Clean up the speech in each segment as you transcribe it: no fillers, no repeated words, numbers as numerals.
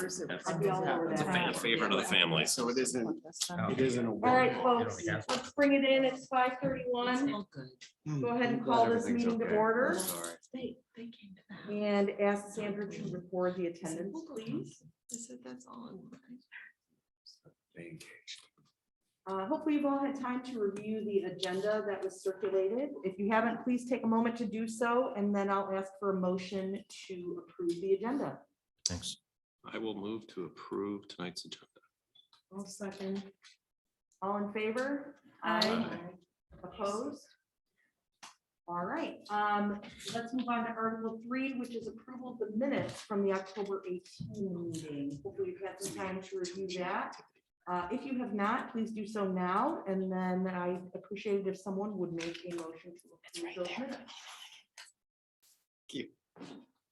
Or is it? That's I'd be all over a that. favorite of the family. So it isn't, Oh. it isn't a. All right, folks, let's bring it in. It's 5:31. Go ahead and call this meeting to order They came to the house. and ask Sandra to record the attendance, please. I said, that's all. Hopefully you've all had time to review the agenda that was circulated. If you haven't, please take a moment to do so, and then I'll ask for a motion to approve the agenda. Thanks. I will move to approve tonight's agenda. I'll second. All in favor? Aye. Opposed? All right, let's move on to Article 3, which is approval of the minutes from the October 18 meeting. Hopefully you've had some time to review that. If you have not, please do so now, and then I appreciate it if someone would make a motion to approve those minutes.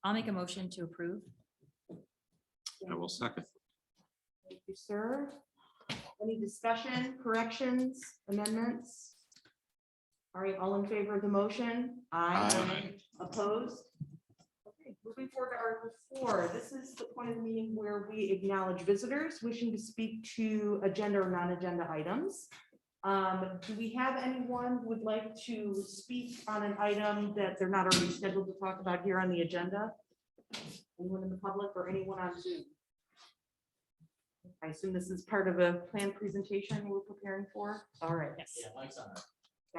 I'll make a motion to approve. I will second. Thank you, sir. Any discussion, corrections, amendments? All right, all in favor of the motion? Aye. Opposed? Okay, moving forward to Article 4. This is the point of the meeting where we acknowledge visitors wishing to speak to agenda or non-agenda items. Do we have anyone who would like to speak on an item that they're not already scheduled to talk about here on the agenda? Anyone in the public or anyone on Zoom? I assume this is part of a planned presentation we're preparing for. All right. Yeah, Mike's on.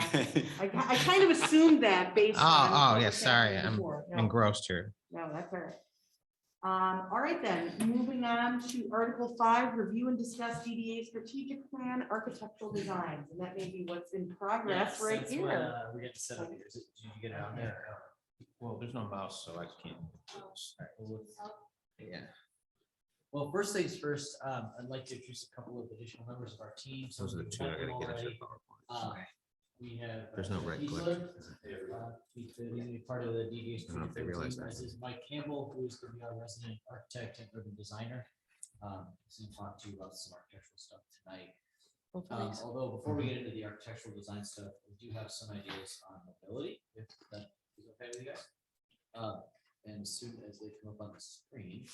I kind of assumed that based on. Oh, what yeah, was sorry, happening I'm before. No, engrossed here. no, that's all right. All right, then, moving on to Article 5, review and discuss DDA strategic plan, architectural designs, and that may be what's in progress right here. We get to set up here. Did you get it on there? Well, there's no mouse, so I can't. Yeah. Well, first things first, I'd like to introduce a couple of additional members of our team. Those are the two I gotta get into PowerPoint. We have. There's no right click. He's going to be part of the DDA. I don't know if they realize that. This is Mike Campbell, who is going to be our resident architect and urban designer. He's going to talk to you about some architectural stuff tonight. Although before we get into the architectural design stuff, we do have some ideas on mobility, if that is okay with you guys. And as soon as they come up on the screen.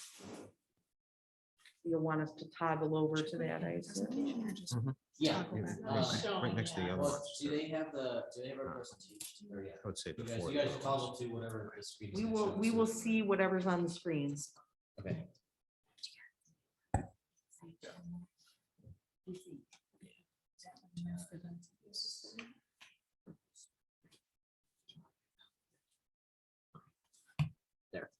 You'll want us to toggle over to that, I assume. Yeah. Right next to the other Well, ones. do they have our presentation? Or yeah. I would say You before. guys toggle to whatever the screen is. We will see whatever's on the screens. Okay. There.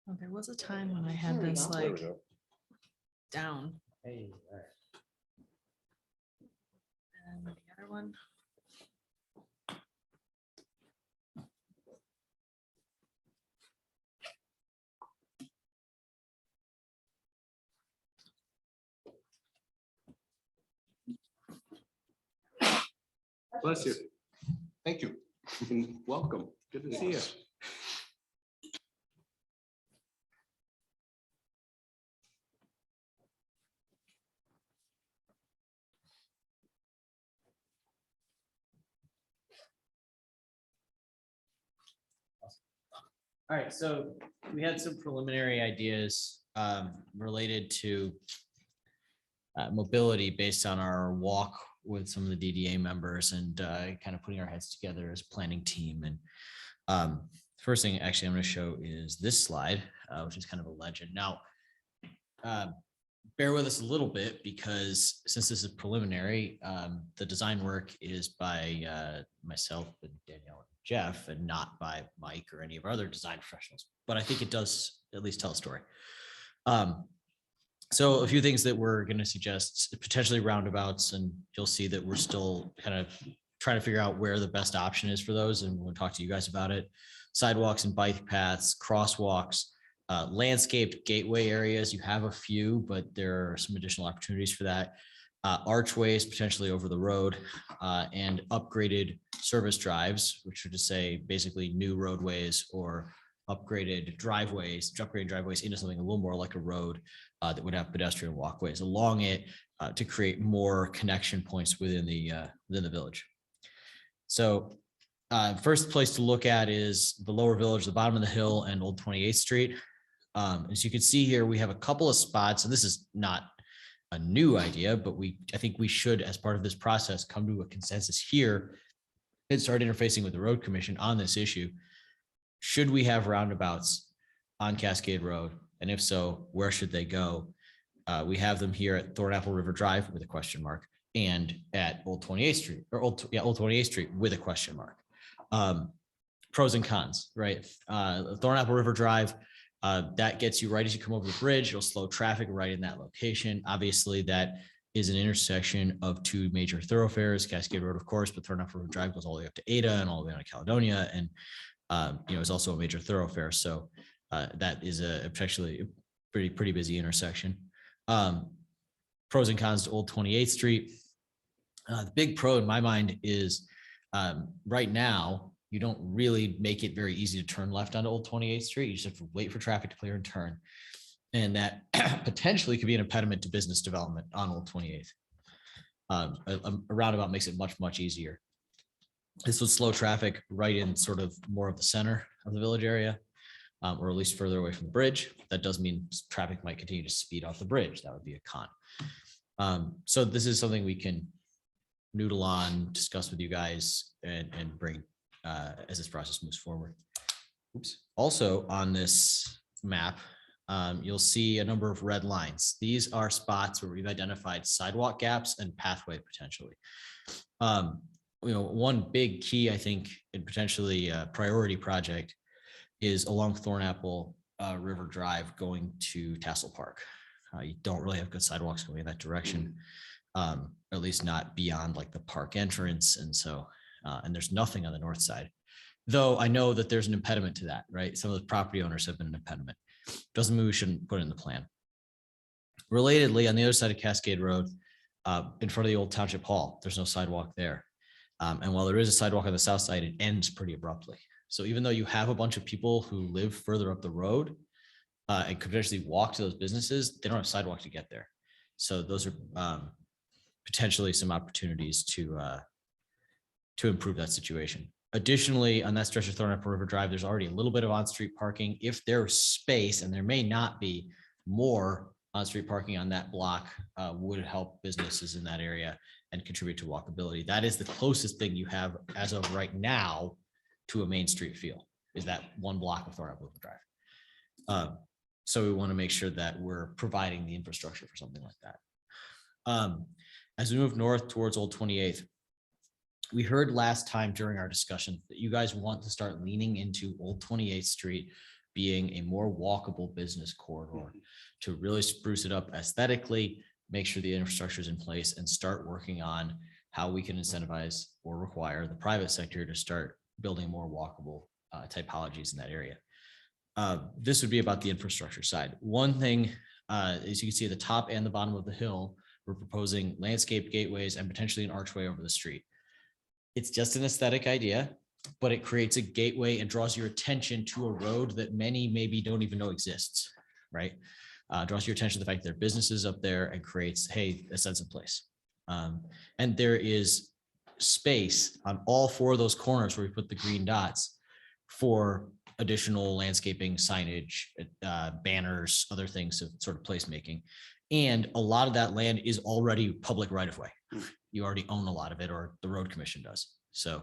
Oh, there was a time when I had There we this go. like down. Hey, all right. And the other one. Bless you. Thank you. And welcome. Good to see you. All right, so we had some preliminary ideas related to mobility based on our walk with some of the DDA members and kind of putting our heads together as planning team. And first thing actually I'm going to show is this slide, which is kind of a legend. Now, bear with us a little bit because since this is preliminary, the design work is by myself and Danielle and Jeff and not by Mike or any of our other design professionals, but I think it does at least tell a story. So a few things that we're going to suggest, potentially roundabouts, and you'll see that we're still kind of trying to figure out where the best option is for those. And we'll talk to you guys about it. Sidewalks and bike paths, crosswalks, landscaped gateway areas. You have a few, but there are some additional opportunities for that. Archways potentially over the road, and upgraded service drives, which would just say basically new roadways or upgraded driveways into something a little more like a road that would have pedestrian walkways along it to create more connection points within the village. So first place to look at is the lower village, the bottom of the hill, and Old 28th Street. As you can see here, we have a couple of spots, and this is not a new idea, but I think we should, as part of this process, come to a consensus here and start interfacing with the road commission on this issue. Should we have roundabouts on Cascade Road? And if so, where should they go? We have them here at Thornapple River Drive with a question mark, and at Old 28th Street, or Old 28th Street with a question mark. Pros and cons, right? Thornapple River Drive, that gets you right as you come over the bridge. It'll slow traffic right in that location. Obviously, that is an intersection of two major thoroughfares, Cascade Road, of course, but Thornapple River Drive goes all the way up to Ada and all the way down to Caledonia, and is also a major thoroughfare. So that is a potentially pretty busy intersection. Pros and cons to Old 28th Street. The big pro in my mind is right now, you don't really make it very easy to turn left onto Old 28th Street. You just have to wait for traffic to clear and turn. And that potentially could be an impediment to business development on Old 28th. A roundabout makes it much easier. This would slow traffic right in sort of more of the center of the village area, or at least further away from the bridge. That does mean traffic might continue to speed off the bridge. That would be a con. So this is something we can noodle on, discuss with you guys, and bring as this process moves forward. Oops. Also on this map, you'll see a number of red lines. These are spots where we've identified sidewalk gaps and pathway potentially. One big key, I think, and potentially a priority project is along Thornapple River Drive going to Tassel Park. You don't really have good sidewalks going in that direction, at least not beyond like the park entrance. And so, and there's nothing on the north side, though I know that there's an impediment to that, right? Some of the property owners have been an impediment. Doesn't mean we shouldn't put it in the plan. Relatedly, on the other side of Cascade Road, in front of the old Township Hall, there's no sidewalk there. And while there is a sidewalk on the south side, it ends pretty abruptly. So even though you have a bunch of people who live further up the road and could potentially walk to those businesses, they don't have sidewalk to get there. So those are potentially some opportunities to improve that situation. Additionally, on that stretch of Thornapple River Drive, there's already a little bit of on-street parking. If there's space, and there may not be, more on-street parking on that block would help businesses in that area and contribute to walkability. That is the closest thing you have as of right now to a Main Street feel, is that one block of Thornapple River Drive. So we want to make sure that we're providing the infrastructure for something like that. As we move north towards Old 28th, we heard last time during our discussion that you guys want to start leaning into Old 28th Street being a more walkable business corridor to really spruce it up aesthetically, make sure the infrastructure is in place, and start working on how we can incentivize or require the private sector to start building more walkable typologies in that area. This would be about the infrastructure side. One thing, as you can see at the top and the bottom of the hill, we're proposing landscape gateways and potentially an archway over the street. It's just an aesthetic idea, but it creates a gateway and draws your attention to a road that many maybe don't even know exists, right? Draws your attention to the fact that there are businesses up there and creates, hey, a sense of place. And there is space on all four of those corners where we put the green dots for additional landscaping, signage, banners, other things of sort of placemaking. And a lot of that land is already public right of way. You already own a lot of it, or the road commission does. So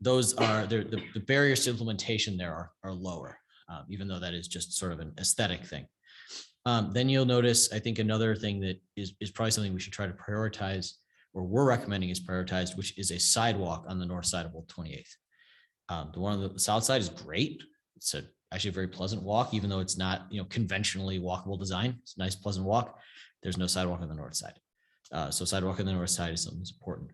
those are the barriers to implementation there are lower, even though that is just sort of an aesthetic thing. Then you'll notice, I think another thing that is probably something we should try to prioritize, or we're recommending is prioritized, which is a sidewalk on the north side of Old 28th. The one on the south side is great. It's actually a very pleasant walk, even though it's not, conventionally walkable design. It's a nice, pleasant walk. There's no sidewalk on the north side. So sidewalk on the north side is something that's important.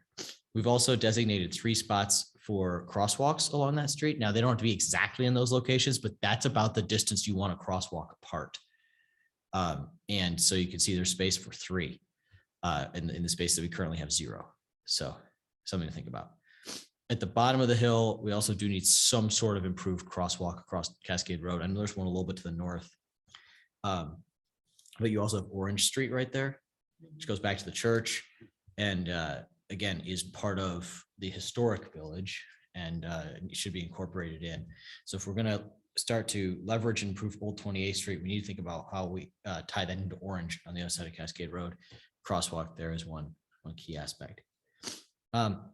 We've also designated 3 spots for crosswalks along that street. Now, they don't have to be exactly in those locations, but that's about the distance you want a crosswalk apart. And so you can see there's space for 3 in the space that we currently have 0. So something to think about. At the bottom of the hill, we also do need some sort of improved crosswalk across Cascade Road. I know there's one a little bit to the north. But you also have Orange Street right there, which goes back to the church and again, is part of the historic village and it should be incorporated in. So if we're gonna start to leverage and improve Old 28th Street, we need to think about how we tie that into Orange on the other side of Cascade Road. Crosswalk there is one key aspect.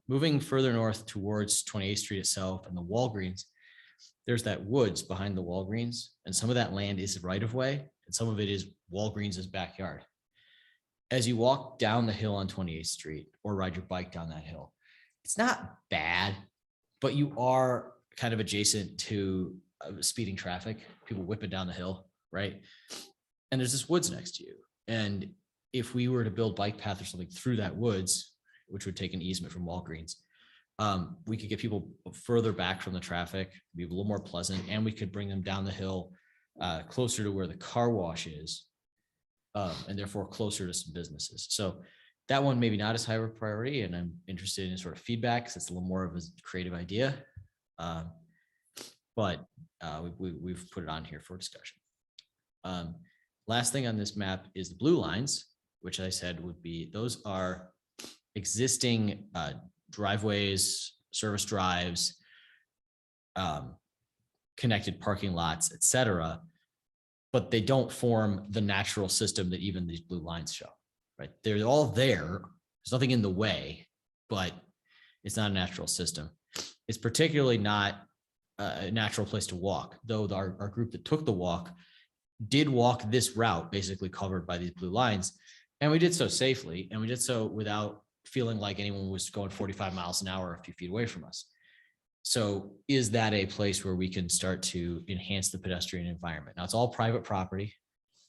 Moving further north towards 28th Street itself and the Walgreens, there's that woods behind the Walgreens, and some of that land is right of way, and some of it is Walgreens' backyard. As you walk down the hill on 28th Street or ride your bike down that hill, it's not bad, but you are kind of adjacent to speeding traffic, people whipping down the hill, right? And there's this woods next to you. And if we were to build bike path or something through that woods, which would take an easement from Walgreens, we could get people further back from the traffic, be a little more pleasant, and we could bring them down the hill closer to where the car wash is, and therefore closer to some businesses. So that one maybe not as high of a priority, and I'm interested in sort of feedback because it's a little more of a creative idea. But we've put it on here for discussion. Last thing on this map is the blue lines, which I said would be, those are existing driveways, service drives, connected parking lots, etc. But they don't form the natural system that even these blue lines show, right? They're all there. There's nothing in the way, but it's not a natural system. It's particularly not a natural place to walk, though our group that took the walk did walk this route basically covered by these blue lines. And we did so safely, and we did so without feeling like anyone was going 45 miles an hour a few feet away from us. So is that a place where we can start to enhance the pedestrian environment? Now, it's all private property.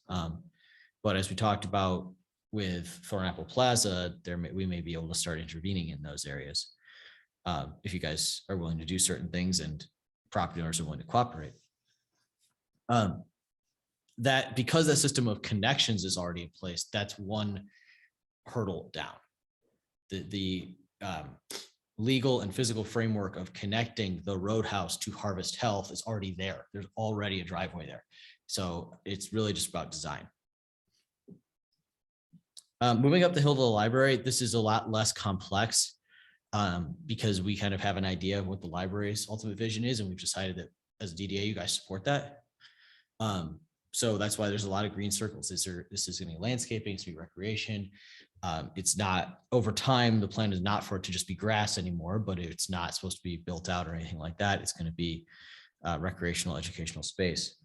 But as we talked about with Thornapple Plaza, we may be able to start intervening in those areas. If you guys are willing to do certain things and property owners are willing to cooperate. That because that system of connections is already in place, that's one hurdle down. The legal and physical framework of connecting the Roadhouse to Harvest Health is already there. There's already a driveway there. So it's really just about design. Moving up the hill to the library, this is a lot less complex because we kind of have an idea of what the library's ultimate vision is, and we've decided that as a DDA, you guys support that. So that's why there's a lot of green circles. This is going to be landscaping, it's going to be recreation. It's not, over time, the plan is not for it to just be grass anymore, but it's not supposed to be built out or anything like that. It's going to be recreational, educational space.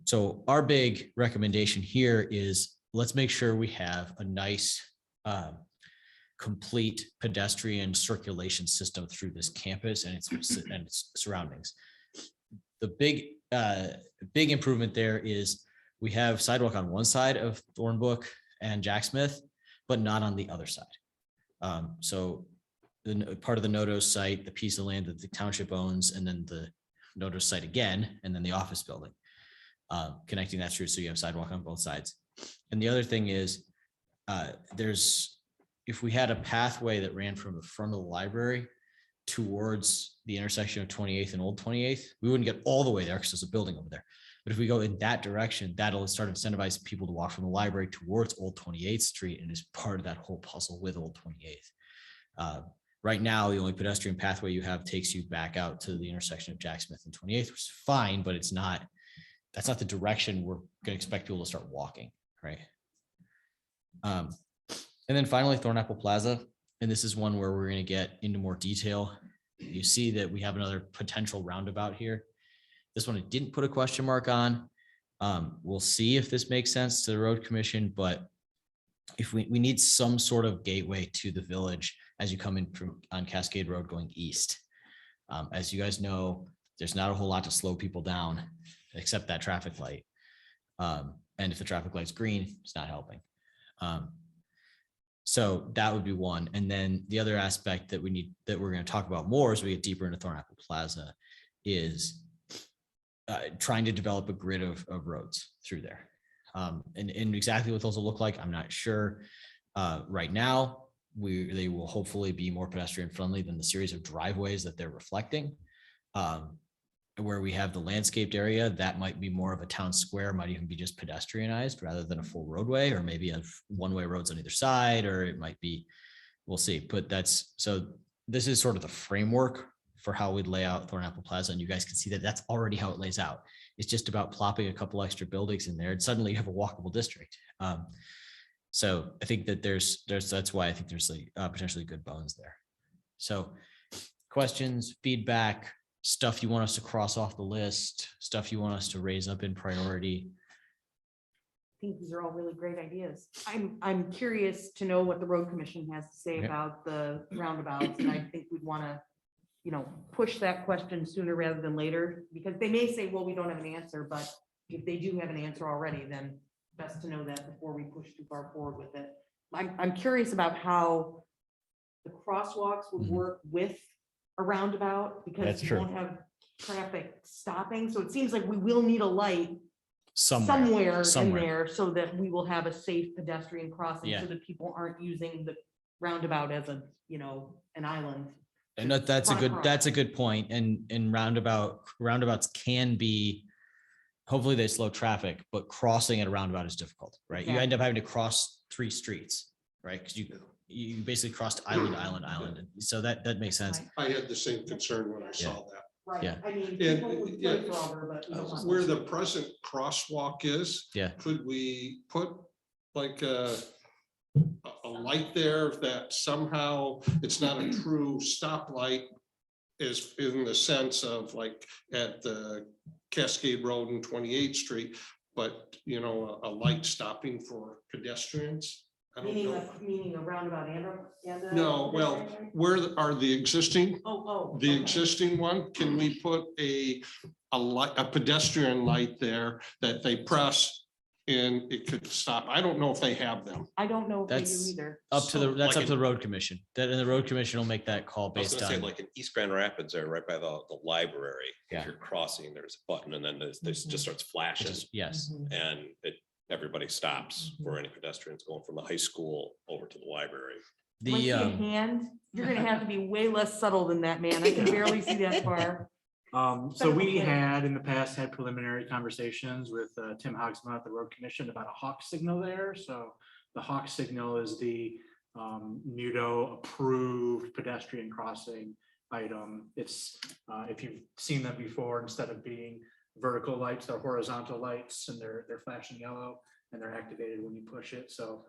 So our big recommendation here is let's make sure we have a nice, complete pedestrian circulation system through this campus and its surroundings. The big improvement there is we have sidewalk on one side of Thornbrook and Jack Smith, but not on the other side. So the part of the Nodos site, the piece of land that the township owns, and then the Nodos site again, and then the office building, connecting that street so you have sidewalk on both sides. And the other thing is if we had a pathway that ran from the front of the library towards the intersection of 28th and Old 28th, we wouldn't get all the way there because there's a building over there. But if we go in that direction, that'll start incentivizing people to walk from the library towards Old 28th Street, and is part of that whole puzzle with Old 28th. Right now, the only pedestrian pathway you have takes you back out to the intersection of Jack Smith and 28th, which is fine, but that's not the direction we're going to expect people to start walking, right? And then finally, Thornapple Plaza. And this is one where we're going to get into more detail. You see that we have another potential roundabout here. This one I didn't put a question mark on. We'll see if this makes sense to the road commission, but if we need some sort of gateway to the village as you come in on Cascade Road going east. As you guys know, there's not a whole lot to slow people down except that traffic light. And if the traffic light's green, it's not helping. So that would be one. And then the other aspect that we're going to talk about more as we get deeper into Thornapple Plaza is trying to develop a grid of roads through there. And exactly what those will look like, I'm not sure right now, they will hopefully be more pedestrian friendly than the series of driveways that they're reflecting. Where we have the landscaped area, that might be more of a town square, might even be just pedestrianized rather than a full roadway, or maybe a one-way roads on either side, or it might be, we'll see. But this is sort of the framework for how we'd lay out Thornapple Plaza, and you guys can see that that's already how it lays out. It's just about plopping a couple extra buildings in there, and suddenly you have a walkable district. So I think that that's why I think there's potentially good bones there. So questions, feedback, stuff you want us to cross off the list, stuff you want us to raise up in priority. I think these are all really great ideas. I'm curious to know what the road commission has to say Okay. about the roundabouts, and I think we'd want to, push that question sooner rather than later, because they may say, well, we don't have an answer, but if they do have an answer already, then best to know that before we push too far forward with it. I'm curious about how the crosswalks would Mhm. work with a roundabout, because That's you true. won't have traffic stopping. So it seems like we will need a light Somewhere. in there so that we will have a safe pedestrian crossing, Yeah. so that people aren't using the roundabout as an island. And that's a good point. And roundabouts can be, hopefully they slow traffic, but crossing at a roundabout is difficult, right? You end up having to cross 3 streets, right? Because you basically crossed island to island, island. And so that makes sense. Right. I had the same concern when I saw that. Right, Yeah. I mean, And, people would yeah, play forever, but we don't want Where to. the present crosswalk is, Yeah. could we put like a light there that somehow it's not a true stoplight, is in the sense of like at the Cascade Road and 28th Street, but a light stopping for pedestrians? I don't know. Meaning a roundabout and a. No, well, where are the existing? Oh. The okay. existing one, can we put a light, a pedestrian light there that they press and it could stop? I don't know if they have them. I don't know if they That's do either. that's like up to the road commission. And the road commission will make that call I was based gonna say, on. like in East Grand Rapids there, right by the library. Yeah. If you're crossing, there's a button and then this just starts flashing Yes. Mhm. and everybody stops for any pedestrians going from the high school over to the library. When I see a The, hand, you're gonna have to be way less subtle than that, man. I can barely see that far. So we had in the past had preliminary conversations with Tim Hogsma at the Road Commission about a hawk signal there. So the hawk signal is the NUDO approved pedestrian crossing item. It's if you've seen them before, instead of being vertical lights, they're horizontal lights, and they're flashing yellow and they're activated when you push it. So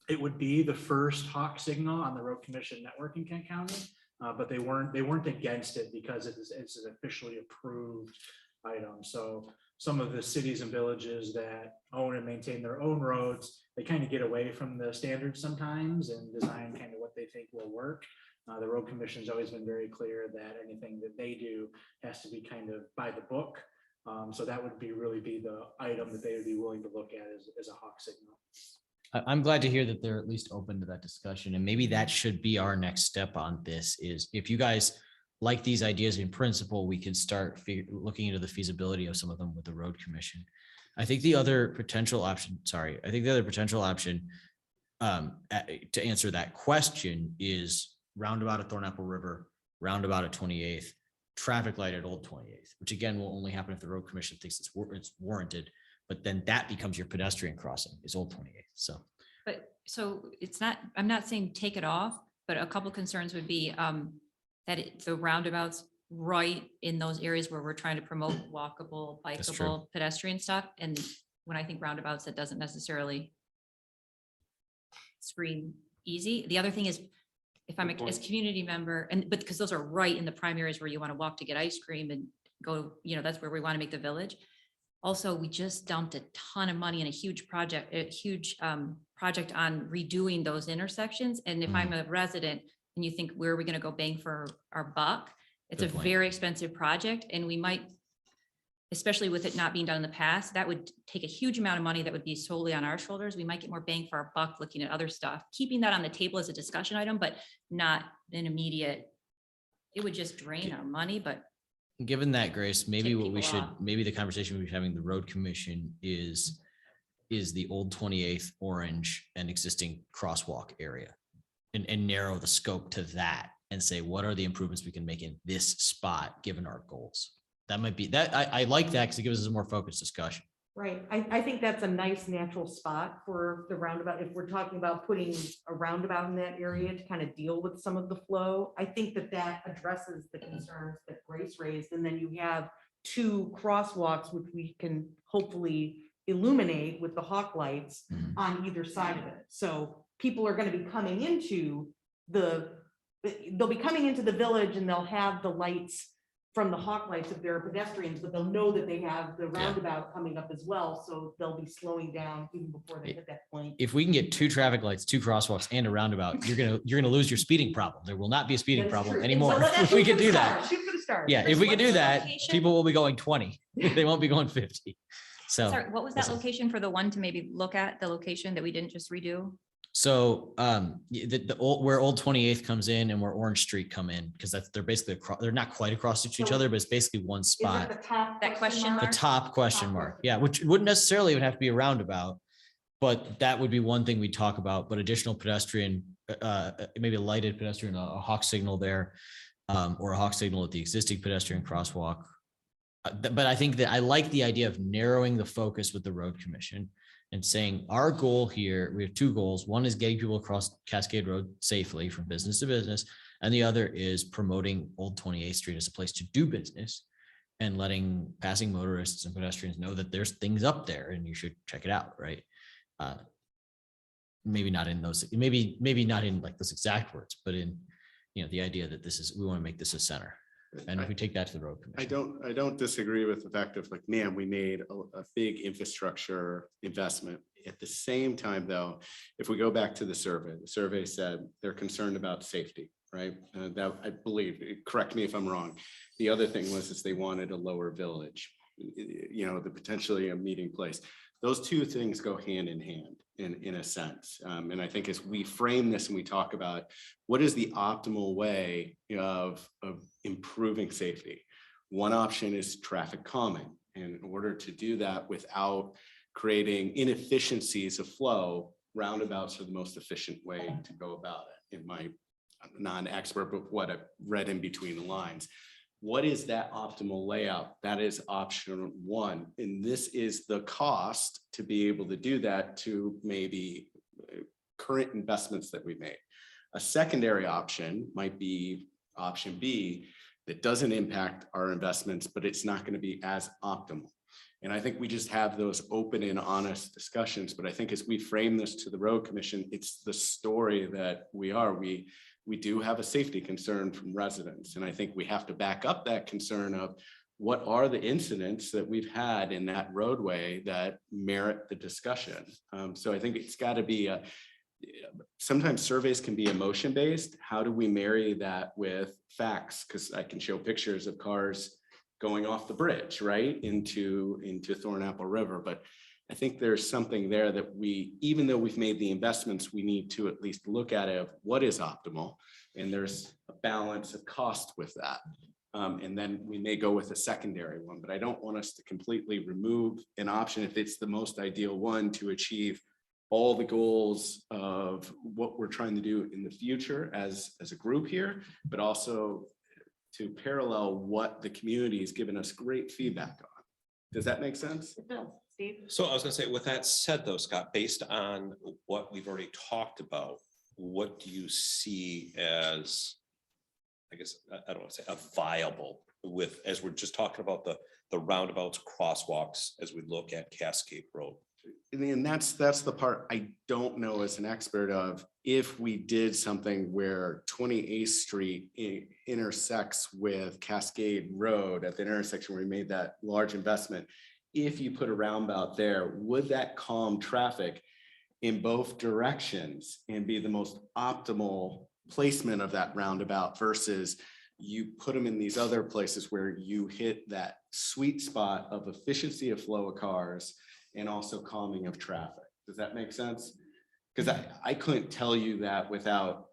it would be the first hawk signal on the Road Commission network in Kent County. But they weren't against it because it's an officially approved item. So some of the cities and villages that own and maintain their own roads, they kind of get away from the standards sometimes and design kind of what they think will work. The Road Commission's always been very clear that anything that they do has to be kind of by the book. So that would really be the item that they would be willing to look at as a hawk signal. I'm glad to hear that they're at least open to that discussion, and maybe that should be our next step on this. Is if you guys like these ideas in principle, we can start looking into the feasibility of some of them with the road commission. I think the other potential option, to answer that question is roundabout at Thornapple River, roundabout at 28th, traffic light at Old 28th, which again will only happen if the road commission thinks it's warranted. But then that becomes your pedestrian crossing is Old 28th. So it's not, I'm not saying take it off, but a couple concerns would be the roundabouts right in those areas where we're trying to promote walkable, That's true. bikeable, pedestrian stuff. And when I think roundabouts, that doesn't necessarily scream easy. The other thing is, if I'm as community member, but because those are right in the prime areas where you want to walk to get ice cream and go, that's where we want to make the village. Also, we just dumped a ton of money in a huge project on redoing those intersections. And if I'm a resident and you think, where are we going to go bang for our buck? It's Good a point. very expensive project, and we might, especially with it not being done in the past, that would take a huge amount of money that would be solely on our shoulders. We might get more bang for our buck looking at other stuff, keeping that on the table as a discussion item, but not an immediate, it would just drain our money, but Given that, Grace, maybe Take what we people should, off. maybe the conversation we're having the road commission is is the old 28th orange and existing crosswalk area. And narrow the scope to that and say, what are the improvements we can make in this spot, given our goals? That might be that. I like that because it gives us a more focused discussion. Right, I think that's a nice natural spot for the roundabout. If we're talking about putting a roundabout in that area to kind of deal with some of the flow, I think that that addresses the concerns that Grace raised. And then you have two crosswalks, which we can hopefully illuminate with the hawk lights on either side of it. So people are going to be coming into they'll be coming into the village and they'll have the lights from the hawk lights if they're pedestrians, but they'll know that they have the roundabout coming up as well. So they'll be slowing down even before they hit that point. If we can get 2 traffic lights, 2 crosswalks, and a roundabout, you're gonna lose your speeding problem. There will not be a speeding That's problem true. And anymore. so let's If shoot we for could the do stars, that. Shoot for the stars. Yeah, if we could do What's the that, location? people will be going 20. They won't be going 50. So. Sorry, what was that listen. location for the one to maybe look at, the location that we didn't just redo? So the old, where Old 28th comes in and where Orange Street come in, because they're basically they're not quite across each So other, but it's basically one Is spot. it the top? That question The mark? top question Top mark, question yeah, mark. which wouldn't necessarily even have to be a roundabout, but that would be one thing we talk about. But additional pedestrian, maybe a lighted pedestrian, a hawk signal there, or a hawk signal at the existing pedestrian crosswalk. But I think that I like the idea of narrowing the focus with the road commission and saying our goal here, we have 2 goals. One is getting people across Cascade Road safely from business to business. And the other is promoting Old 28th Street as a place to do business and letting passing motorists and pedestrians know that there's things up there and you should check it out, right? Maybe not in those, maybe not in like those exact words, but in, the idea that we want to make this a center. And if we take that to the road commission. I don't disagree with the fact of like, man, we made a big infrastructure investment. At the same time, though, if we go back to the survey said they're concerned about safety, right? That I believe, correct me if I'm wrong. The other thing is they wanted a lower village, the potentially a meeting place. Those 2 things go hand in hand in a sense. And I think as we frame this and we talk about what is the optimal way of improving safety, one option is traffic calming. And in order to do that without creating inefficiencies of flow, roundabouts are the most efficient way to go about it. In my non-expert, but what I've read in between the lines. What is that optimal layout? That is option 1. And this is the cost to be able to do that to maybe current investments that we made. A secondary option might be option B that doesn't impact our investments, but it's not going to be as optimal. And I think we just have those open and honest discussions. But I think as we frame this to the road commission, it's the story that we do have a safety concern from residents. And I think we have to back up that concern of what are the incidents that we've had in that roadway that merit the discussion. So I think it's got to be sometimes surveys can be emotion-based. How do we marry that with facts? Because I can show pictures of cars going off the bridge, right, into Thornapple River. But I think there's something there that even though we've made the investments, we need to at least look at it of what is optimal. And there's a balance of cost with that. And then we may go with a secondary one, but I don't want us to completely remove an option if it's the most ideal one to achieve all the goals of what we're trying to do in the future as a group here, but also to parallel what the community has given us great feedback on. Does that make sense? It does. Steve? So I was gonna say, with that said though, Scott, based on what we've already talked about, what do you see as, I guess, I don't want to say a viable as we're just talking about the roundabouts, crosswalks, as we look at Cascade Road? And that's the part I don't know as an expert of. If we did something where 28th Street intersects with Cascade Road at the intersection where we made that large investment, if you put a roundabout there, would that calm traffic in both directions and be the most optimal placement of that roundabout versus you put them in these other places where you hit that sweet spot of efficiency of flow of cars and also calming of traffic? Does that make sense? Because I couldn't tell you that without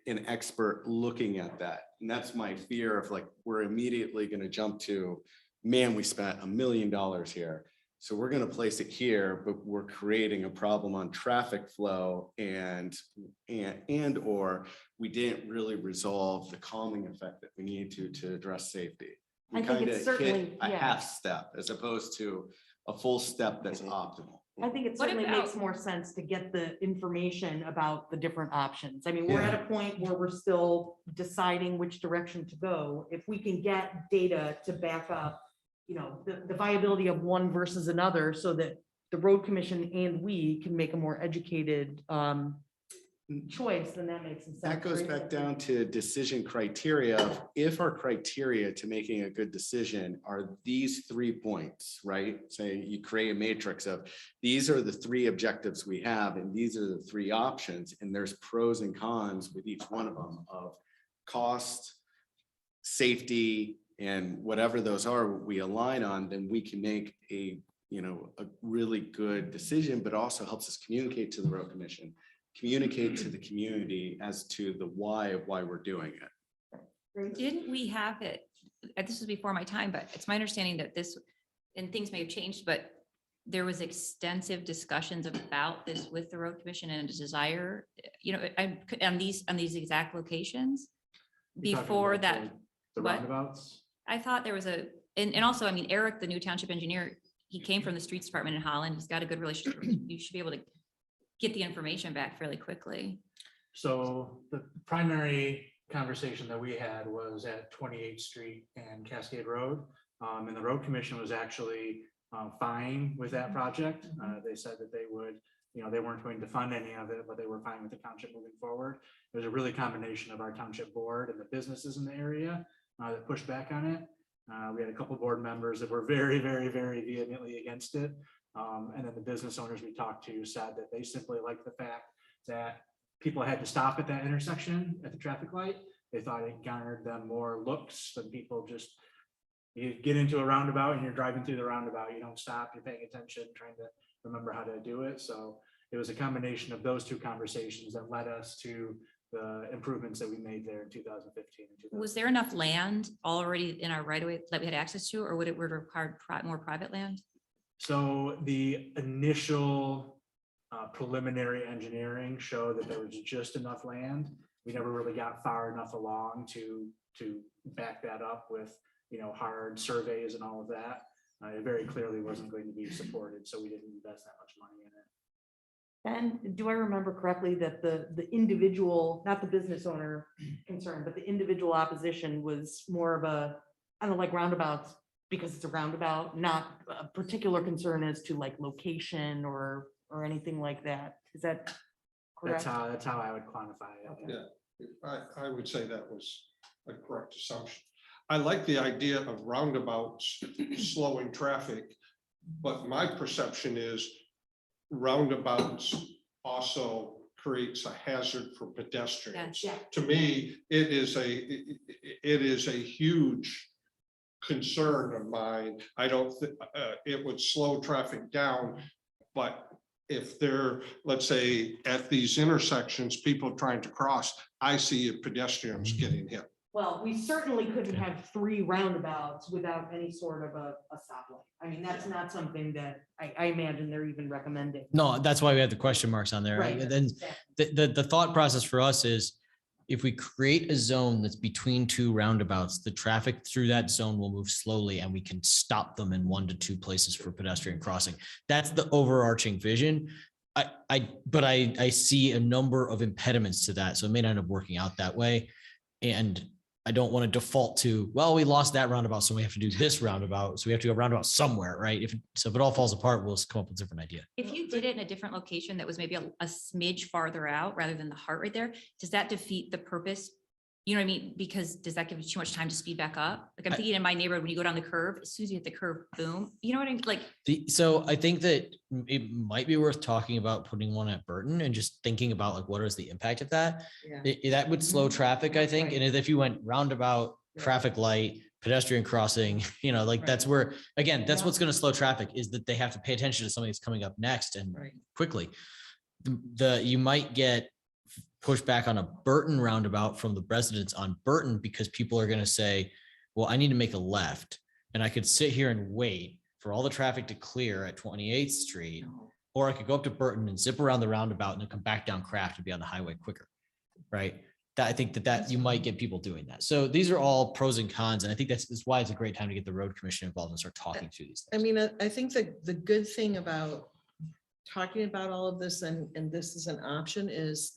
an expert looking at that. And that's my fear of like, we're immediately going to jump to, man, we spent $1 million here. So we're gonna place it here, but we're creating a problem on traffic flow or we didn't really resolve the calming effect that we need to address safety. We I think kinda it's hit certainly, a yeah. half step as opposed to a full step that's optimal. I think it What certainly makes about- more sense to get the information about the different options. I mean, we're Yeah. at a point where we're still deciding which direction to go. If we can get data to back up, you know, the viability of one versus another so that the road commission and we can make a more educated choice, then that makes some sense. That goes right? back down to decision criteria. If our criteria to making a good decision are these 3 points, right? Say you create a matrix of, these are the 3 objectives we have, and these are the 3 options, and there's pros and cons with each one of them of cost, safety, and whatever those are, we align on, then we can make a really good decision, but also helps us communicate to the road commission, communicate to the community as to the why of why we're doing it. Didn't we have it, this was before my time, but it's my understanding that this, and things may have changed, but there was extensive discussions about this with the road commission and a desire, on these exact locations. You're talking Before about that, The what? roundabouts. I thought there was and also, I mean, Eric, the new township engineer, he came from the streets department in Holland. He's got a good relationship. You should be able to get the information back fairly quickly. So the primary conversation that we had was at 28th Street and Cascade Road. And the road commission was actually fine with that project. They said that they would, they weren't going to fund any of it, but they were fine with the township moving forward. It was a really combination of our township board and the businesses in the area that pushed back on it. We had a couple board members that were very, very, very vehemently against it. And then the business owners we talked to said that they simply liked the fact that people had to stop at that intersection at the traffic light. They thought it garnered them more looks than people just, you get into a roundabout and you're driving through the roundabout, you don't stop, you're paying attention, trying to remember how to do it. So it was a combination of those 2 conversations that led us to the improvements that we made there in 2015. And Was there enough land already in our right of way that we had access to, or would it require more private land? So the initial preliminary engineering showed that there was just enough land. We never really got far enough along to back that up with, hard surveys and all of that. It very clearly wasn't going to be supported, so we didn't invest that much money in it. And do I remember correctly that the individual, not the business owner concern, but the individual opposition was more of a, I don't know, like roundabouts, because it's a roundabout, not a particular concern as to like location or anything like that. Is that correct? That's how I would quantify it. Okay. Yeah, I would say that was a correct assumption. I like the idea of roundabouts slowing traffic, but my perception is roundabouts also creates a hazard for pedestrians. Yeah. To me, it is a huge concern of mine. I don't think it would slow traffic down, but if they're, let's say, at these intersections, people trying to cross, I see pedestrians getting hit. Well, we certainly couldn't have 3 roundabouts without any sort of a stoplight. I mean, that's not something that I imagine they're even recommending. No, that's why we have the question marks on there. Right. And then the thought process for us is if we create a zone that's between 2 roundabouts, the traffic through that zone will move slowly and we can stop them in 1 to 2 places for pedestrian crossing. That's the overarching vision. But I see a number of impediments to that. So it may not end up working out that way. And I don't want to default to, well, we lost that roundabout, so we have to do this roundabout. So we have to go roundabout somewhere, right? If it all falls apart, we'll come up with a different idea. If you did it in a different location that was maybe a smidge farther out rather than the heart right there, does that defeat the purpose? You know what I mean? Because does that give you too much time to speed back up? Like I'm thinking in my neighborhood, when you go down the curve, as soon as you hit the curve, boom, you know what I mean? Like, So I think that it might be worth talking about putting one at Burton and just thinking about like, what is the impact of that? That would slow traffic, I think. And if you went roundabout, traffic light, pedestrian crossing, like that's where, again, that's what's going to slow traffic is that they have to pay attention to something that's coming up next and quickly. You might get push back on a Burton roundabout from the residents on Burton because people are going to say, well, I need to make a left and I could sit here and wait for all the traffic to clear at 28th Street, or I could go up to Burton and zip around the roundabout and then come back down Craft and be on the highway quicker, right? That I think that you might get people doing that. So these are all pros and cons, and I think that's why it's a great time to get the road commission involved and start talking through these I things. mean, I think that the good thing about talking about all of this and this is an option is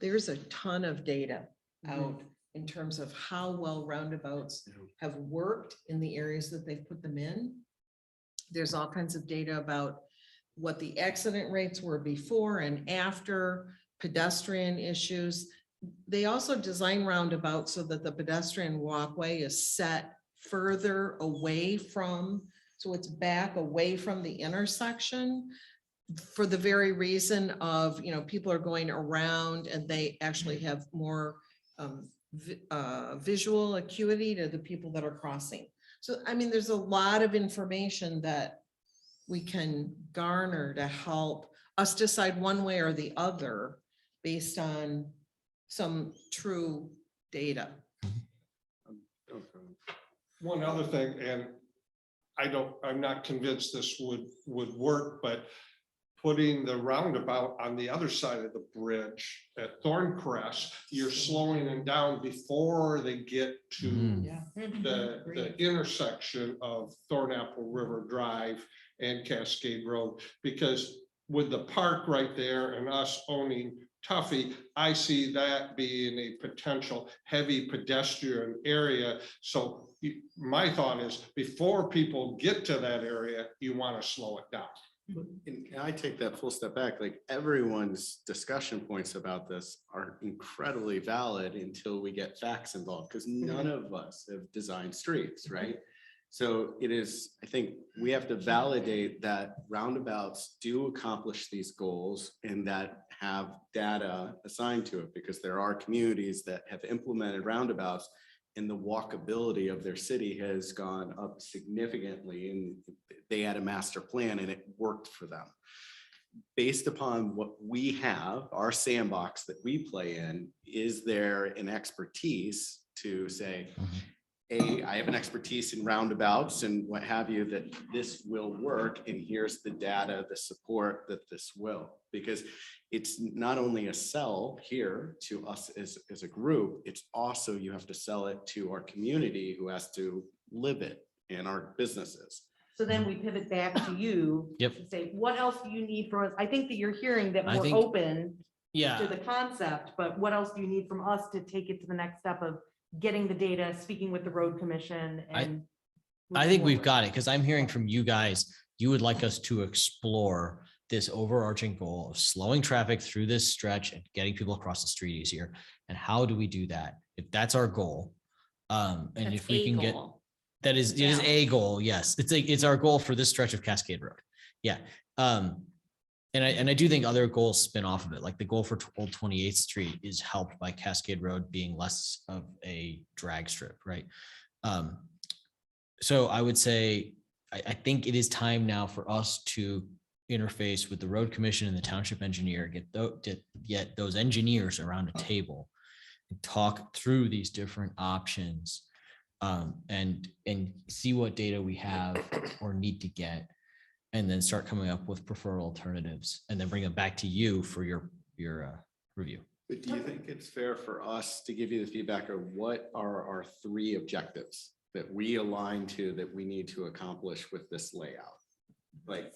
there's a ton of data out in terms of how well roundabouts have worked in the areas that they've put them in. There's all kinds of data about what the accident rates were before and after, pedestrian issues. They also design roundabouts so that the pedestrian walkway is set further away from, so it's back away from the intersection for the very reason of, people are going around and they actually have more visual acuity to the people that are crossing. So, I mean, there's a lot of information that we can garner to help us decide one way or the other based on some true data. One other thing, and I'm not convinced this would work, but putting the roundabout on the other side of the bridge at Thorncrest, you're slowing them down before they get to the intersection of Thornapple River Drive and Cascade Road, because with the park right there and us owning Tuffy, I see that being a potential heavy pedestrian area. So my thought is before people get to that area, you want to slow it down. And I take that full step back, like everyone's discussion points about this are incredibly valid until we get facts involved, because none of us have designed streets, right? So it is, I think we have to validate that roundabouts do accomplish these goals and that have data assigned to it, because there are communities that have implemented roundabouts and the walkability of their city has gone up significantly, and they had a master plan and it worked for them. Based upon what we have, our sandbox that we play in, is there an expertise to say, I have an expertise in roundabouts and what have you, that this will work, and here's the data, the support that this will, because it's not only a sell here to us as a group, it's also, you have to sell it to our community who has to live it in our businesses. So then we pivot back to you. Yep. To say, what else do you need from us? I think that you're hearing that I we're think- open to Yeah, the concept, but what else do you need from us to take it to the next step of getting the data, speaking with the road commission and? I think we've got it, because I'm hearing from you guys, you would like us to explore this overarching goal of slowing traffic through this stretch and getting people across the street easier. And how do we do that? If that's our goal. And That's if we a can get, goal. that is, it is Yeah. a goal. Yes. It's our goal for this stretch of Cascade Road. Yeah. And I do think other goals spin off of it, like the goal for Old 28th Street is helped by Cascade Road being less of a drag strip, right? So I would say, I think it is time now for us to interface with the road commission and the township engineer, get those engineers around a table and talk through these different options, and see what data we have or need to get, and then start coming up with preferred alternatives, and then bring them back to you for your review. But do you think it's fair for us to give you the feedback of what are our 3 objectives that we align to, that we need to accomplish with this layout? Like,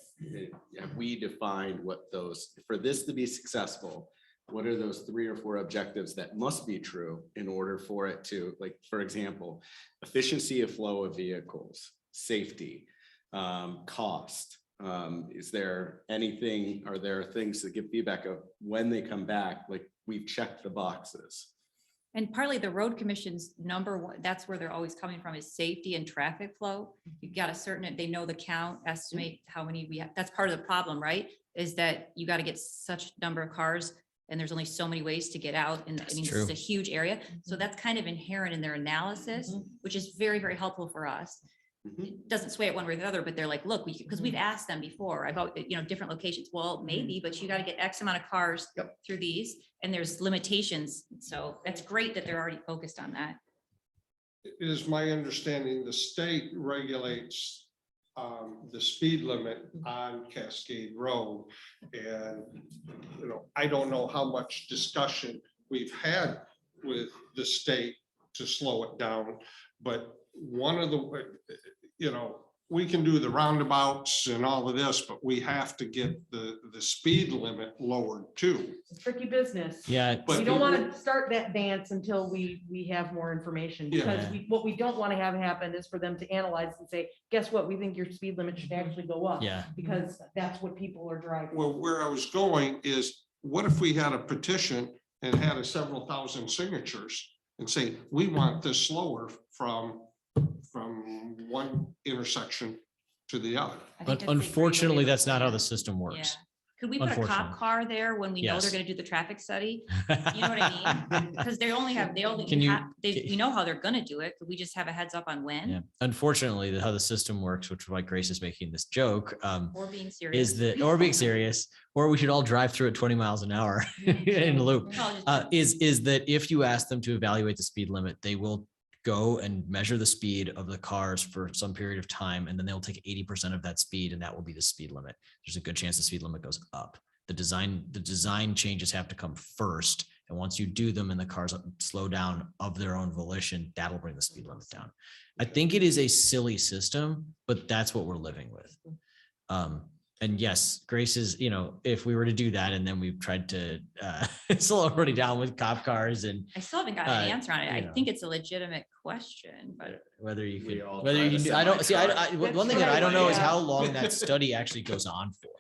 have we defined what those, for this to be successful, what are those 3 or 4 objectives that must be true in order for it to, like, for example, efficiency of flow of vehicles, safety, cost. Is there anything, are there things that give feedback of when they come back, like we've checked the boxes? And partly the road commission's number one, that's where they're always coming from, is safety and traffic flow. You've got a certain, they know the count, estimate how many we have. That's part of the problem, right? Is that you got to get such number of cars and there's only so many ways to get out. And I mean, this is true. a huge area. So that's kind of inherent in their analysis, which is very, very helpful for us. It doesn't sway it one way or the other, but they're like, look, because we've asked them before about, different locations. Well, maybe, but you got to get X amount of cars through these, and there's limitations. So that's great that they're already focused on that. It is my understanding the state regulates the speed limit on Cascade Road. And, I don't know how much discussion we've had with the state to slow it down. But one of the, we can do the roundabouts and all of this, but we have to get the speed limit lowered too. It's tricky business. Yeah, But We don't want to start that dance until we have more information, because Yeah. what we don't want to have happen is for them to analyze and say, guess what, we think your speed limit should actually go up. yeah. Because that's what people are driving. Well, where I was going is, what if we had a petition and had several thousand signatures and say, we want this slower from one intersection to the other? I think But that's a great way unfortunately, to that's not how plan the it. system Yeah. works. Could we put a cop Unfortunately. car there when we know Yes. they're gonna do the traffic study? You know what I mean? Because they only, Can you- we know how they're gonna do it. Could we just have a heads up on Yeah. when? Unfortunately, how the system works, which is why Grace is making this joke, Or being serious? is that, or being serious, or we should all drive through at 20 miles an hour in a loop. No, just- Is that if you ask them to evaluate the speed limit, they will go and measure the speed of the cars for some period of time, and then they'll take 80% of that speed, and that will be the speed limit. There's a good chance the speed limit goes up. The design changes have to come first, and once you do them and the cars slow down of their own volition, that'll bring the speed limit down. I think it is a silly system, but that's what we're living with. And yes, Grace is, if we were to do that and then we've tried to slow everybody down with cop cars and I still haven't gotten an answer on it. I you know. think it's a legitimate question, but whether you We could, all whether drive you a can, I don't see, semi-truck. one thing that I don't know is Yeah. how long that study actually goes on for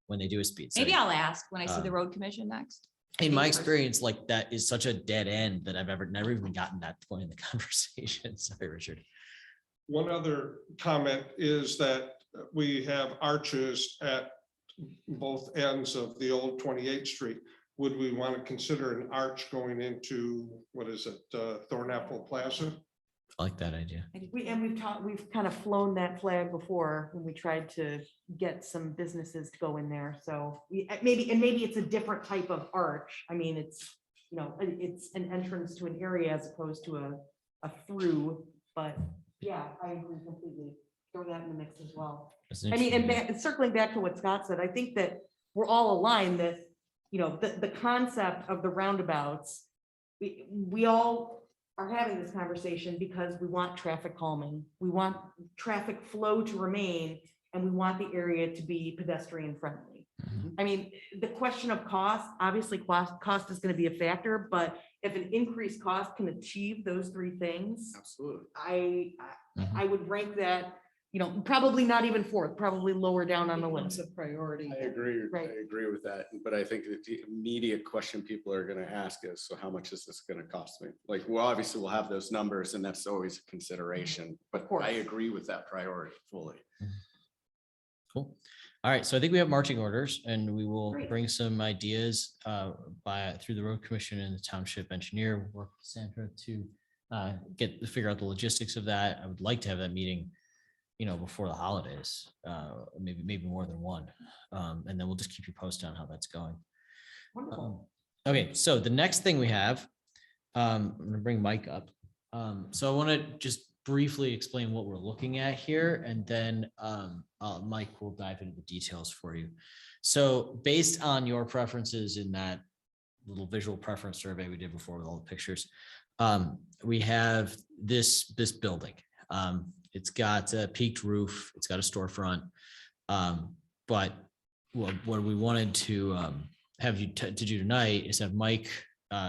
when they do a speed study. maybe I'll ask when I see the Um, road commission next. In my think first. experience, like that is such a dead end that I've never even gotten that point in the conversation. Sorry, Richard. One other comment is that we have arches at both ends of the old 28th Street. Would we want to consider an arch going into, what is it, Thornapple Plaza? I like that idea. We've kind of flown that flag before when we tried to get some businesses to go in there. So maybe it's a different type of arch. I mean, it's an entrance to an area as opposed to a through, but yeah, I agree completely. Throw that in the mix as well. That's an I mean, interesting and circling back to what Scott said, I think that we're all aligned that, the concept of the roundabouts, we all are having this conversation because we want traffic calming. We want traffic flow to remain, and we want the area to be pedestrian friendly. Mhm. I mean, the question of cost, obviously cost is going to be a factor, but if an increased cost can achieve those three things, Absolutely. I would rank that, probably not even fourth, probably lower down on the Becomes list. a priority. I agree, Right. I agree with that, but I think that the immediate question people are gonna ask is, so how much is this gonna cost me? Like, well, obviously we'll have those numbers and that's always a consideration, but course. I agree with that priority fully. Cool. All right, so I think we have marching orders, and we will Great. bring some ideas through the road commission and the township engineer, work with Sandra to figure out the logistics of that. I would like to have that meeting, before the holidays, maybe more than one. And then we'll just keep you posted on how that's going. Wonderful. Okay, so the next thing we have, I'm gonna bring Mike up. So I want to just briefly explain what we're looking at here, and then Mike will dive into the details for you. So based on your preferences in that little visual preference survey we did before with all the pictures, we have this building. It's got a peaked roof, it's got a storefront. But what we wanted to have you to do tonight is have Mike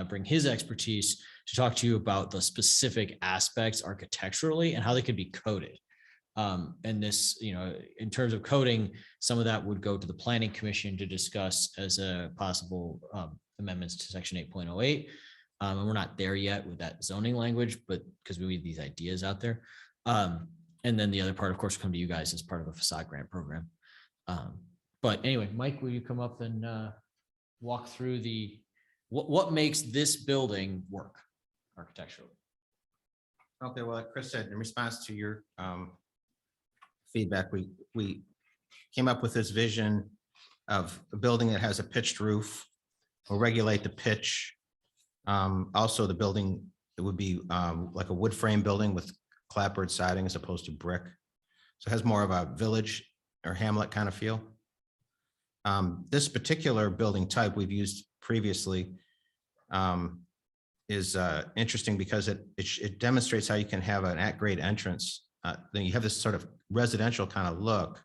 bring his expertise to talk to you about the specific aspects architecturally and how they could be coded. And this, in terms of coding, some of that would go to the planning commission to discuss as a possible amendments to section 8.08. And we're not there yet with that zoning language, but because we need these ideas out there. And then the other part, of course, will come to you guys as part of the facade grant program. But anyway, Mike, will you come up and walk through what makes this building work architecturally? Okay, well, like Chris said, in response to your feedback, we came up with this vision of a building that has a pitched roof. We'll regulate the pitch. Also, the building, it would be like a wood frame building with clapboard siding as opposed to brick. So it has more of a village or hamlet kind of feel. This particular building type we've used previously is interesting because it demonstrates how you can have an at-grade entrance. Then you have this sort of residential kind of look,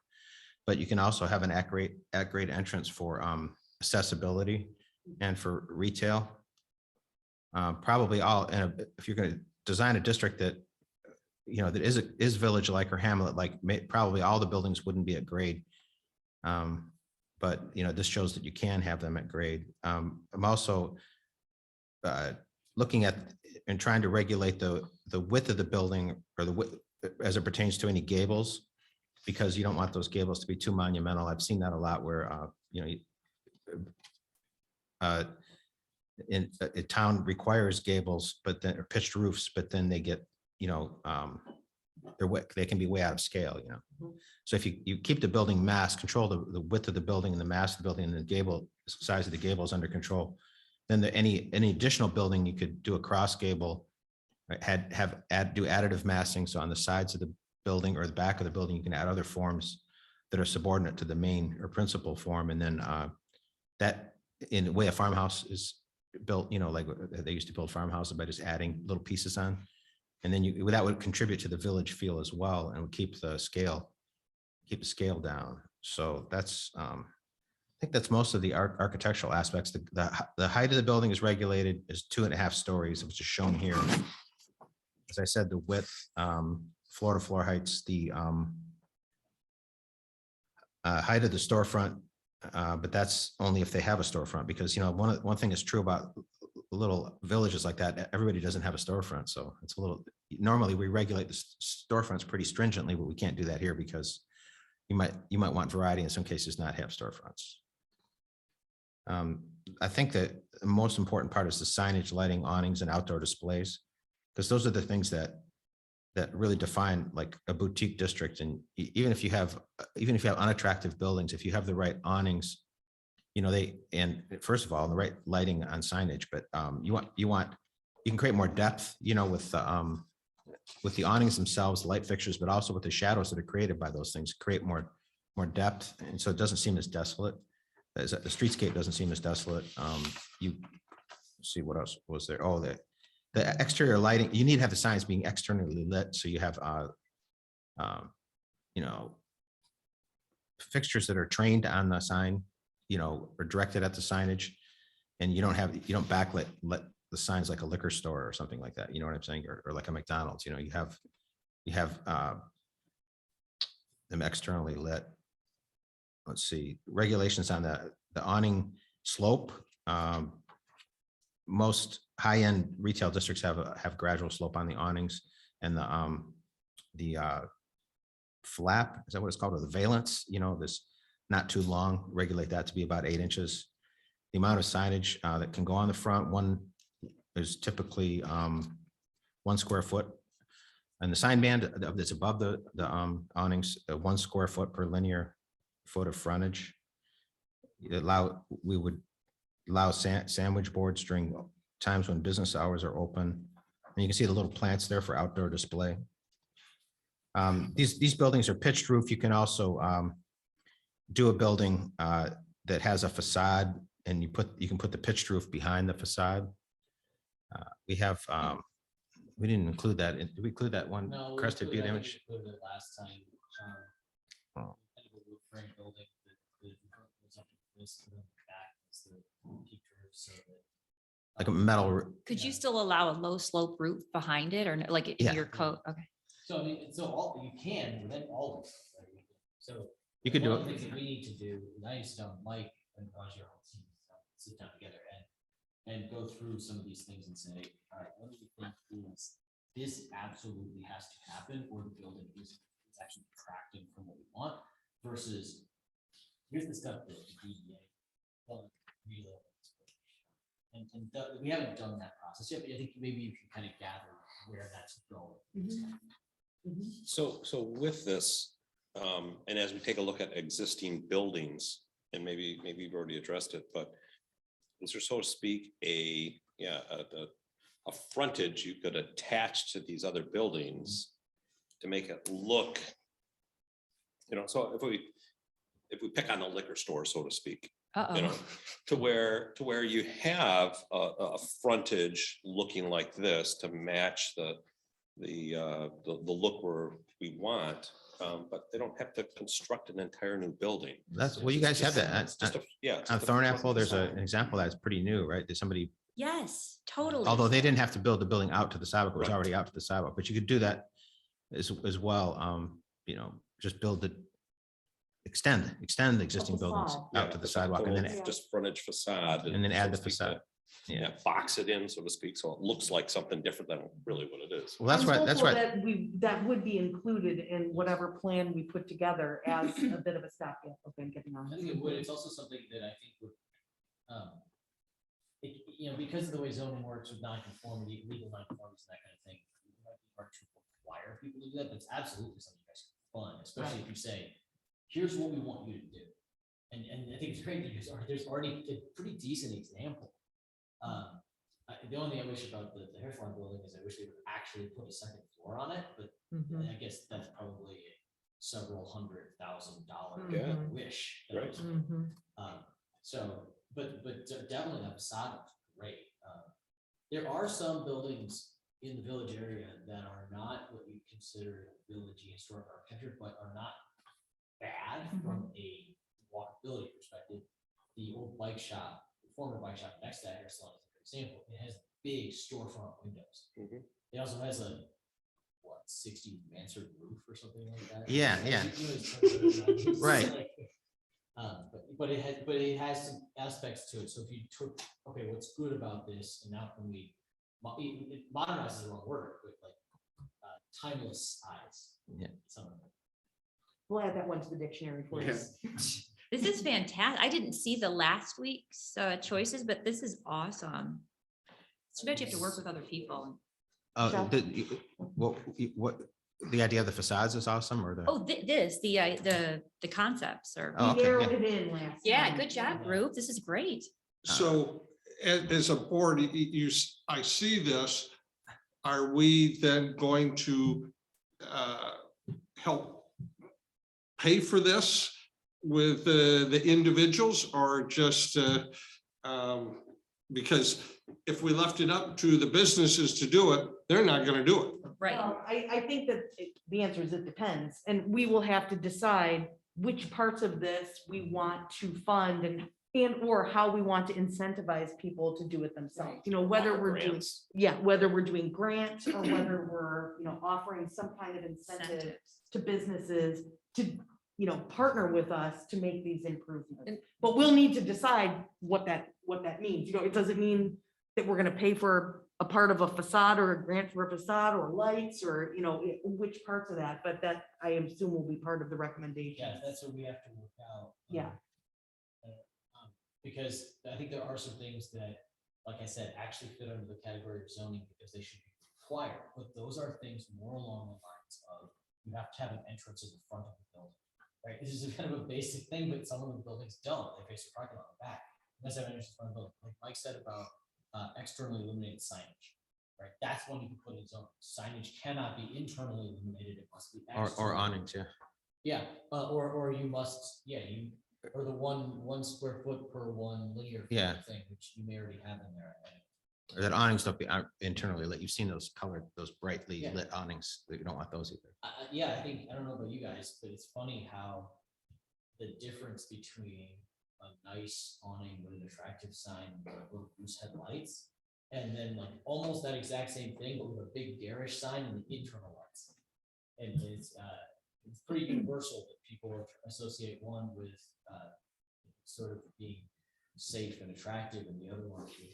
but you can also have an at-grade entrance for accessibility and for retail. Probably all, and if you're going to design a district that, you know, that is village-like or hamlet-like, probably all the buildings wouldn't be at grade. But, you know, this shows that you can have them at grade. I'm also looking at and trying to regulate the width of the building or the width as it pertains to any gables, because you don't want those gables to be too monumental. I've seen that a lot where, you know, in a town requires gables, but then or pitched roofs, but then they get, you know, they can be way out of scale, you know. So if you keep the building mass, control the width of the building and the mass of the building and the gable size of the gable is under control, then any additional building you could do a cross gable, right, do additive massing. So on the sides of the building or the back of the building, you can add other forms that are subordinate to the main or principal form. And then that in the way a farmhouse is built, you know, like they used to build farmhouses by just adding little pieces on. And then that would contribute to the village feel as well and would keep the scale down. So that's, I think that's most of the architectural aspects. The height of the building is regulated as 2.5 stories, which is shown here. As I said, the width, floor to floor heights, the height of the storefront, but that's only if they have a storefront, because, you know, one thing is true about little villages like that, everybody doesn't have a storefront. So it's a little, normally we regulate the storefronts pretty stringently, but we can't do that here because you might want variety, in some cases not have storefronts. I think that the most important part is the signage, lighting, awnings, and outdoor displays, because those are the things that really define like a boutique district. And even if you have unattractive buildings, if you have the right awnings, you know, and first of all, the right lighting on signage, but you can create more depth, you know, with the awnings themselves, light fixtures, but also with the shadows that are created by those things, create more depth. And so it doesn't seem as desolate. The streetscape doesn't seem as desolate. You see what else was there? Oh, the exterior lighting, you need to have the signs being externally lit. So you have, you know, fixtures that are trained on the sign, you know, or directed at the signage, and you don't backlit the signs like a liquor store or something like that. You know what I'm saying? Or like a McDonald's, you know, you have them externally lit. Let's see, regulations on the awning slope. Most high-end retail districts have gradual slope on the awnings, and the flap, is that what it's called, or the valance, you know, this not too long, regulate that to be about 8 inches. The amount of signage that can go on the front, one is typically 1 square foot, and the sign band that's above the awnings, 1 square foot per linear foot of frontage. We would allow sandwich boards during times when business hours are open. And you can see the little plants there for outdoor display. These buildings are pitched roof. You can also do a building that has a facade, and you can put the pitched roof behind the facade. We didn't include that. Did we include that one crested butte image? Last time. Oh. Kind of a wood frame building that goes up to this to the back, is the peak roof, so that Like a metal. Could you still allow a low slope roof behind it, or like in Yeah. your code? Okay. So I mean, you can prevent all this. Right? So You could do one of the it. things that we need to do, and I just don't like, and your whole team sit down together and go through some of these things and say, all right, what do you think is this absolutely has to happen, or the building is actually detracting from what we want, versus here's the stuff that the DEA and we haven't done that process yet, but I think maybe you can kind of gather where that's going. So with this, and as we take a look at existing buildings, and maybe you've already addressed it, but is there, so to speak, a frontage you could attach to these other buildings to make it look You know, so if we pick on the liquor store, so to speak, you know, Uh-oh. to where you have a frontage looking like this to match the look we want, but they don't have to construct an entire new building. That's, well, you guys have that. It's just a- Yeah. it's On just a Thornapple, there's facade. an example that's pretty new, right? There's somebody, Yes, totally. although they didn't have to build the building out to the sidewalk, it was Right. already out to the sidewalk, but you could do that as well. You know, just build it, extend the existing buildings facade. Yeah, out to the just a sidewalk and total then, Just frontage facade. and then add the so to speak, facade. Yeah, box it in, so to speak, so it looks like something different than really what it is. Well, that's I'm right, that's hopeful right. that would be included in whatever plan we put together as a bit of a stopgap. Okay, I'm getting on. I think it would, it's also something that I think would, you know, because of the way zoning works with non-conformity, legal non-conformity, that kind of thing, it might be hard to require people to do that, but it's absolutely something you guys can fund, especially if you say, here's what we want you to do. And I think it's great that there's already a pretty decent example. The only thing I wish about the hair salon building is I wish they would actually put a second floor on it, but Mhm. I guess that's probably a several $100,000 Yeah. wish. Right. Mhm. So, but definitely that facade looks great. There are some buildings in the village area that are not what you consider villagey historic architecture, but are not bad from a walkability perspective. The old bike shop, the former bike shop next to that hair salon is a good example. It has big storefront windows. Mhm. It also has a 60 mansard roof or something like that. Yeah, yeah. It's Right. like, but it has some aspects to it. So if you took, okay, what's good about this, and now can we modernize is the wrong word, but like timeless eyes. Yeah. Some of it. We'll add that one to the dictionary for Yeah. us. This is fantastic. I didn't see the last week's choices, but this is awesome. It's too bad you have to work with other people. What, the idea of the facades is awesome, or the? Oh, the concepts are, Oh, We okay, narrowed yeah. it in last. yeah, time. good job, group. This is great. So as a board, I see this, are we then going to help pay for this with the individuals or just because if we left it up to the businesses to do it, they're not going to do it. Right. Well, I think that the answer is it depends, and we will have to decide which parts of this we want to fund and or how we want to incentivize people to do it themselves. You know, whether we're doing, Grants. whether we're doing grants or whether we're, offering some kind of incentive Incentives. to businesses to, partner with us to make these improvements. But we'll need to decide what that means. It doesn't mean that we're gonna pay for a part of a facade or a grant for a facade or lights or, which parts of that, but that I assume will be part of the recommendation. Yeah, that's what we have to work out. Yeah. Because I think there are some things that, like I said, actually fit under the category of zoning because they should be required, but those are things more along the lines of you have to have an entrance in the front of the building, right? This is kind of a basic thing, but some of the buildings don't. They face a parking lot in the back. Unless have an entrance in front of the building. Like Mike said about externally illuminated signage, right? That's one you can put in zone. Signage cannot be internally illuminated. It must be Or externally. awnings, yeah. Yeah, or you must, or the one square foot per one linear feet Yeah. thing, which you may already have in there. Or that awnings don't be internally lit. You've seen those colored, those brightly Yeah. lit awnings. You don't want those either. Yeah, I think, I don't know about you guys, but it's funny how the difference between a nice awning with an attractive sign with little goose headlights, and then like almost that exact same thing, but with a big garish sign and the internal lights. And it's pretty universal that people associate one with sort of being safe and attractive, and the other one being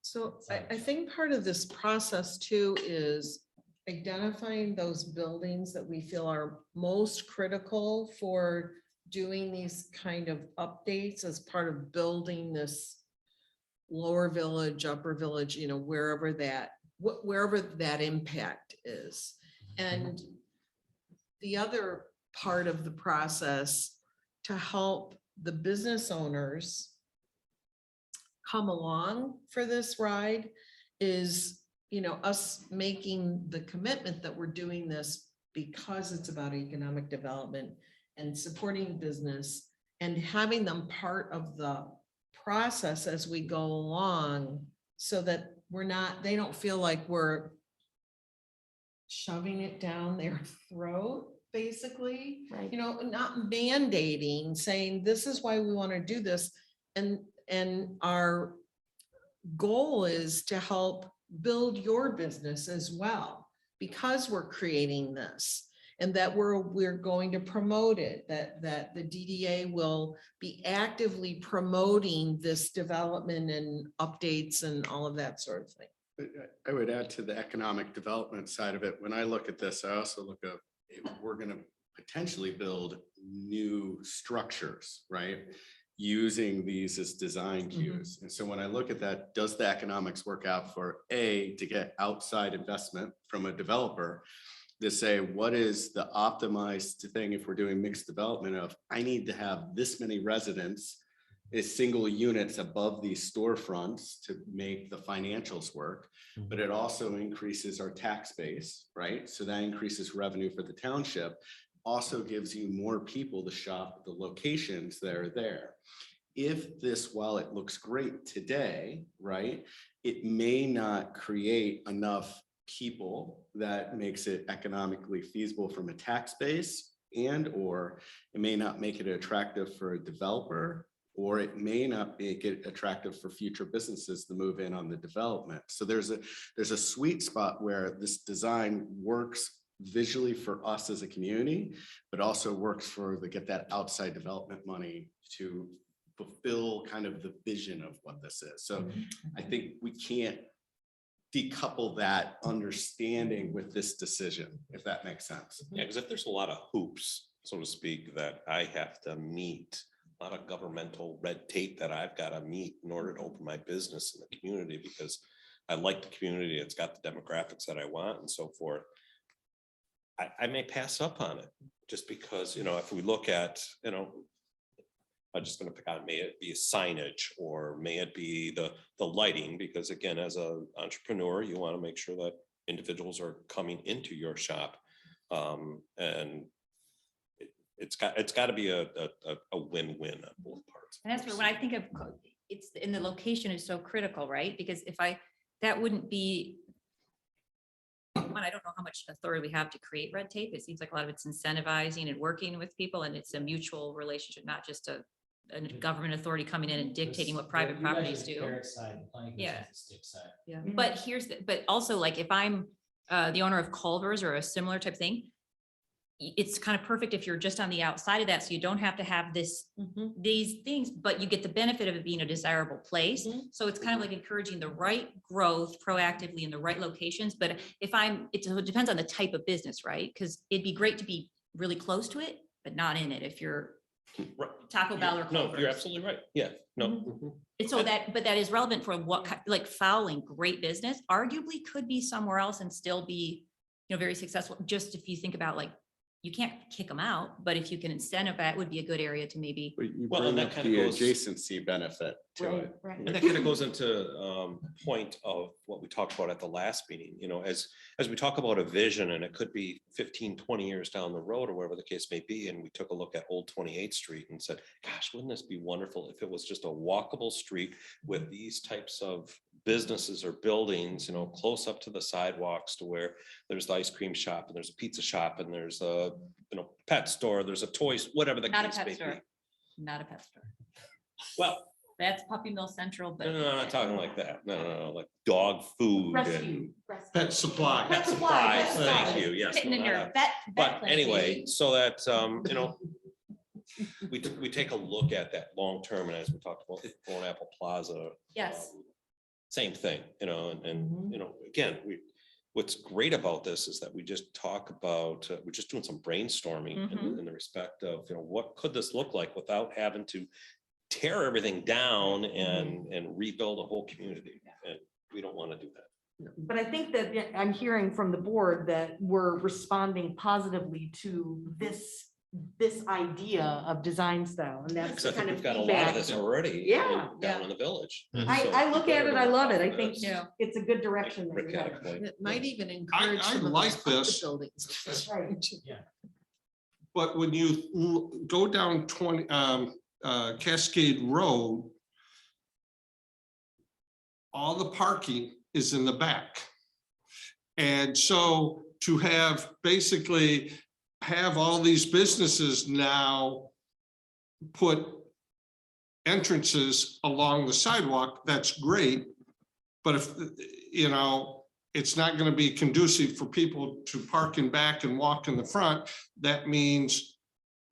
So I think part of this process too is identifying those buildings that we feel are most critical for doing these kind of updates as part of building this lower village, upper village, wherever that impact is. And the other part of the process to help the business owners come along for this ride is, us making the commitment that we're doing this because it's about economic development and supporting business and having them part of the process as we go along so that they don't feel like we're shoving it down their throat, basically. Right. You know, not mandating, saying this is why we want to do this. And our goal is to help build your business as well, because we're creating this. And that we're going to promote it, that the DDA will be actively promoting this development and updates and all of that sort of thing. I would add to the economic development side of it. When I look at this, I also look at, we're going to potentially build new structures, right? Using these as design cues. And so when I look at that, does the economics work out for to get outside investment from a developer to say, what is the optimized thing if we're doing mixed development of, I need to have this many residents as single units above these storefronts to make the financials work, but it also increases our tax base, right? So that increases revenue for the township, also gives you more people to shop the locations that are there. If this, while it looks great today, right, it may not create enough people that makes it economically feasible from a tax base, or it may not make it attractive for a developer, or it may not make it attractive for future businesses to move in on the development. So there's a sweet spot where this design works visually for us as a community, but also works for get that outside development money to fulfill kind of the vision of what this is. So I think we can't decouple that understanding with this decision, if that makes sense. Yeah, because if there's a lot of hoops, so to speak, that I have to meet, a lot of governmental red tape that I've got to meet in order to open my business in the community, because I like the community, it's got the demographics that I want and so forth, I may pass up on it just because, if we look at, I'm just going to pick on, may it be signage or may it be the lighting, because again, as an entrepreneur, you want to make sure that individuals are coming into your shop, and it's got to be a win-win on both parts. And that's where, when I think of, it's in the location is so critical, right? Because that wouldn't be, one, I don't know how much authority we have to create red tape. It seems like a lot of it's incentivizing and working with people, and it's a mutual relationship, not just a government authority coming in and dictating what private properties do. Yeah. Yeah. But but also, like, if I'm the owner of Culver's or a similar type thing, it's kind of perfect if you're just on the outside of that, so you don't have to have these things, but you get the benefit of it being a desirable place. So it's kind of like encouraging the right growth proactively in the right locations. But it depends on the type of business, right? Because it'd be great to be really close to it, but not in it if you're Taco Bell or Culver's. No, you're absolutely right. Yeah, no. And so but that is relevant for like Fowling, great business, arguably could be somewhere else and still be, very successful. Just if you think about, like, you can't kick them out, but if you can incentivize, that would be a good area to maybe. Well, and that kind of goes adjacency benefit to it. Right. And that kind of goes into point of what we talked about at the last meeting, as we talk about a vision, and it could be 15, 20 years down the road or wherever the case may be. And we took a look at Old 28th Street and said, gosh, wouldn't this be wonderful if it was just a walkable street with these types of businesses or buildings, close up to the sidewalks, to where there's the ice cream shop and there's a pizza shop and there's a, pet store, there's a toys, whatever the Not a case pet may store. be. Not a pet store. Well, That's Puppy Mill Central, but. no, I'm not talking like that. No, like dog food and Rescue. Pet supply. Pet supply, supplies. pet Thank supply. you. Yes. Fitting in no, your not- vet But clinic, anyway, baby. so that, we take a look at that long term, and as we talked about Thorn Apple Plaza. Yes. Same thing, and again, what's great about this is that we just talk about, we're just doing some brainstorming in the respect of, what could this look like without having to tear everything down and rebuild a whole community, and we don't want to do that. But I think that I'm hearing from the board that we're responding positively to this this idea of design style, and that's Because the I think kind of we've got a lot feedback. of this already. Yeah, Down in the village. I look at it, I love it. I think Yeah. it's a good direction. that Rick you're had a headed. point. It might even encourage I some of those like other this. buildings. Right. But when you go down Cascade Road, all the parking is in the back. And so to basically have all these businesses now put entrances along the sidewalk, that's great. But if, it's not going to be conducive for people to park in back and walk in the front, that means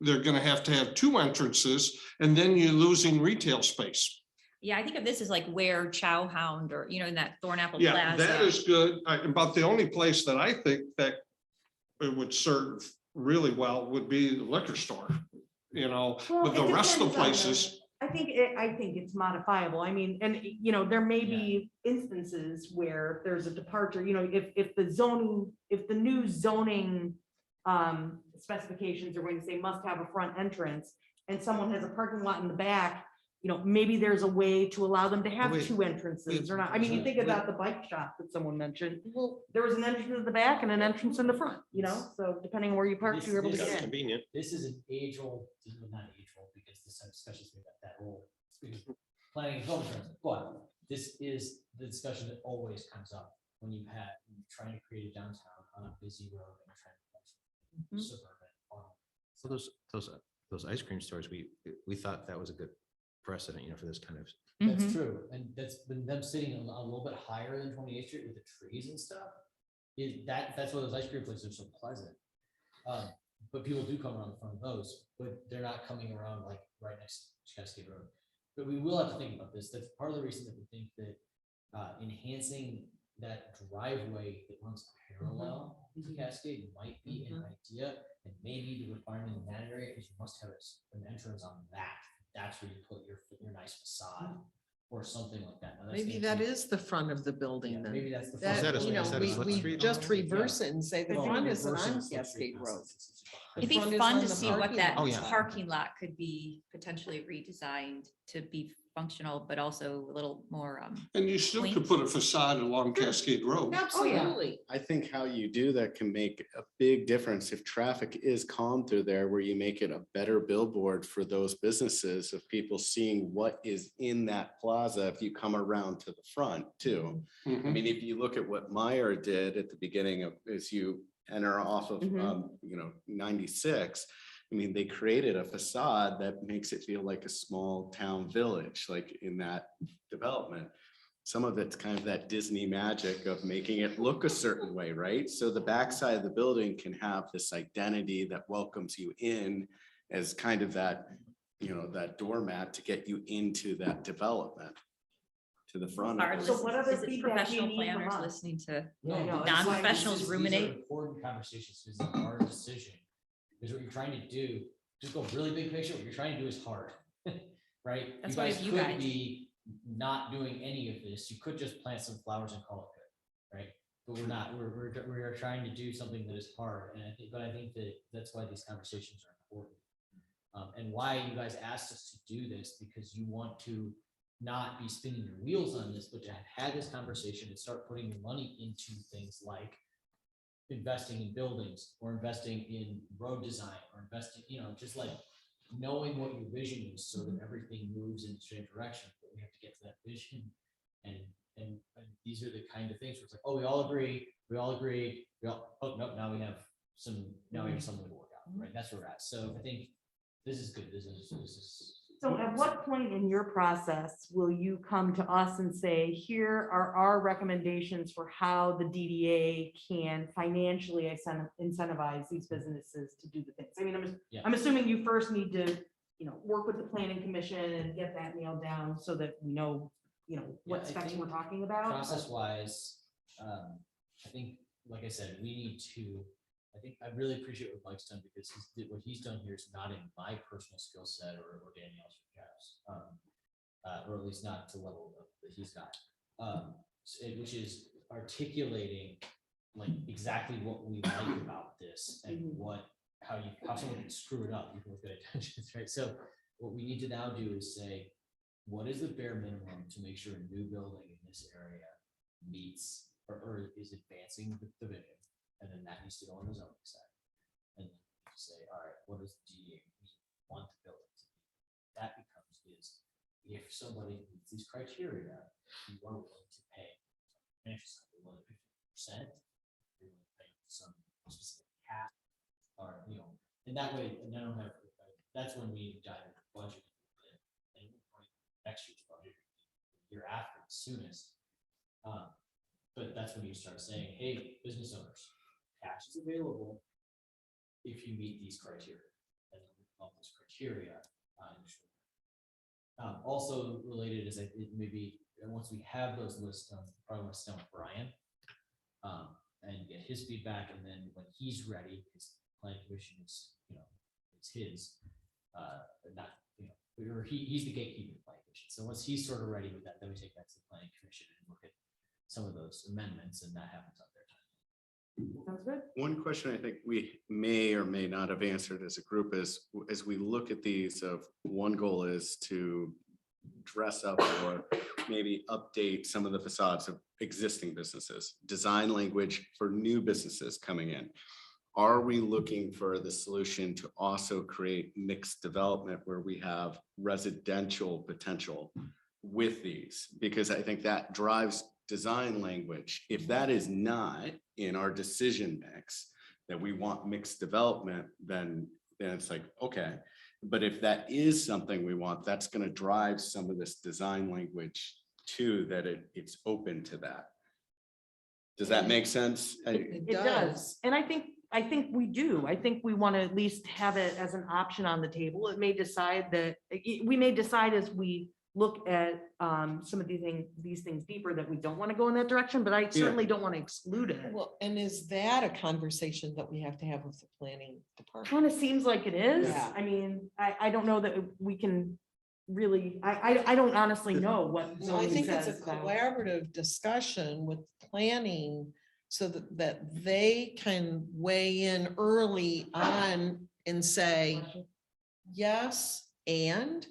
they're going to have 2 entrances, and then you're losing retail space. Yeah, I think of this as like where Chow Hound or, in that Thornapple Yeah, that Plaza. is good. About the only place that I think that it would serve really well would be the liquor store, Well, with the it rest of the depends on places. I think it's modifiable. I mean, and there may be instances where there's a departure, if the new zoning specifications are going to say must have a front entrance, and someone has a parking lot in the back, maybe there's a way to allow them to have Wait, 2 entrances or not. I mean, you think about the bike shop that someone mentioned. Well, there was an entrance in the back and an entrance in the front, so depending on where you park, you're able to Kind get of in. convenient. This is an age-old, not age-old, because this discussion is about that old. Because planning and zoning terms, but this is the discussion that always comes up when you're trying to create a downtown on a busy road and trying to suburban. So those ice cream stores, we thought that was a good precedent, for this kind of. That's true, and that's been them sitting a little bit higher than 28th Street with the trees and stuff. That's why those ice cream places are so pleasant. But people do come around the front of those, but they're not coming around like right next to Cascade Road. But we will have to think about this. That's part of the reason that we think that enhancing that driveway that runs parallel to Cascade might be an idea. And maybe the requirement in that area is you must have an entrance on that. That's where you put your nice facade or something like that. Now, that's Maybe gonna that take- is the front of the building yeah, then. maybe that's the That, front. Is that a slip we street? just reverse it and say the Well, front isn't reversing on the Slip Street Cascade Road. concept. The It'd be front is fun on to the see what parking that lot. Oh, yeah. parking lot could be potentially redesigned to be functional, but also a little more, And you still could Quaint. put a facade along Cascade Road. Absolutely. I think how you do that can make a big difference if traffic is calm through there, where you make it a better billboard for those businesses of people seeing what is in that plaza if you come around to the front too. I Mhm. mean, if you look at what Meyer did at the beginning of, as you enter off of, 96, I mean, they created a facade that makes it feel like a small town village, like in that development. Some of it's kind of that Disney magic of making it look a certain way, right? So the backside of the building can have this identity that welcomes you in as kind of that, that doormat to get you into that development to the front. of it. So what other is it feedback do you professional need from planners us? listening to Yeah, I know. non-professionals These are ruminate? important conversations, because it's a hard decision. Because what you're trying to do, just go really big picture, what you're trying to do is hard, right? That's why you could guys. be not doing any of this. You could just plant some flowers and call it good, right? But we're not, we're trying to do something that is hard. And I think that that's why these conversations are important. And why you guys asked us to do this, because you want to not be spinning your wheels on this, but to have had this conversation and start putting your money into things like investing in buildings or investing in road design or investing, just like knowing what your vision is so that everything moves in the same direction. But we have to get to that vision. And these are the kind of things where it's like, oh, we all agree, oh, no, now we have something to work out, right? That's where we're at. So I think this is good. This is. So at what point in your process will you come to us and say, here are our recommendations for how the DDA can financially incentivize these businesses to do the things? I mean, I'm assuming you first need to, work with the planning commission and get that nailed down so that we know, what I specs think we're talking about. Process wise, I think, like I said, we need to, I think I really appreciate what Mike's done, because what he's done here is not in my personal skill set or Danielle's or Jeff's, or at least not to the level that he's got, which is articulating like exactly what we like about this and how someone can screw it up, you can look at intentions, right? So what we need to now do is say, what is the bare minimum to make sure a new building in this area meets or is advancing the vision? And then that needs to go on the zoning side. And then say, all right, what does DDA want the building to be? That becomes is if somebody meets these criteria, you are willing to pay. Finish something, whether 50%, you're willing to pay some specific cap, or in that way, and I don't have. That's when we dive into budget. And next year's budget, year after, the soonest. But that's when you start saying, hey, business owners, cash is available if you meet these criteria. And all those criteria. Also related is that it maybe once we have those lists, probably want to sit down with Brian and get his feedback, and then when he's ready, his planning commission is, it's his, not, or he's the gatekeeper of the planning commission. So once he's sort of ready with that, then we take that to the planning commission and look at some of those amendments, and that happens on their time. Sounds good. One question I think we may or may not have answered as a group is, as we look at these, one goal is to dress up or maybe update some of the facades of existing businesses, design language for new businesses coming in. Are we looking for the solution to also create mixed development where we have residential potential with these? Because I think that drives design language. If that is not in our decision mix, that we want mixed development, then it's like, okay. But if that is something we want, that's going to drive some of this design language too, that it's open to that. Does that make sense? It does. And I think we do. I think we want to at least have it as an option on the table. We may decide as we look at some of these things deeper that we don't want to go in that direction, but I certainly don't want to exclude it. Well, and is that a conversation that we have to have with the planning department? Kind of seems like it is. Yeah. I mean, I don't know that we can really, I don't honestly know what. So I zoning think it's a says about- collaborative discussion with planning so that they can weigh in early on and say, yes, and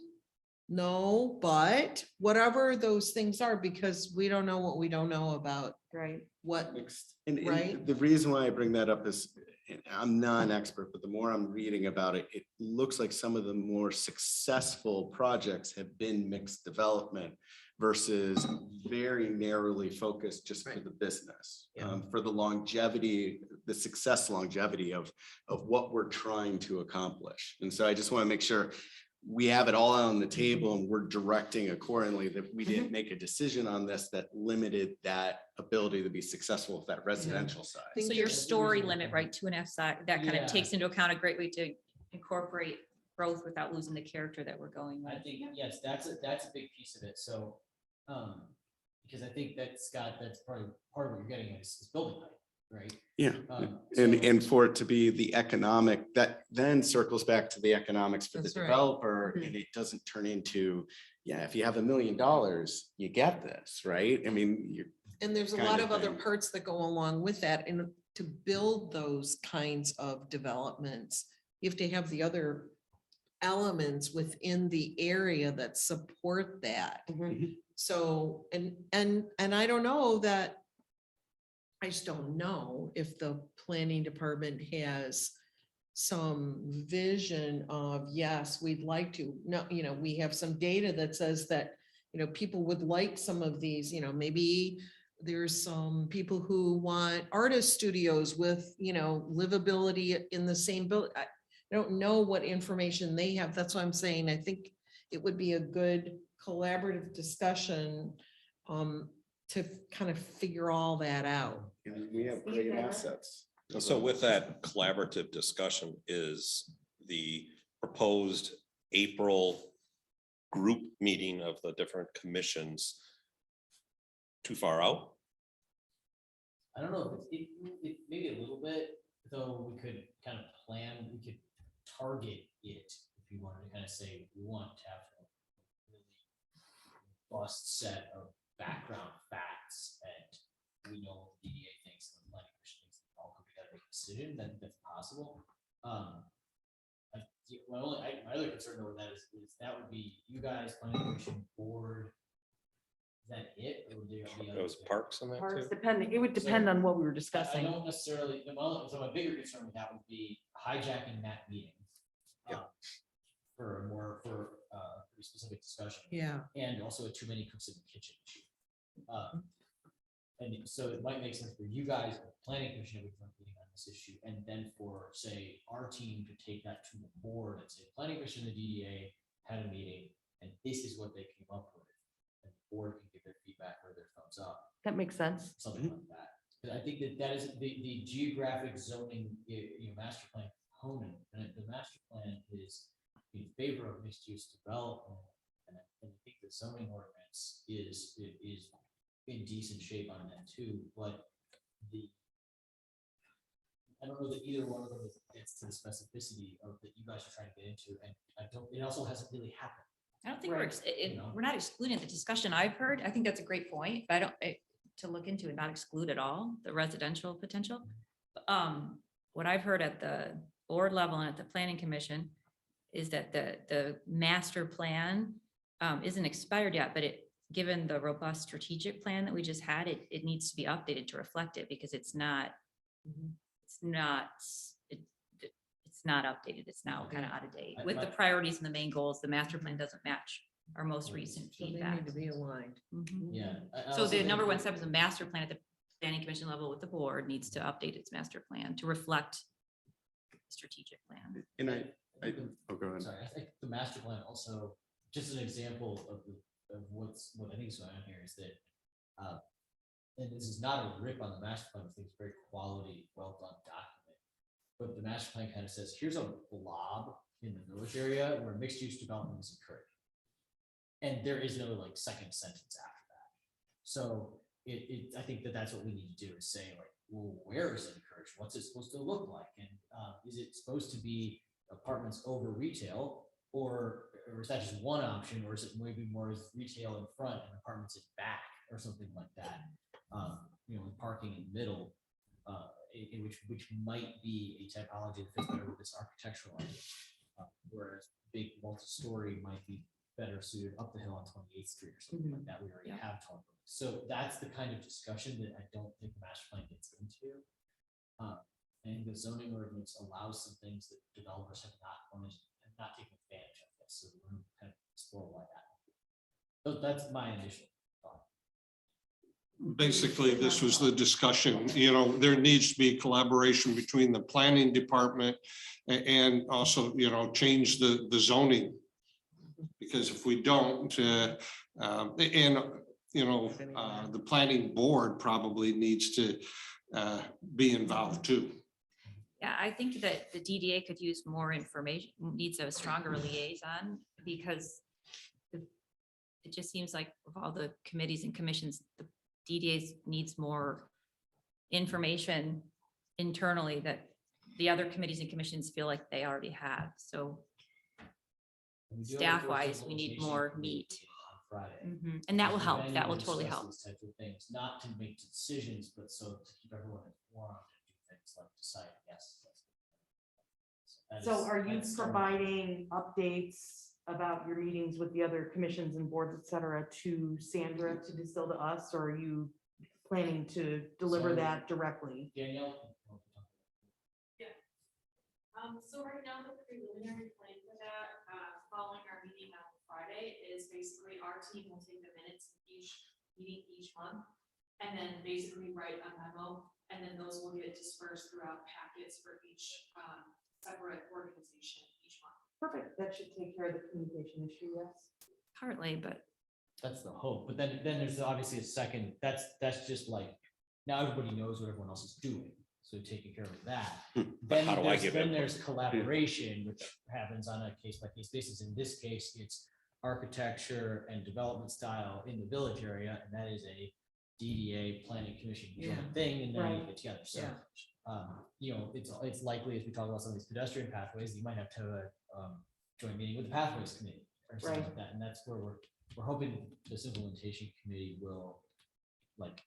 no, but whatever those things are, because we don't know what we don't know about Right. what, Mixed. And Right. the reason why I bring that up is, and I'm not an expert, but the more I'm reading about it, it looks like some of the more successful projects have been mixed development versus very narrowly focused just for the business, for the longevity, the success longevity of what we're trying to accomplish. And so I just want to make sure we have it all on the table and we're directing accordingly, that we didn't make a decision on this that limited that ability to be successful with that residential side. think So your there's- story limit, right, 2.5 side, that kind Yeah. of takes into account a great way to incorporate growth without losing the character that we're going I with. think, yes, that's a big piece of it. So, because I think that Scott, that's probably part of what you're getting at is building height, right? Yeah. So- And for it to be the economic, that then circles back to the economics for the That's right. developer, and it doesn't turn into, if you have $1 million, you get this, right? I mean, you're. And there's a kind lot of of other thing. parts that go along with that. And to build those kinds of developments, you have to have the other elements within the area that support that. Mhm. So, and I don't know that, I just don't know if the planning department has some vision of, yes, we'd like to, no, we have some data that says that, people would like some of these, maybe there's some people who want artist studios with, livability in the same building. I don't know what information they have. That's why I'm saying, I think it would be a good collaborative discussion to kind of figure all that out. And we have great assets. So with that collaborative discussion, is the proposed April group meeting of the different commissions too far out? I don't know, if it maybe a little bit, though we could kind of plan, we could target it if you wanted to kind of say, we want to have a really robust set of background facts, and we know what the DDA thinks, and the planning commission thinks, all come together, make a decision, then that's possible. My other concern though with that is that would be you guys, planning commission, board. Is that it? Or would there be It other was things? parks on that Parks too. depending, it would depend on what we were I discussing. don't necessarily, so my bigger concern with that would be hijacking that meeting. For a more, pretty specific discussion. Yeah. And also a too many cooks in the kitchen issue. And so it might make sense for you guys, the planning commission, to be meeting on this issue, and then for, say, our team to take that to the board and say, planning commission, the DDA had a meeting, and this is what they came up with. And the board can give their feedback or their thumbs up, That makes sense. something like that. But I think that is the geographic zoning, master plan component, and the master plan is in favor of mixed use development. And I think the zoning ordinance is in decent shape on that too, but I don't know that either one of them gets to the specificity of that you guys are trying to get into, and it also hasn't really happened. I don't think Right. we're not excluding the discussion I've heard. I think that's a great point, but I don't, to look into and not exclude at all the residential potential. What I've heard at the board level and at the planning commission is that the master plan isn't expired yet, but given the robust strategic plan that we just had, it needs to be updated to reflect it because it's not updated. It's now kind of out of date. With the priorities and the main goals, the master plan doesn't match our most recent So they feedback. need to be aligned. Mhm. Yeah. So the number one step is a master plan at the planning commission level with the board needs to update its master plan to reflect the strategic plan. And oh, go ahead. Sorry, I think the master plan also, just an example of what I think is going on here is that, and this is not a rip on the master plan, I think it's very quality, well done document. But the master plan kind of says, here's a blob in the village area where mixed use development is encouraged. And there is no like second sentence after that. So I think that's what we need to do is say like, well, where is it encouraged? What's it supposed to look like? And is it supposed to be apartments over retail, or is that just one option, or is it maybe more as retail in front and apartments in back, or something like that? With parking in the middle, which might be a typology that fits better with this architectural idea, whereas big multi-story might be better suited up the hill on 28th Street or something like that. We already Yeah. have talked about. So that's the kind of discussion that I don't think the master plan gets into. And the zoning ordinance allows some things that developers have not taken advantage of this. So we're going to kind of explore why that. So that's my initial thought. Basically, this was the discussion, there needs to be collaboration between the planning department and also, change the zoning. Because if we don't, the planning board probably needs to be involved too. Yeah, I think that the DDA could use more information, needs a stronger liaison because it just seems like of all the committees and commissions, the DDA needs more information internally that the other committees and commissions feel like they already have. So And we do have a staff-wise, first we need implementation more committee meat. On Friday. And that will So help. then That will we totally discuss help. these types of things, not to make decisions, but so to keep everyone informed and do things like decide, yes. So are you providing updates about your meetings with the other commissions and boards, et cetera, to Sandra to distill to us, or are you planning to deliver So- that directly? Danielle? So right now, the preliminary plan for that, following our meeting on Friday, is basically our team will take the minutes of each meeting each month. And then basically write a memo, and then those will get dispersed throughout packets for each separate organization each month. Perfect. That should take care of the communication issue, yes. Partly, but That's the hope, but then there's obviously a second, that's just like, now everybody knows what everyone else is doing, so taking care of that. But how do I give Then input? there's collaboration, which happens on a case by case basis. In this case, it's architecture and development style in the village area, and that is a DDA planning commission joint Yeah. thing, and then you Right. get together, so. Yeah. It's likely as we talk about some of these pedestrian pathways, you might have to have a joint meeting with the pathways committee or something Right. like that, and that's where we're hoping this implementation committee will like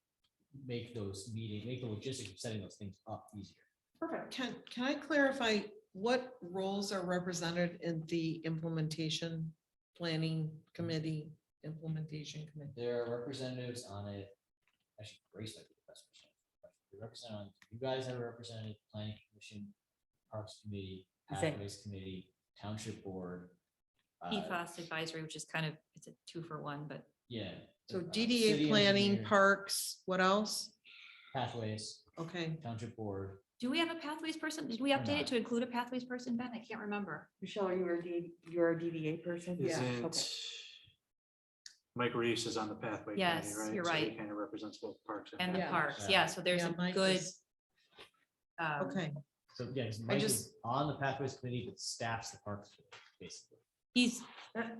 make the logistics of setting those things up easier. Perfect. Can I clarify what roles are represented in the implementation planning committee, implementation committee? There are representatives on it. Actually, Grace might be the best person. We represent on, you guys are represented, planning commission, parks committee, Is it- pathways committee, township board. PFAS advisory, which is kind of, it's a 2-for-1, but Yeah. So city DDA planning, engineer, parks, what else? Pathways, Okay, township board. do we have a pathways person? Did we Or update it not. to include a pathways person, Ben? I can't remember. Michelle, you're a DDA person? Yeah, Okay. Isn't Mike Reese is on the pathway. committee, Yes, you're So he right. kind of represents both parks. And the Yeah. parks, Yeah. yeah, so there's Yeah, a Mike good. is- um, okay. So yeah, 'cause Mike is just- on the pathways committee, but staffs the parks, committee, basically, He's,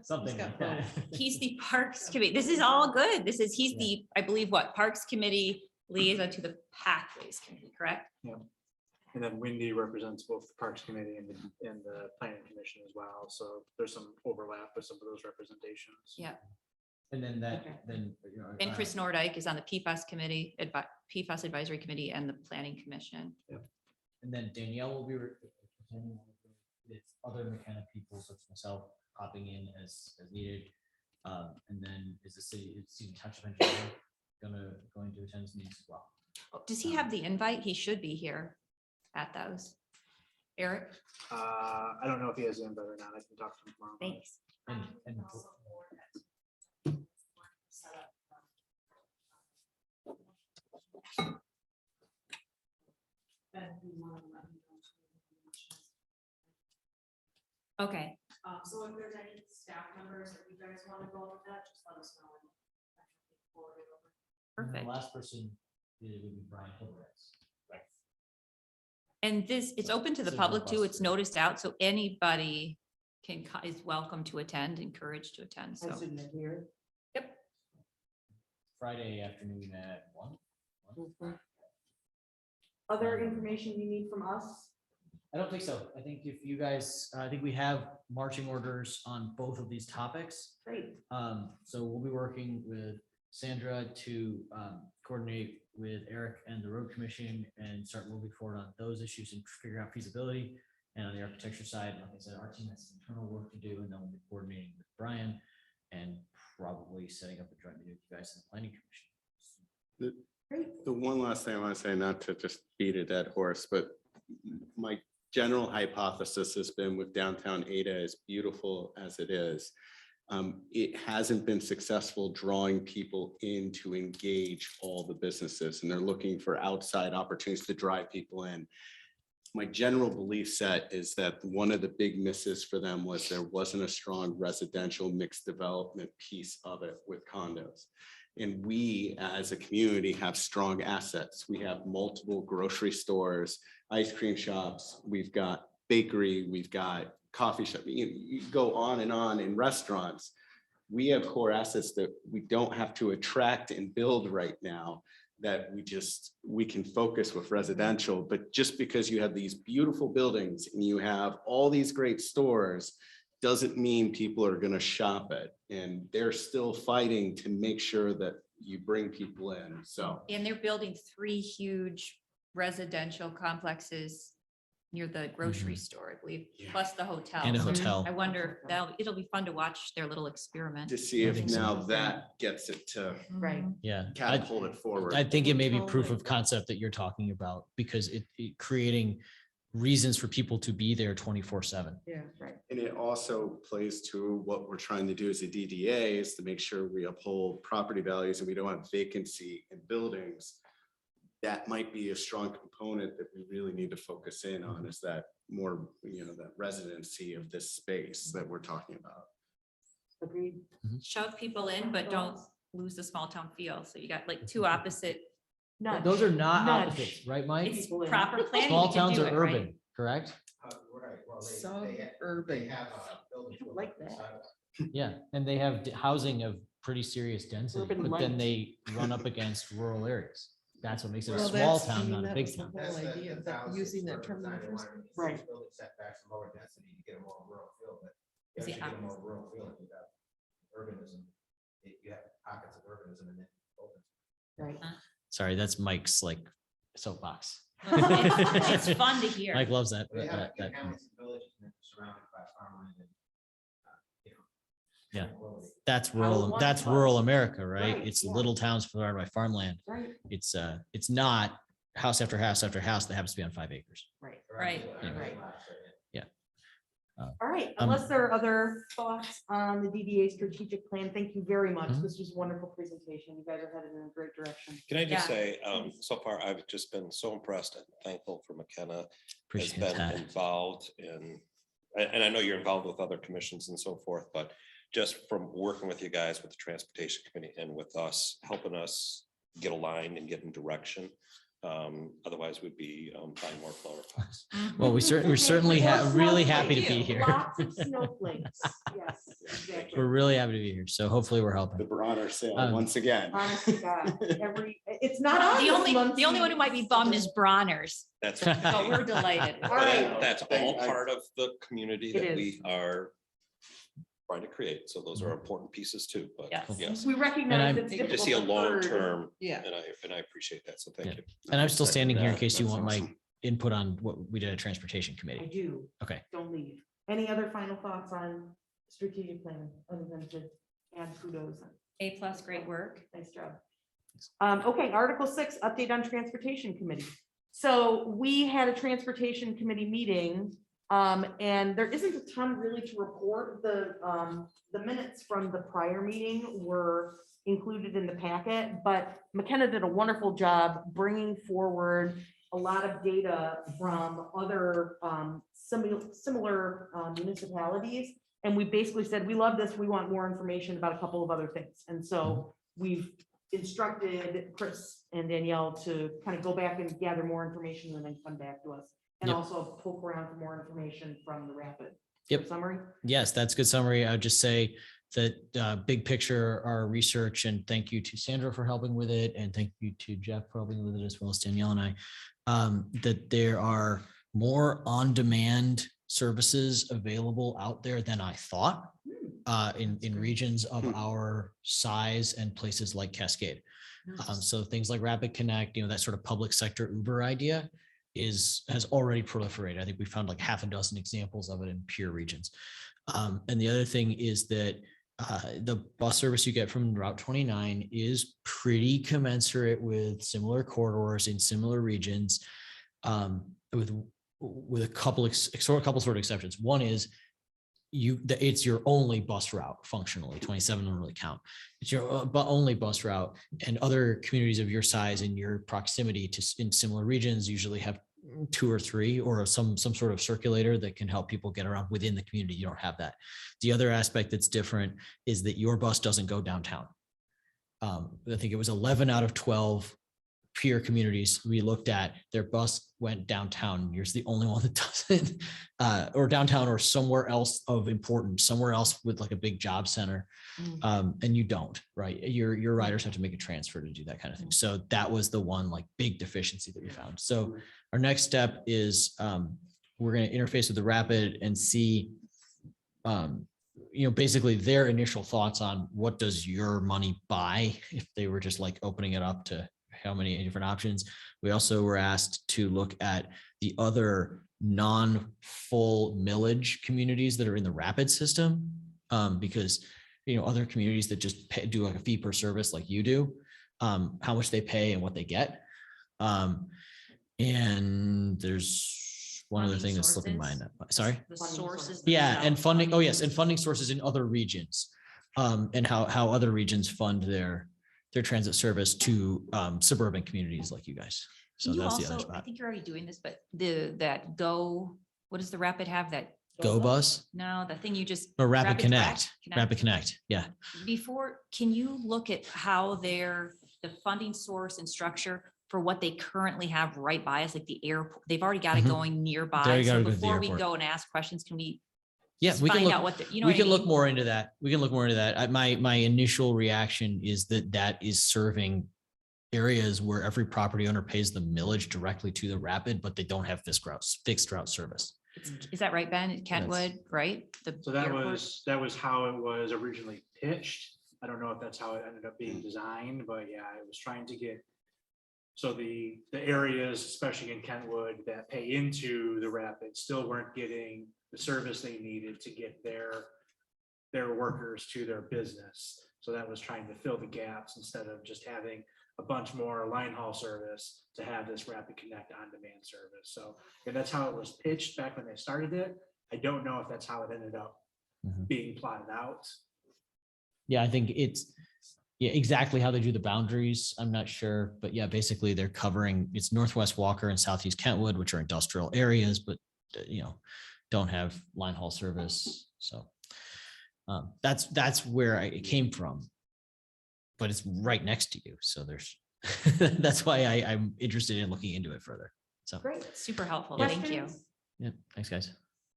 something got like that. he's the Parks Committee. This is all good. He's Yeah. the, I believe, what, Parks Committee liaison to the Pathways Committee, correct? And then Wendy represents both the Parks Committee and the Planning Commission as well. So there's some overlap with some of those representations. Yeah. And then that, Okay. then. you know, And Chris Nordyke is on the PFAS Committee, PFAS Advisory Committee and the Planning Commission. And then Danielle will be representing with other McKenna people, such as myself, popping in as needed. And then is the township engineer going to attend this meetings as well? Oh, does he have the invite? He should be here at those. Eric, I don't know if he has the invite or not. I can talk to him tomorrow. thanks. And Also board that's set up. And we want to let you know. Okay, So if there's any staff members that you guys want to go with that, just let us know. and I can forward it over. and the perfect. last person would be Brian Hildebrand. And this, it's open to the It's a public too. robust It's group. noticed out, so anybody is welcome to attend, encouraged to attend, I so. shouldn't hear. Friday afternoon at 1. Other information you need from us? I don't think so. I think if you guys, I think we have marching orders on both of these topics. Great. So we'll be working with Sandra to coordinate with Eric and the road commission and start moving forward on those issues and figure out feasibility. And on the architecture side, like I said, our team has some internal work to do, and then we'll be coordinating with Brian and probably setting up a joint meeting with you guys in the planning commission. The one last thing I want to say, not to just beat a dead horse, but my general hypothesis has been with downtown Ada, as beautiful as it is, it hasn't been successful drawing people in to engage all the businesses, and they're looking for outside opportunities to drive people in. My general belief set is that one of the big misses for them was there wasn't a strong residential mixed development piece of it with condos. And we, as a community, have strong assets. We have multiple grocery stores, ice cream shops, we've got bakery, we've got coffee shop, you go on in restaurants. We have core assets that we don't have to attract and build right now, that we can focus with residential. But just because you have these beautiful buildings and you have all these great stores, doesn't mean people are going to shop it. And they're still fighting to make sure that you bring people in, so. And they're building 3 huge residential complexes near the grocery store, I believe, Yeah. plus the hotel. And a So hotel. I wonder, it'll be fun to watch their little experiment. To see I if think so. now that gets it to Right. Yeah. catapult it forward. I think it may be Hotel, proof like- of concept that you're talking about, because it creating reasons for people to be there 24/7. Yeah, right. And it also plays to what we're trying to do as a DDA, is to make sure we uphold property values and we don't have vacancy in buildings. That might be a strong component that we really need to focus in on, is that more, that residency of this space that we're talking about. Agreed. Shove people in, but don't lose the small town feel. So you got like 2 opposite, Nudge. Those are not Nudge. opposites, right, Mike? it's People in. proper planning. Small we can towns do are it, right? urban, correct? Right, well, Suburban. Like that. Yeah, and they have housing of pretty serious density, Urban but then light. they run up against rural areas. That's what makes it a Well, small that's- I town, mean, not a that big was the town. whole idea of that, using that term in the first place. Right. Building setbacks and lower density to get a more rural feel, but you Is the actually get a more rural feel if you have urbanism. You have pockets of urbanism and then open. Right. Sorry, that's Mike's like soapbox. It's fun to hear. Mike loves that. We have that- that- hamlets and villages and they're surrounded by farmland and, you know, Yeah. tranquility. That's How rural, one that's was. rural America, right? Right, It's yeah. little towns surrounded by farmland. Right, It's not house after house after house that happens to be on 5 acres. right. Right. Right. Yeah. All right, Um, unless there are other thoughts on the DDA strategic plan, thank you very much. Mhm. This was a wonderful presentation. You guys are headed in a great direction. Can I just Yeah. say, so far, I've just been so impressed and thankful for McKenna has Appreciate been that. involved in, and I know you're involved with other commissions and so forth, but just from working with you guys with the transportation committee and with us, helping us get aligned and get in direction. Otherwise we'd be buying more flower pots. Well, we're certainly really happy to be here. Lots of snowflakes. Yes, exactly. We're really happy to be here. So hopefully we're The helping. Bronner sale Um, once again. Honest to God, it's not on The this only month's one who might be bummed is Bronner's, That's. but we're delighted. All right. That's all part of the community It that is. we are trying to create. So those are important pieces too, but Yes. yes. We recognize I'm- it's To difficult. see a to long herd. term, Yeah. and I appreciate that. So thank Yeah. you. And I'm still standing here in case you That's want my awesome. input on what we did at Transportation I Committee. do. Okay. Don't leave. Any other final thoughts on strategic planning other than to add kudos? A+, great work. Nice job. Okay, Article 6, update on Transportation Committee. So we had a Transportation Committee meeting, and there isn't a ton really to report. The minutes from the prior meeting were included in the packet, but McKenna did a wonderful job bringing forward a lot of data from other similar municipalities. And we basically said, we love this, we want more information about a couple of other things. And so we've instructed Chris and Danielle to kind of go back and gather more information and then come back to us. And Yep. also poke around for more information from the Rapid. Yep. Summary? Yes, that's good summary. I'd just say that big picture, our research, and thank you to Sandra for helping with it. And thank you to Jeff for helping with it, as well as Danielle and I, that there are more on-demand services available out there than I thought in regions of our size and places like Cascade. So things like Rapid Connect, that sort of public sector Uber idea has already proliferated. I think we found like half a dozen examples of it in peer regions. And the other thing is that the bus service you get from Route 29 is pretty commensurate with similar corridors in similar regions, with a couple sort of exceptions. One is it's your only bus route functionally. 27 don't really count. It's your only bus route, and other communities of your size and your proximity to in similar regions usually have 2 or 3 or some sort of circulator that can help people get around within the community. You don't have that. The other aspect that's different is that your bus doesn't go downtown. I think it was 11 out of 12 peer communities we looked at, their bus went downtown. Yours the only one that doesn't, or downtown or somewhere else of importance, somewhere else with like a big job center. And you don't, right? Your riders have to make a transfer to do that kind of thing. So that was the one like big deficiency that we found. So our next step is we're going to interface with the Rapid and see, basically their initial thoughts on what does your money buy if they were just like opening it up to how many different options. We also were asked to look at the other non-full millage communities that are in the Rapid system, because other communities that just do like a fee per service like you do, how much they pay and what they get. And there's one other thing that's slipping my mind. Sorry. The sources. Yeah, and themselves, funding. Oh, yes, and funding sources in other regions, and how other regions fund their transit service to suburban communities like you guys. So You that's the other also, I spot. think you're already doing this, but what does the Rapid have that? Go Bus No, the thing you just. or Rapid Rapid Connect. Connect? Rapid Connect. Yeah. Before, can you look at how the funding source and structure for what they currently have right by us, like the airport, they've already got it Mhm. going They nearby. already So gotta go to the before we airport. go and ask questions, can we? Yeah, just we can find look. out what, We can look more into that. We can look more into that. My initial reaction is that is serving areas where every property owner pays the millage directly to the Rapid, but they don't have fixed route service. Is that right, Ben? Kentwood, right? The So that airport? was how it was originally pitched. I don't know if that's how it ended up being designed, but yeah, it was trying to get So the areas, especially in Kentwood, that pay into the rapids still weren't getting the service they needed to get their workers to their business. So that was trying to fill the gaps instead of just having a bunch more line haul service to have this rapid connect on demand service. So and that's how it was pitched back when they started it. I don't know if that's how it ended up being plotted out. Yeah, I think it's, yeah, exactly how they do the boundaries. I'm not sure, but yeah, basically they're covering, it's Northwest Walker and Southeast Kentwood, which are industrial areas, but don't have line haul service. So that's where it came from. But it's right next to you. So there's, that's why I'm interested in looking into it further. So, Great. Super helpful. Thank you. Questions? yeah, thanks guys.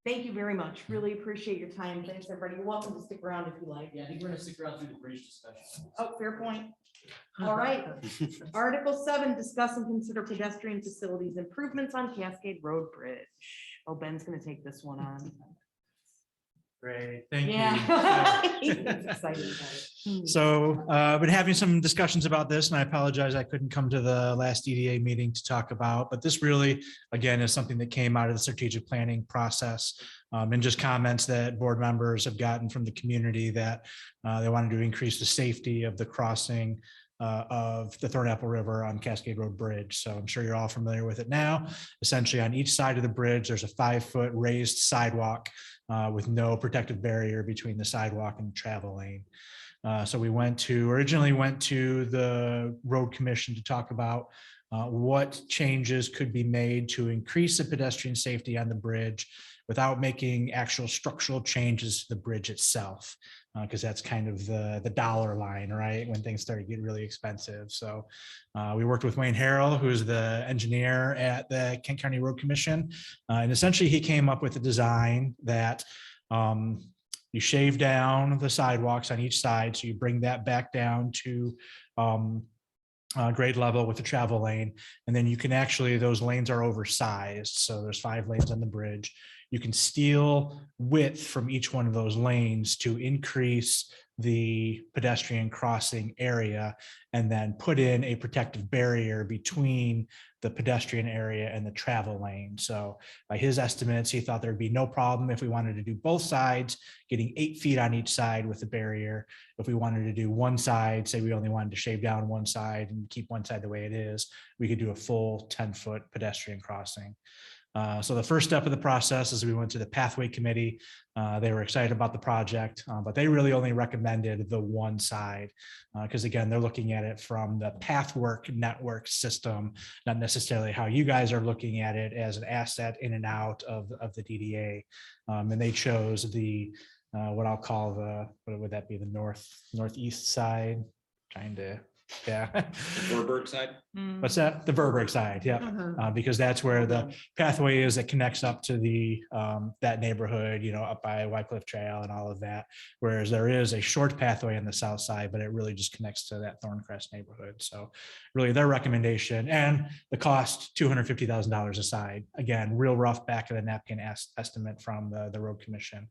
Thank you very much. Really appreciate your time. Thanks, everybody. You're welcome to stick around if you like. Yeah, I think we're gonna stick around through the bridge discussion. Oh, fair point. All right. Article 7, discuss and consider pedestrian facilities improvements on Cascade Road Bridge. Oh, Ben's gonna take this one on. Great, thank you. Yeah. He's excited about it. So been having some discussions about this, and I apologize I couldn't come to the last EDA meeting to talk about, but this really, again, is something that came out of the strategic planning process, and just comments that board members have gotten from the community that they wanted to increase the safety of the crossing of the Thornapple River on Cascade Road Bridge. So I'm sure you're all familiar with it now. Essentially, on each side of the bridge, there's a 5-foot raised sidewalk with no protective barrier between the sidewalk and the travel lane. So we originally went to the road commission to talk about what changes could be made to increase the pedestrian safety on the bridge without making actual structural changes to the bridge itself, because that's kind of the dollar line, right? When things start to get really expensive. So we worked with Wayne Harrell, who's the engineer at the Kent County Road Commission. And essentially he came up with a design that you shave down the sidewalks on each side. So you bring that back down to grade level with the travel lane. And then you can actually, those lanes are oversized. So there's 5 lanes on the bridge. You can steal width from each one of those lanes to increase the pedestrian crossing area and then put in a protective barrier between the pedestrian area and the travel lane. So by his estimates, he thought there'd be no problem if we wanted to do both sides, getting 8 feet on each side with the barrier. If we wanted to do one side, say we only wanted to shave down one side and keep one side the way it is, we could do a full 10-foot pedestrian crossing. So the first step of the process is we went to the pathway committee. They were excited about the project, but they really only recommended the one side because again, they're looking at it from the pathwork network system, not necessarily how you guys are looking at it as an asset in and out of the DDA. And they chose the what I'll call what would that be, the northeast side, kind of. Yeah. Warburg side? What's that? The Verberg side, yeah. Because that's where the pathway is that connects up to the that neighborhood, up by Wycliffe Trail and all of that. Whereas there is a short pathway on the south side, but it really just connects to that Thorncrest neighborhood. So really their recommendation and the cost, $250,000 a side. Again, real rough back of the napkin estimate from the road commission.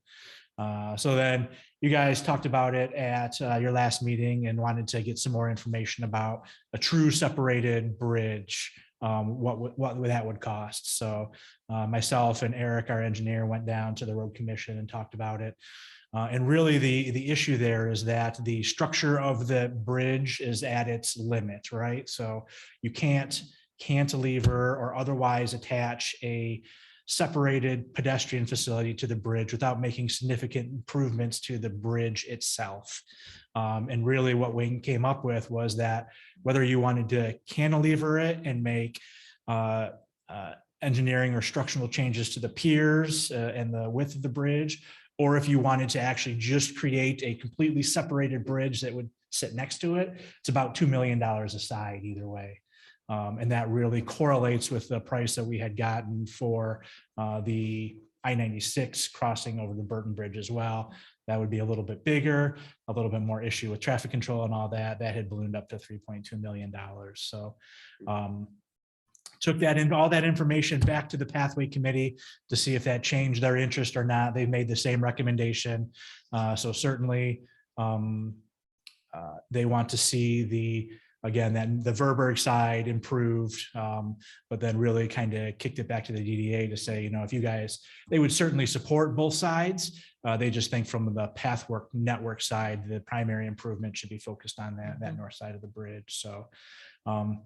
So then you guys talked about it at your last meeting and wanted to get some more information about a true separated bridge, what that would cost. So myself and Eric, our engineer, went down to the road commission and talked about it. And really the issue there is that the structure of the bridge is at its limit, right? So you can't cantilever or otherwise attach a separated pedestrian facility to the bridge without making significant improvements to the bridge itself. And really what Wayne came up with was that whether you wanted to cantilever it and make engineering or structural changes to the piers and the width of the bridge, or if you wanted to actually just create a completely separated bridge that would sit next to it, it's about $2 million a side either way. And that really correlates with the price that we had gotten for the I-96 crossing over the Burton Bridge as well. That would be a little bit bigger, a little bit more issue with traffic control and all that. That had ballooned up to $3.2 million. So took that in, all that information back to the pathway committee to see if that changed their interest or not. They've made the same recommendation. So certainly they want to see the again, then the Verberg side improved, but then really kind of kicked it back to the DDA to say, if you guys, they would certainly support both sides. They just think from the pathwork network side, the primary improvement should be focused on that north side of the bridge. So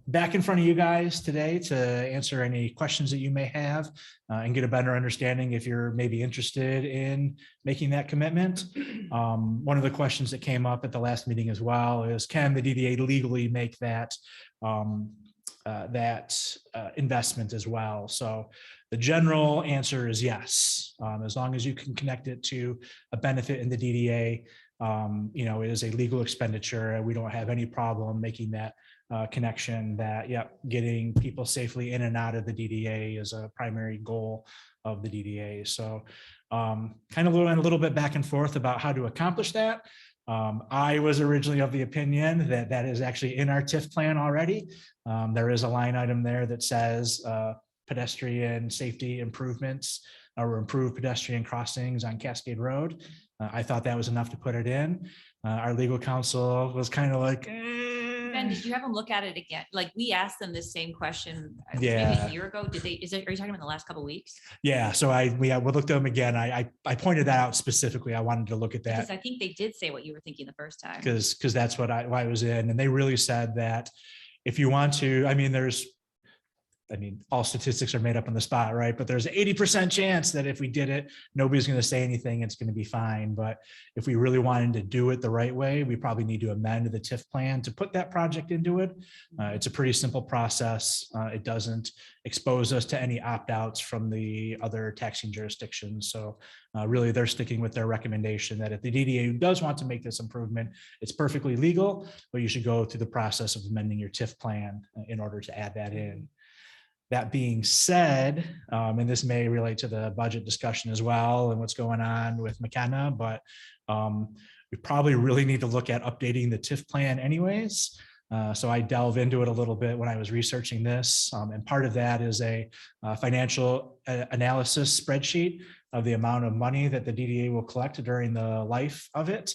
back in front of you guys today to answer any questions that you may have and get a better understanding if you're maybe interested in making that commitment. One of the questions that came up at the last meeting as well is, can the DDA legally make that investment as well? So the general answer is yes, as long as you can connect it to a benefit in the DDA. It is a legal expenditure, and we don't have any problem making that connection. That getting people safely in and out of the DDA is a primary goal of the DDA. So kind of went a little bit back and forth about how to accomplish that. I was originally of the opinion that that is actually in our TIF plan already. There is a line item there that says pedestrian safety improvements or improved pedestrian crossings on Cascade Road. I thought that was enough to put it in. Our legal counsel was kind of like, Ben, did you have them look at it again? Like, we asked them this same question maybe Yeah. a year ago. Did they, are you talking about the last couple of weeks? Yeah, so we looked at them again. I pointed that out specifically. I wanted to look at Because that I think they did say what you were thinking the first time. because that's what why I was in. And they really said that if you want to, all statistics are made up on the spot, right? But there's an 80% chance that if we did it, nobody's going to say anything. It's going to be fine. But if we really wanted to do it the right way, we probably need to amend the TIF plan to put that project into it. It's a pretty simple process. It doesn't expose us to any opt-outs from the other taxing jurisdictions. So really, they're sticking with their recommendation that if the DDA does want to make this improvement, it's perfectly legal, but you should go through the process of amending your TIF plan in order to add that in. That being said, and this may relate to the budget discussion as well and what's going on with McKenna, but we probably really need to look at updating the TIF plan anyways. So I delve into it a little bit when I was researching this. And part of that is a financial analysis spreadsheet of the amount of money that the DDA will collect during the life of it.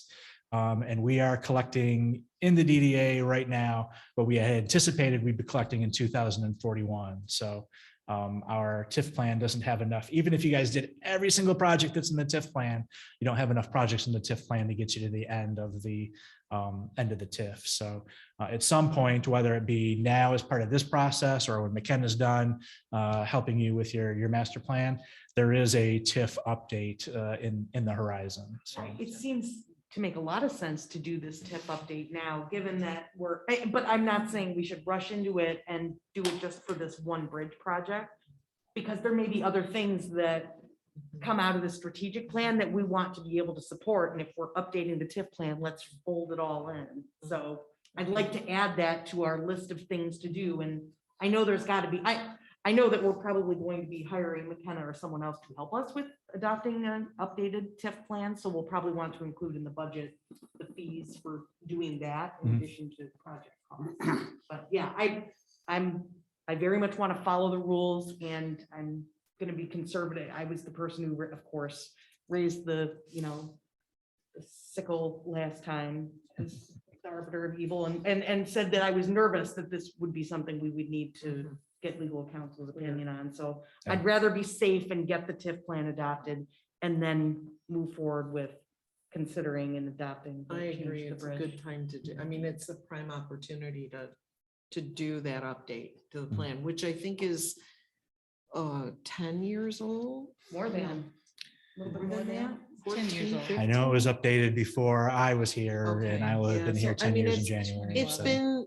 And we are collecting in the DDA right now, but we had anticipated we'd be collecting in 2041. So our TIF plan doesn't have enough. Even if you guys did every single project that's in the TIF plan, you don't have enough projects in the TIF plan to get you to the end of the TIF. So at some point, whether it be now as part of this process or when McKenna's done helping you with your master plan, there is a TIF update in the horizon. So It seems to make a lot of sense to do this TIF update now, given that but I'm not saying we should rush into it and do it just for this one bridge project, because there may be other things that come out of the strategic plan that we want to be able to support. And if we're updating the TIF plan, let's fold it all in. So I'd like to add that to our list of things to do. And I know there's got to be, I know that we're probably going to be hiring McKenna or someone else to help us with adopting an updated TIF plan. So we'll probably want to include in the budget the fees for doing that in addition to project costs. But yeah, I very much want to follow the rules, and I'm going to be conservative. I was the person who, of course, raised the sickle last time as the arbiter of evil, and said that I was nervous that this would be something we would need to get legal counsel's opinion on. So I'd rather be safe and get the TIF plan adopted and then move forward with considering and adopting. the I change agree. to the It's a bridge. good time to do, it's a prime opportunity to do that update to the plan, which I think is 10 years old. More than. A little bit more than that. 10 years old. I know it was updated before I was here, and I will have been here 10 years in January. It's so. been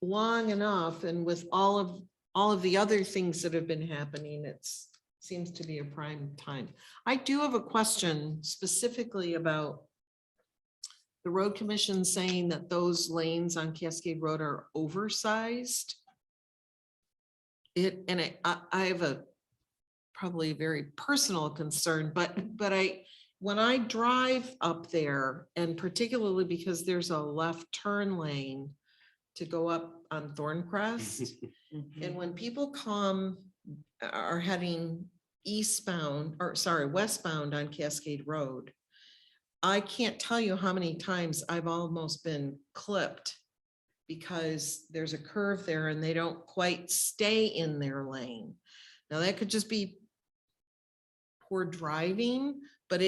long enough, and with all of the other things that have been happening, seems to be a prime time. I do have a question specifically about the road commission saying that those lanes on Cascade Road are oversized. I have probably a very personal concern, but when I drive up there, and particularly because there's a left turn lane to go up on Thorncrest, and when people are heading westbound on Cascade Road, I can't tell you how many times I've almost been clipped because there's a curve there and they don't quite stay in their lane. Now, that could just be poor driving, but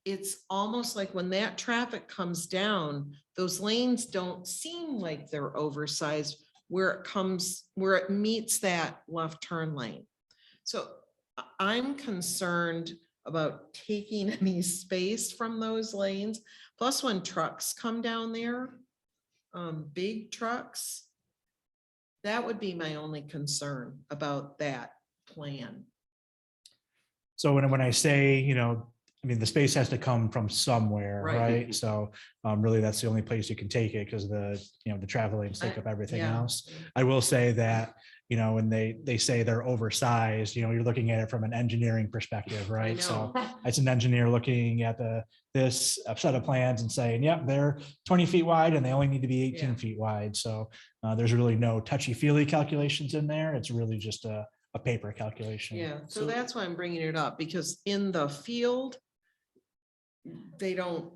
it's almost like when that traffic comes down, those lanes don't seem like they're oversized where it meets that left turn lane. So I'm concerned about taking any space from those lanes. Plus, when trucks come down there, big trucks, that would be my only concern about that plan. So when I say, I mean, the space has to come from somewhere, Right. right? So really, that's the only place you can take it because the travel lanes take up everything Yeah. else. I will say that, when they say they're oversized, you're looking at it from an engineering perspective, right? So know. it's an engineer looking at this set of plans and saying, yep, they're 20 feet wide and they only need to be 18 Yeah. feet wide. So there's really no touchy-feely calculations in there. It's really just a paper calculation. Yeah, so that's why I'm bringing it up, because in the field, they don't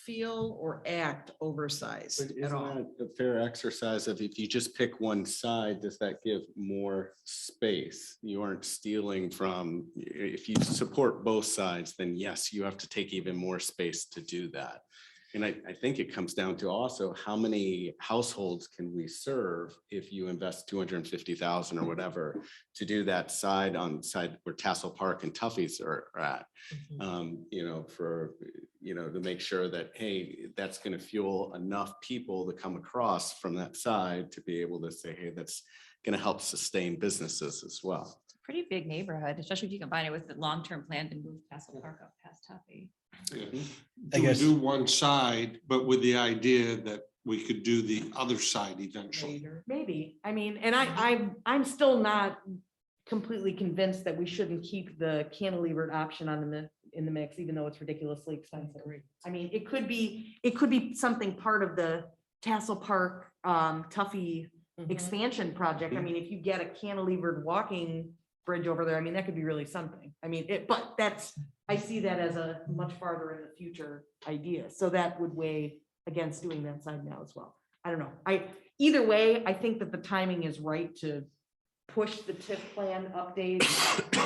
feel or act oversized But at isn't all. that a fair exercise of if you just pick one side, does that give more space? You aren't stealing from, if you support both sides, then yes, you have to take even more space to do that. And I think it comes down to also how many households can we serve if you invest 250,000 or whatever to do that side on side where Tassel Park and Tuffy's are at. To make sure that, hey, that's going to fuel enough people to come across from that side to be able to say, hey, that's going to help sustain businesses as well. Pretty big neighborhood, especially if you combine it with the long-term plan to move Castle Park up past Tuffy. Yeah. I Do we guess- do one side, but with the idea that we could do the other side eventually? Later. Maybe. I mean, and I'm still not completely convinced that we shouldn't keep the cantilevered option in the mix, even though it's ridiculously expensive. I mean, it could be something part of the Tassel Park, Tuffy expansion project. I mean, if you get a cantilevered walking bridge over there, I mean, that could be really something. I mean, I see that as a much farther in the future idea. So that would weigh against doing that side now as well. I don't know. Either way, I think that the timing is right to push the TIF plan update,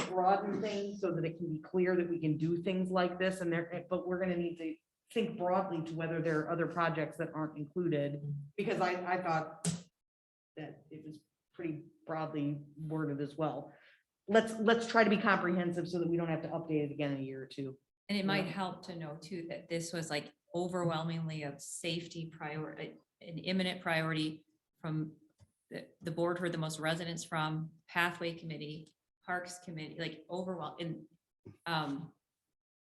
broaden things so that it can be clear that we can do things like this but we're gonna need to think broadly to whether there are other projects that aren't included, because I thought that it was pretty broadly worded as well. Let's try to be comprehensive so that we don't have to update it again in a year or two. And it might Yeah. help to know too, that this was like overwhelmingly a safety priority, an imminent priority from the board heard the most residents from, Pathway Committee, Parks Committee, like overwhelming.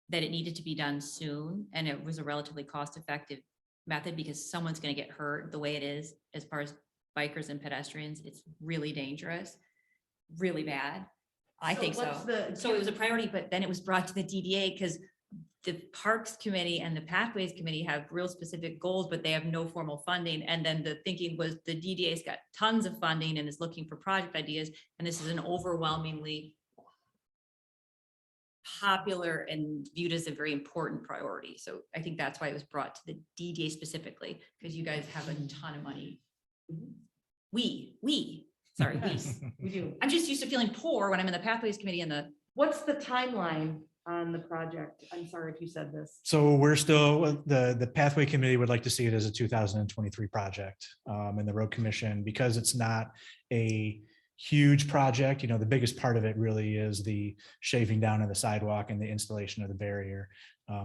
That it needed to be done soon, and it was a relatively cost-effective method because someone's gonna get hurt the way it is as far as bikers and pedestrians. It's really dangerous, really bad. I think so. So it was a priority, but then it was brought to the DDA because the Parks Committee and the Pathways Committee have real specific goals, but they have no formal funding. And then the thinking was the DDA's got tons of funding and is looking for project ideas. And this is an overwhelmingly popular and viewed as a very important priority. So I think that's why it was brought to the DDA specifically, because you guys have a ton of money. Sorry, We do. I'm just used to feeling poor when I'm in the Pathways Committee and What's the timeline on the project? I'm sorry if you said this. So we're still, the Pathway Committee would like to see it as a 2023 project. And the Road Commission, because it's not a huge project, the biggest part of it really is the shaving down of the sidewalk and the installation of the barrier.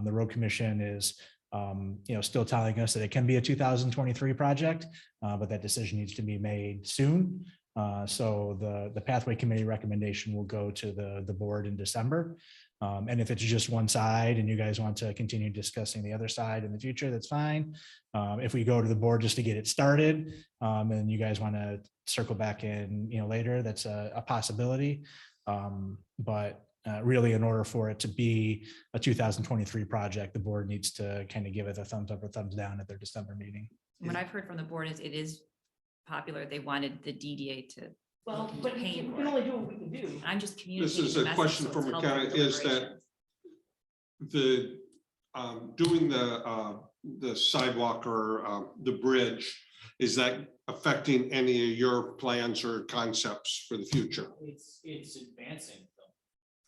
The Road Commission is, still telling us that it can be a 2023 project, but that decision needs to be made soon. So the Pathway Committee recommendation will go to the board in December. And if it's just one side and you guys want to continue discussing the other side in the future, that's fine. If we go to the board just to get it started, and you guys want to circle back in, later, that's a possibility. But really, in order for it to be a 2023 project, the board needs to kind of give it a thumbs up or thumbs down at their December meeting. what I've heard from the board is it is popular. They wanted the DDA to. Well, look into but we paying can for only it. do what we can do. I'm just communicating. This is the a message, question so for it's helpful McKenna, is that deliberations. doing the sidewalk or the bridge, Is that affecting any of your plans or concepts for the future? It's advancing.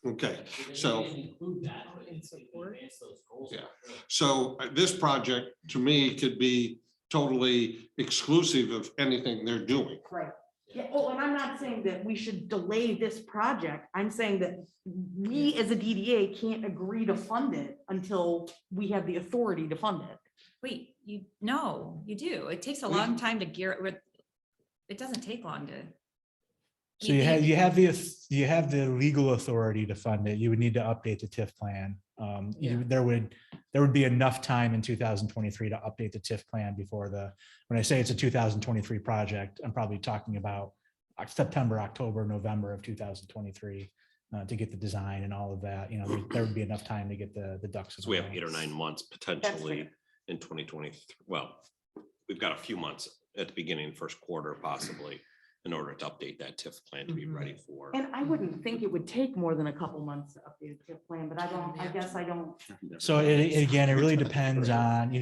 Okay, They so. didn't include that, but In it's support. advance those goals. Yeah. So this project, to me, could be totally exclusive of anything they're doing. Right. Yeah, oh, and I'm not saying that we should delay this project. I'm saying that we as a DDA can't agree to fund it until we have the authority to fund it. Wait, no, you do. It takes a We- long time to gear, it doesn't take long to. So you have the legal authority to fund it. You would need to update the TIF plan. There would be enough time in 2023 to update the TIF plan before when I say it's a 2023 project, I'm probably talking about September, October, November of 2023 to get the design and all of that. There would be enough time to get the ducks. in So we a have row. 8 or 9 months potentially in 2023. Well, we've got a few months at the beginning, first quarter possibly, in order to update that TIF plan to be ready for. And I wouldn't think it would take more than a couple months to update the TIF plan, but I guess I don't. So again, it really depends on,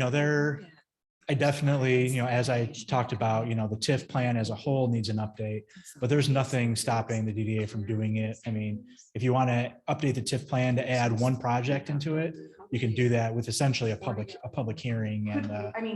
I definitely, as I talked about, the TIF plan as a whole needs an update, but there's nothing stopping the DDA from doing it. I mean, if you want to update the TIF plan to add one project into it, you can do that with essentially a public hearing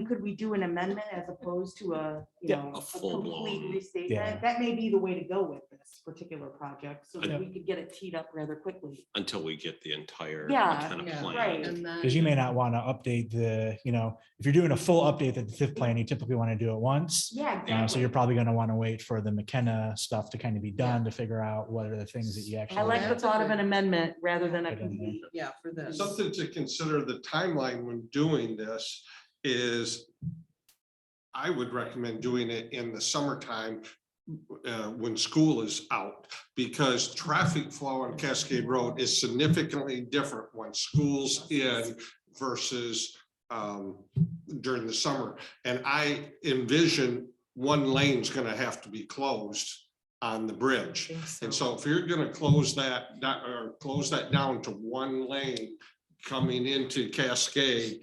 Could we do an amendment as opposed to a A complete full-blown. restatement? Yeah. That may be the way to go with this particular project, so Yeah. that we could get it teed up rather quickly. Until we get the entire Yeah, kind of yeah, plan. right. And then. because you may not want to update if you're doing a full update of the TIF plan, you typically want to do it once. Yeah, So exactly. you're probably going to want to wait for the McKenna stuff to kind of be done to figure out what are the things that you actually. I like the That's a thought of good- an amendment rather than a Put in there. complete. Yeah, for this. Something to consider the timeline when doing this is I would recommend doing it in the summertime when school is out, because traffic flow on Cascade Road is significantly different when school's in versus during the summer. And I envision one lane's gonna have to be closed on the bridge. And so if you're gonna close that down to one lane coming into Cascade,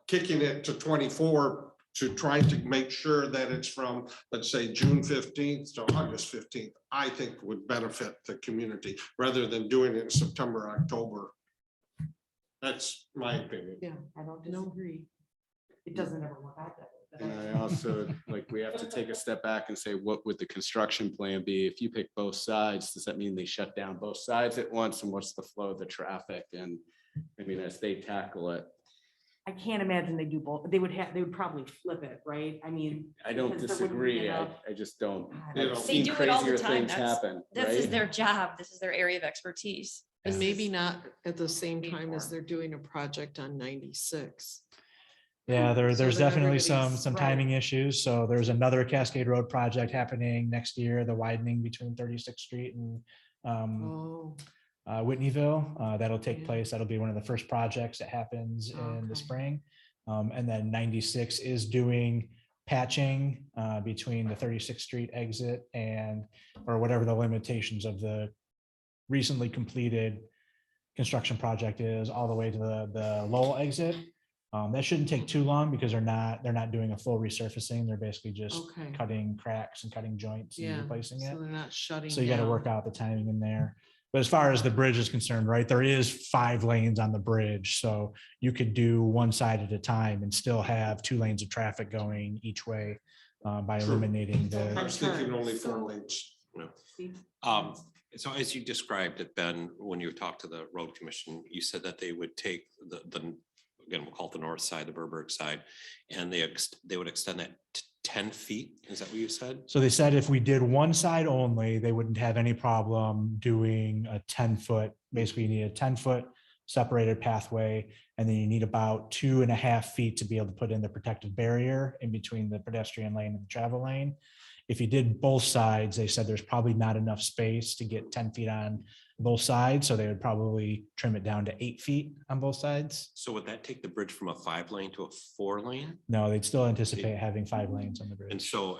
kicking it to 24 to try to make sure that it's from, let's say, June 15th to August 15th, I think would benefit the community rather than doing it in September, October. That's my opinion. Yeah, I don't disagree. It doesn't ever work out that way. And I also, we have to take a step back and say, what would the construction plan be? If you pick both sides, does that mean they shut down both sides at once? And what's the flow of the traffic? And as they tackle it, I can't imagine they do both. They would probably flip it, right? I don't Because there wouldn't be disagree. enough- I just don't. They I've They seen do it all the crazier time. things happen, This is right? their job. This is their area of expertise. And maybe not at the same Paid time as for. they're doing a project on 96. Yeah, there's So that definitely some everybody's- timing issues. So there's another Cascade Road project happening next year, the widening between 36th Street and Oh, Whitneyville. That'll take Yeah. place. That'll be one of the first projects that happens in Okay. the spring. And then 96 is doing patching between the 36th Street exit or whatever the limitations of the recently completed construction project is, all the way to the Lowell exit. That shouldn't take too long because they're not doing a full resurfacing. They're basically just okay. cutting cracks and cutting joints and Yeah. replacing it. So they're not shutting. So you got to down. work out the timing in there. But as far as the bridge is concerned, right, there is 5 lanes on the bridge. So you could do one side at a time and still have 2 lanes of traffic going each way by True. eliminating I the. was thinking only 4 lanes. So as you described it, Ben, when you talked to the road commission, you said that they would take again, we'll call it the north side, the Burberg side, and they would extend that to 10 feet. Is that what you said? So they said if we did one side only, they wouldn't have any problem doing a 10-foot, basically you need a 10-foot separated pathway. And then you need about 2.5 feet to be able to put in the protective barrier in between the pedestrian lane and the travel lane. If you did both sides, they said there's probably not enough space to get 10 feet on both sides. So they would probably trim it down to 8 feet on both sides. So would that take the bridge from a 5-lane to a 4-lane? No, they'd still anticipate having 5 lanes on the And bridge. so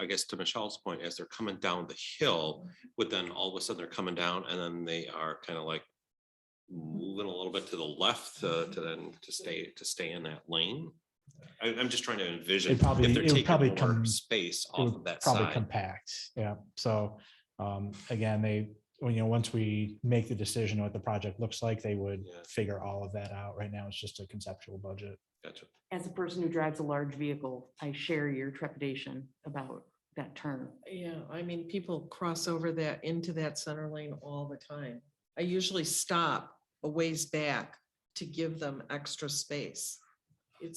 I guess to Michelle's point, as they're coming down the hill, but then all of a sudden they're coming down and then they are kind of like moving a little bit to the left to stay in that lane. I'm just trying to envision It'd probably- if they're it would probably taking more come- space it off would of that probably side. compact, yeah, so, again, once we make the decision what the project looks like, they would Yeah. figure all of that out. Right now, it's just a conceptual budget. Gotcha. As a person who drives a large vehicle, I share your trepidation about that turn. Yeah, I mean, people cross over that into that center lane all the time. I usually stop a ways back to give them extra space. It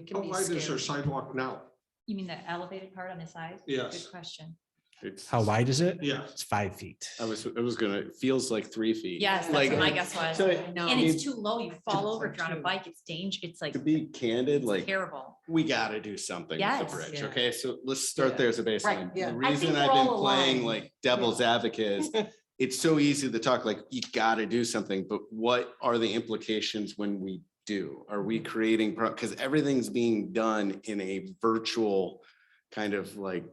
can How be wide is their scary. sidewalk now? You mean the elevated part on the side? Yes. Good question. It's, How wide is it? Yeah. It's 5 feet. I was gonna, it feels like 3 feet. Yes, that's Like, what my guess was. so I know. And I it's mean, too low. You fall over if you're on a too. bike. It's it's like to be candid, like, terrible. we gotta do something with Yes. the bridge, Yeah. okay? So let's start Yeah. there as a baseline. Right, yeah. The I reason think I've we're been all playing aligned. like devil's advocate is it's so easy to talk like, you gotta do something, but what are the implications when we do? Are we creating, because everything's being done in a virtual kind of like,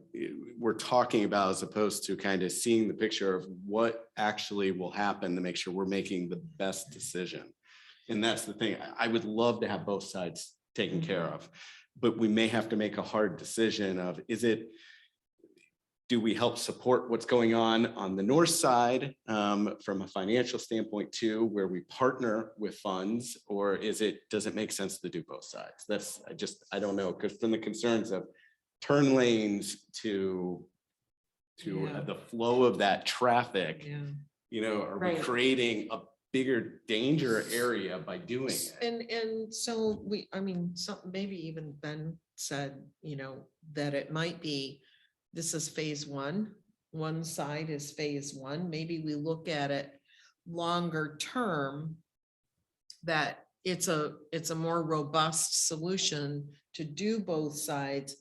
we're talking about as opposed to kind of seeing the picture of what actually will happen to make sure we're making the best decision. And that's the thing. I would love to have both sides taken care of, but we may have to make a hard decision of, do we help support what's going on the north side from a financial standpoint too, where we partner with funds, or does it make sense to do both sides? I don't know, because from the concerns of turn lanes to Yeah. the flow of that traffic, Yeah. are we Right. creating a bigger danger area by doing it? And so maybe even Ben said, that it might be, this is phase one side is phase one. Maybe we look at it longer term, that it's a more robust solution to do both sides.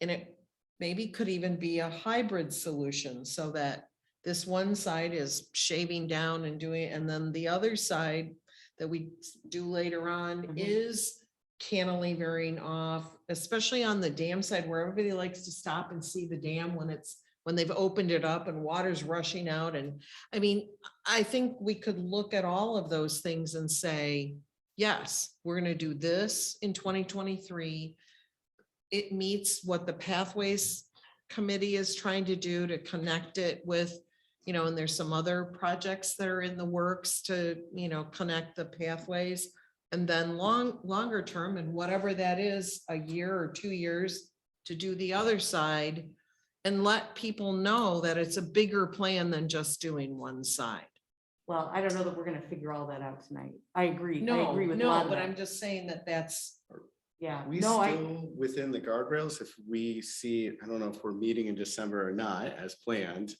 And it maybe could even be a hybrid solution, so that this one side is shaving down and doing, and then the other side that we do later on Mhm. is cantilevering off, especially on the dam side where everybody likes to stop and see the dam when they've opened it up and water's rushing out. And I mean, I think we could look at all of those things and say, yes, we're gonna do this in 2023. It meets what the Pathways Committee is trying to do to connect it with, and there's some other projects that are in the works to, connect the pathways. And then longer term, and whatever that is, a year or 2 years, to do the other side and let people know that it's a bigger plan than just doing one side. Well, I don't know that we're gonna figure all that out tonight. I agree. I No, agree with a no, lot of but that. I'm just saying that's, Yeah, We no, still within the guardrails, if we see, I don't know if we're meeting in December or not as planned.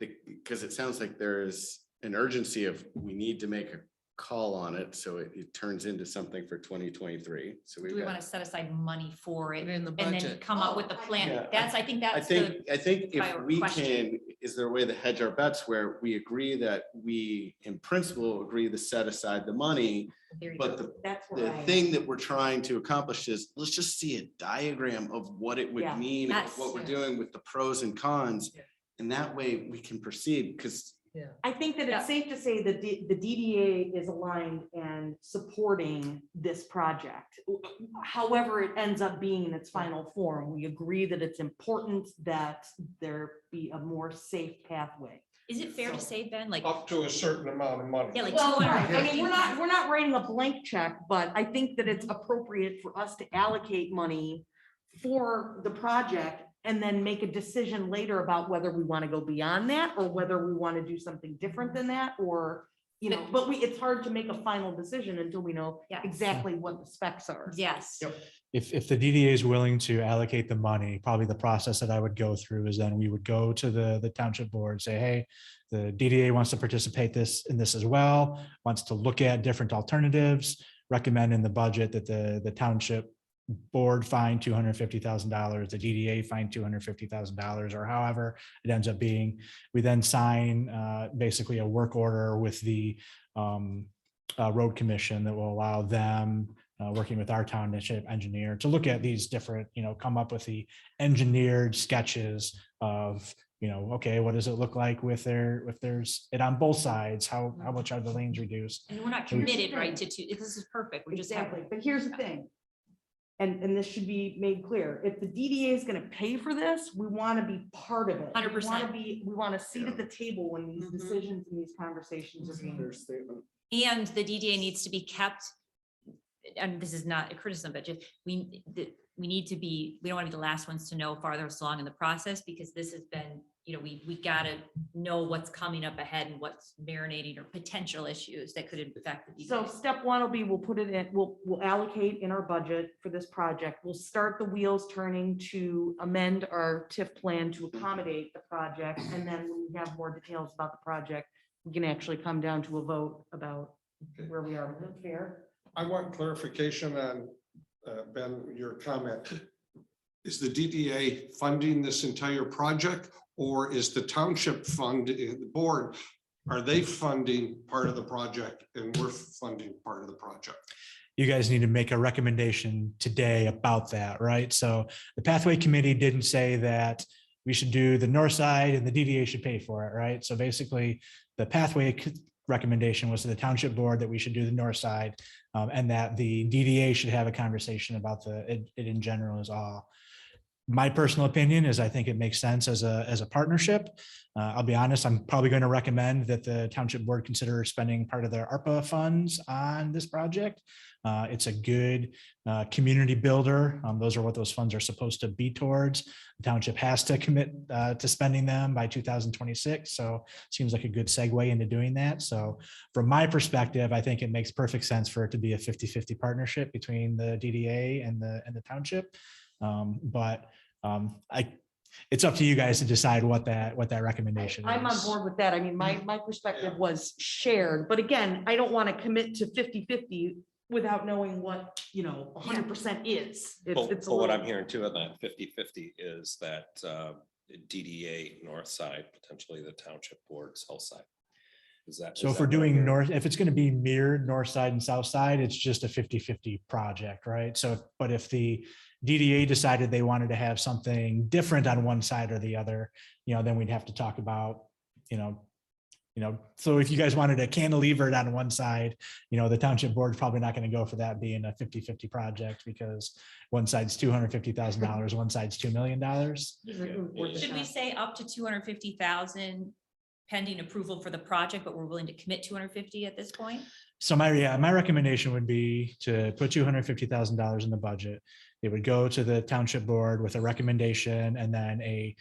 Because it sounds like there's an urgency of, we need to make a call on it, so it turns into something for 2023. So Do we've we want got, to set aside money for it put it in the and then budget. come up with a plan? Yeah, I think I that's think if prior we question. can, is there a way to hedge our bets where we agree that we in principle agree to set aside the money? there you But go. that's the where I. thing that we're trying to accomplish is, let's just see a diagram of what it would Yeah. mean, of Yes. what we're doing with the pros and cons. Yeah. And that way we can proceed, because I think that Yeah. it's safe to say that the DDA is aligned and supporting this project. However, it ends up being in its final form, we agree that it's important that there be a more safe pathway. Is it fair to say, Ben, like, Up to a certain amount of money. yeah, like Well, 200? right, I mean, we're not writing a blank check, but I think that it's appropriate for us to allocate money for the project and then make a decision later about whether we want to go beyond that or whether we want to do something different than that, or, but it's hard to make a final decision until we know Yeah. exactly what the specs are. Yes. If the DDA is willing to allocate the money, probably the process that I would go through is then we would go to the township board, say, hey, the DDA wants to participate in this as well, wants to look at different alternatives, recommend in the budget that the township board find $250,000, the DDA find $250,000, or however it ends up being. We then sign basically a work order with the road commission that will allow them, working with our township engineer, to look at these different, come up with the engineered sketches of, okay, what does it look like if there's it on both sides? How much are the lanes reduced? And we're not Here's the committed, right, thing. this is perfect. We just have. Exactly, but here's the thing. and this should be made clear, if the DDA is gonna pay for this, we want to be part of it. 100%. We want to sit at the table when these Mhm. decisions and these conversations are being. And the DDA needs to be kept, and this is not a criticism, but just, we need to be, we don't want to be the last ones to know farther along in the process, because this has been, we gotta know what's coming up ahead and what's marinating or potential issues that could affect the So DDA. step one will be, we'll put it in, we'll allocate in our budget for this project. We'll start the wheels turning to amend our TIF plan to accommodate the project. And then when we have more details about the project, we can actually come down to a vote about Okay. where we are. Is that fair? I want clarification on, Ben, your comment. Is the DDA funding this entire project, or is the township fund, the board, are they funding part of the project and we're funding part of the project? You guys need to make a recommendation today about that, right? So the pathway committee didn't say that we should do the north side and the DDA should pay for it, right? So basically, the pathway recommendation was to the township board that we should do the north side, and that the DDA should have a conversation about it in general is all. My personal opinion is I think it makes sense as a partnership. I'll be honest, I'm probably going to recommend that the township board consider spending part of their ARPA funds on this project. It's a good community builder. Those are what those funds are supposed to be towards. The township has to commit to spending them by 2026. So it seems like a good segue into doing that. So from my perspective, I think it makes perfect sense for it to be a 50-50 partnership between the DDA and the township. It's up to you guys to decide what that recommendation is. I'm on board with that. I mean, my perspective was shared, but again, I don't want to commit to 50-50 without knowing what, 100% is. It's a But what little- I'm hearing too on that 50-50 is that DDA north side, potentially the township board south side. So if we're doing north, if it's going to be mirrored north side and south side, it's just a 50-50 project, right? So, but if the DDA decided they wanted to have something different on one side or the other, then we'd have to talk about, so if you guys wanted to cantilever it on one side, the township board is probably not going to go for that being a 50-50 project, because one side's $250,000, one side's $2 million. Should we say up to 250,000 pending approval for the project, but we're willing to commit 250 at this point? So my recommendation would be to put $250,000 in the budget. It would go to the township board with a recommendation and then a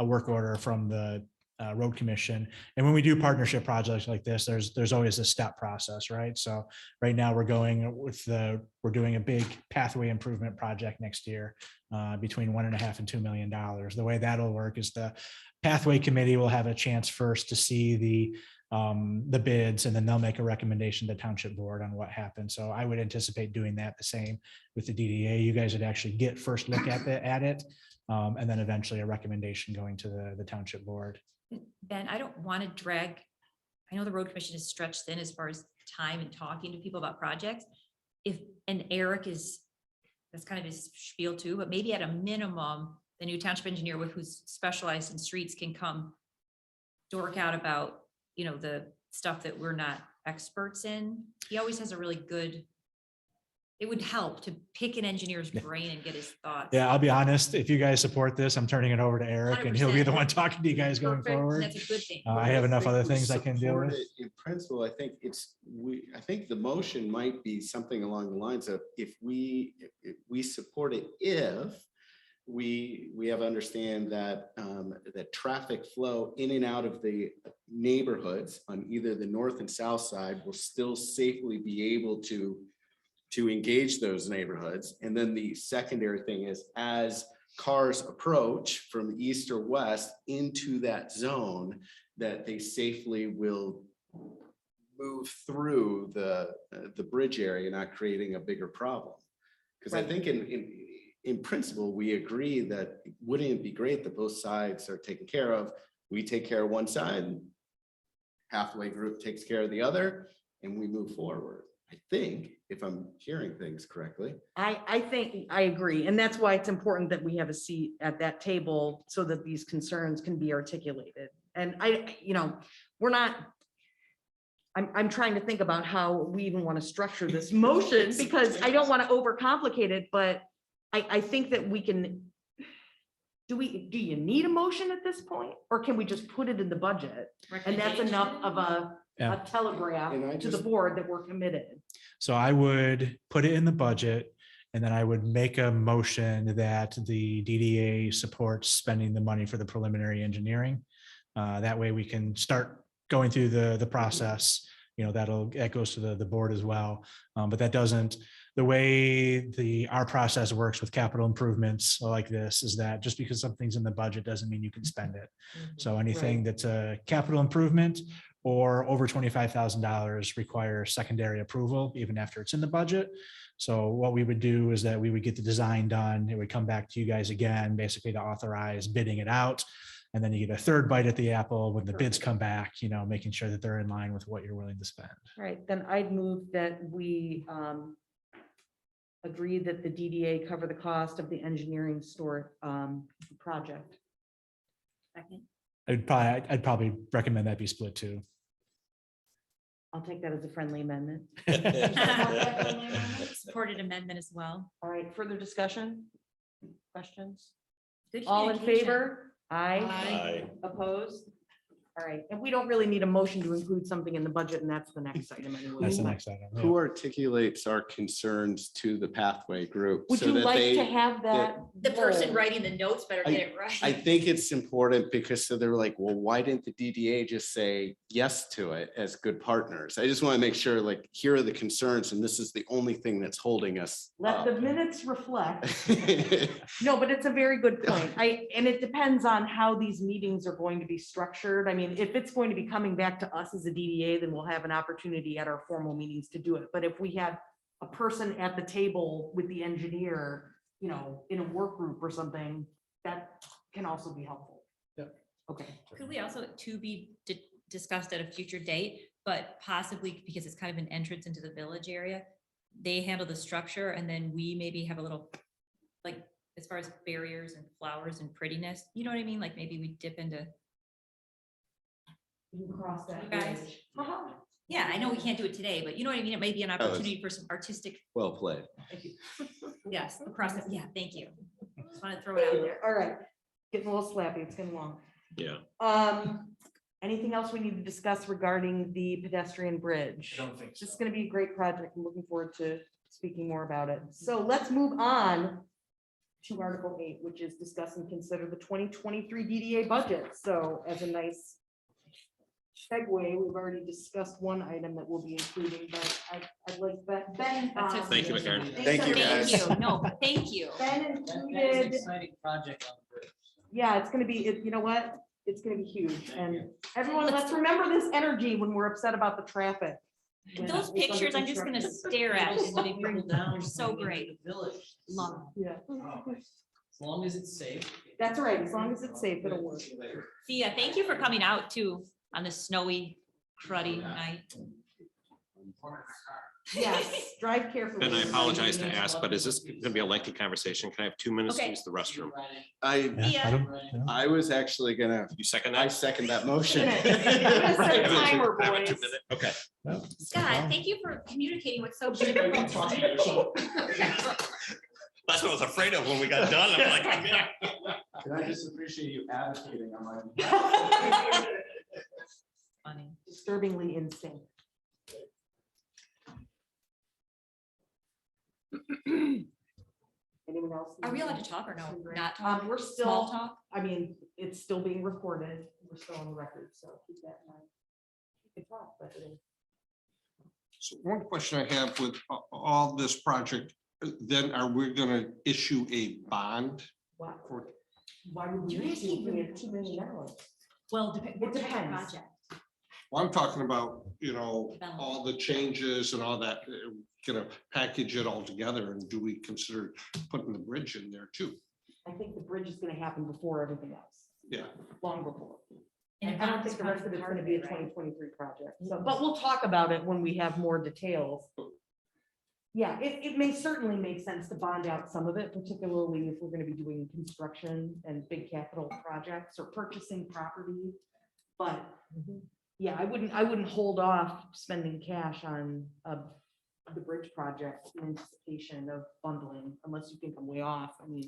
work order from the road commission. And when we do partnership projects like this, there's always a step process, right? So right now we're doing a big pathway improvement project next year between $1.5 and $2 million. The way that'll work is the pathway committee will have a chance first to see the bids, and then they'll make a recommendation to township board on what happened. So I would anticipate doing that the same with the DDA. You guys would actually get first look at it, and then eventually a recommendation going to the township board. Ben, I don't want to drag, I know the road commission is stretched thin as far as time and talking to people about projects. And Eric that's kind of his spiel too, but maybe at a minimum, the new township engineer who's specialized in streets can come dork out about, the stuff that we're not experts in. He always has a really good, it would help to pick an engineer's brain and get his thoughts. Yeah, I'll be honest, if you guys support this, I'm turning it over to Eric and he'll be the 100%. one talking to you guys going Perfect, forward. That's a good thing. I have enough other things I can deal Support with. it in principle, I think I think the motion might be something along the lines of, if we support it, if we have understand that that traffic flow in and out of the neighborhoods on either the north and south side will still safely be able to engage those neighborhoods. And then the secondary thing is, as cars approach from east or west into that zone, that they safely will move through the bridge area, not creating a bigger problem. Because I think in principle, we agree that wouldn't it be great that both sides are taken care of? We take care of one side, halfway group takes care of the other, and we move forward. I think, if I'm hearing things correctly. I think I agree. And that's why it's important that we have a seat at that table so that these concerns can be articulated. And we're not, I'm trying to think about how we even want to structure this motion because I don't want to overcomplicate it, but I think that we can. Do you need a motion at this point, or can we just put it in the budget? And that's enough of a Yeah. telegraph And I to the just- board that we're committed. So I would put it in the budget and then I would make a motion that the DDA supports spending the money for the preliminary engineering. That way we can start going through the process, that goes to the board as well. But that doesn't, the way our process works with capital improvements like this is that just because something's in the budget doesn't mean you can spend it. So anything that's a capital improvement or over $25,000 require secondary approval even after it's in the budget. So what we would do is that we would get the design done. It would come back to you guys again, basically to authorize bidding it out. And then you get a third bite at the apple when the bids come back, making sure that they're in line with what you're willing to spend. All right, then I'd move that we agree that the DDA cover the cost of the engineering store project. Second. I'd probably recommend that be split too. I'll take that as a friendly amendment. Supported amendment as well. All right, further discussion? Questions? Good All in communication. favor? Aye. Aye. Opposed? All right, and we don't really need a motion to include something in the budget, and that's the next item anyway. That's the next item. yeah. Who articulates our concerns to the pathway group? Would so you that like they- to have that? The person goal? writing the notes better get it right. I think it's important because so they're like, well, why didn't the DDA just say yes to it as good partners? I just want to make sure, like, here are the concerns and this is the only thing that's holding us Let up. the minutes reflect. No, but it's a very good point. And it depends on how these meetings are going to be structured. I mean, if it's going to be coming back to us as a DDA, then we'll have an opportunity at our formal meetings to do it. But if we had a person at the table with the engineer, in a work group or something, that can also be helpful. Yeah. Okay. Could we also be discussed at a future date, but possibly because it's kind of an entrance into the village area, they handle the structure and then we maybe have a little, like, as far as barriers and flowers and prettiness, you know what I mean? Like maybe we dip into, You can cross that. You guys. bridge. Uh-huh. yeah, I know we can't do it today, but you know what I mean? It may be an opportunity for some artistic, Well played. yes, the process. Yeah, thank you. Just want to throw it out there. All right, getting a little slappy, it's getting long. Yeah. Anything else we need to discuss regarding the pedestrian bridge? I don't think so. This is gonna be a great project. I'm looking forward to speaking more about it. So let's move on to Article 8, which is discuss and consider the 2023 DDA budget. So as a nice segue, we've already discussed one item that we'll be including, but I'd like Ben. That's it. Thank you, Karen. Thank you, guys. Thank you. No, thank you. Ben That's an included, exciting project on the bridge. yeah, it's gonna be, you know what? It's gonna be huge. And everyone, let's remember this energy when we're upset about the traffic. when Those it's under pictures, I'm just gonna construction. stare at. It'll when slow they bring people them. down They're so coming into great. the Village. Love Yeah, As long as it's safe. that's right. As long as it's safe, it'll work. Thea, thank you for coming out too on this snowy, cruddy night. Yes, drive carefully. And I apologize to ask, but is this gonna be a lengthy conversation? Can I have 2 minutes to Okay. use the restroom? Yeah, I don't- yeah. I was actually gonna, You second I that? second that motion. I'm gonna set a timer, I have a boys. 2-minute Okay. Scott, thank you for communicating what's so. That's what I was afraid of when we got done. I'm like, I'm in. Can I just appreciate you advocating on my? Funny. Disturbingly in sync. Anyone else? Are we allowed to talk or no? Not Um, talk? we're Small still, talk? I mean, it's still being recorded. We're still on the record, so keep that in mind. You can talk, but So one question I have with all this project, then are we gonna issue a bond? why, for- why would we? You guys issue keep- we have $2 million? Well, It depends. Well, I'm talking about, all the changes and all that, package it all together, and do we consider putting the bridge in there too? I think the bridge is gonna happen before everything else, Yeah, long before. And I don't think the rest of it's gonna be a 2023 project, so, but we'll talk about it when we have more details. Yeah, it may certainly make sense to bond out some of it, particularly if we're gonna be doing construction and big capital projects or purchasing property. But Yeah, I wouldn't hold off spending cash on the bridge project in anticipation of bundling, unless you think I'm way off. I mean.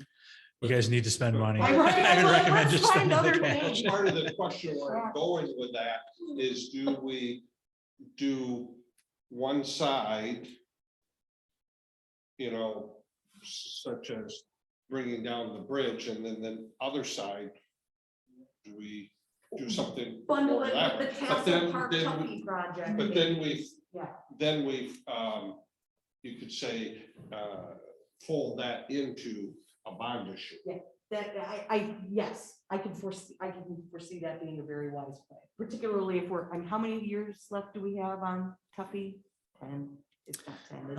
You guys need to spend money. I would recommend let's just find spending the other cash. things. Part of the question where I'm going with that is, do we do one side, such as bringing down the bridge, and then the other side, do we do something? Bundle for it that? with the But Castle then- Park then Tuffy project. But then we've, Yeah. you could say, fold that into a bond issue. That yes, I can foresee that being a very wise play, particularly if how many years left do we have on Tuffy? 10, it's not 10. Is it?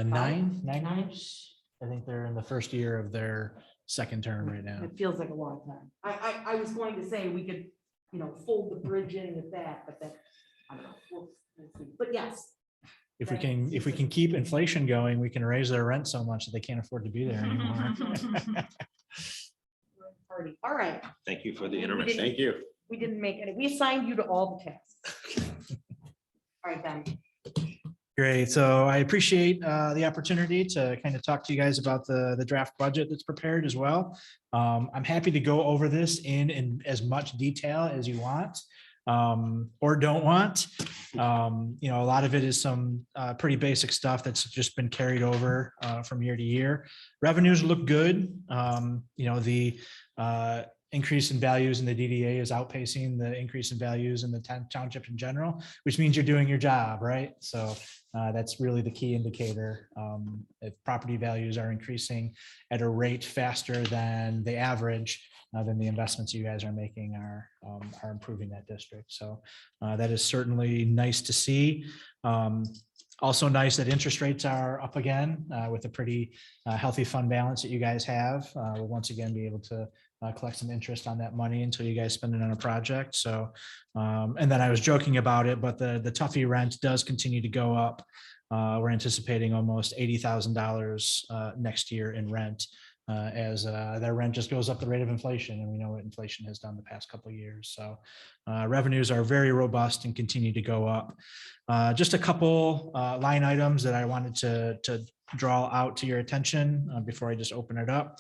Nine Nine? years. I think they're in the first year of their second term right now. It feels like a long time. I was going to say we could, fold the bridge in with that, but that, I don't know. We'll see. But yes. If we can keep inflation going, we can raise their rent so much that they can't afford to be there anymore. Party. All right. Thank you for the We intermission. didn't- Thank you. We didn't make any, we assigned you to all the tasks. All right, then. Great. So I appreciate the opportunity to kind of talk to you guys about the draft budget that's prepared as well. I'm happy to go over this in as much detail as you want or don't want. A lot of it is some pretty basic stuff that's just been carried over from year to year. Revenues look good. The increase in values in the DDA is outpacing the increase in values in the township in general, which means you're doing your job, right? So that's really the key indicator. If property values are increasing at a rate faster than the average, then the investments you guys are making are improving that district. So that is certainly nice to see. Also nice that interest rates are up again with a pretty healthy fund balance that you guys have. We'll once again be able to collect some interest on that money until you guys spend it on a project. So, and then I was joking about it, but the Tuffy rent does continue to go up. We're anticipating almost $80,000 next year in rent as their rent just goes up the rate of inflation. And we know what inflation has done the past couple of years. So revenues are very robust and continue to go up. Just a couple line items that I wanted to draw out to your attention before I just open it up.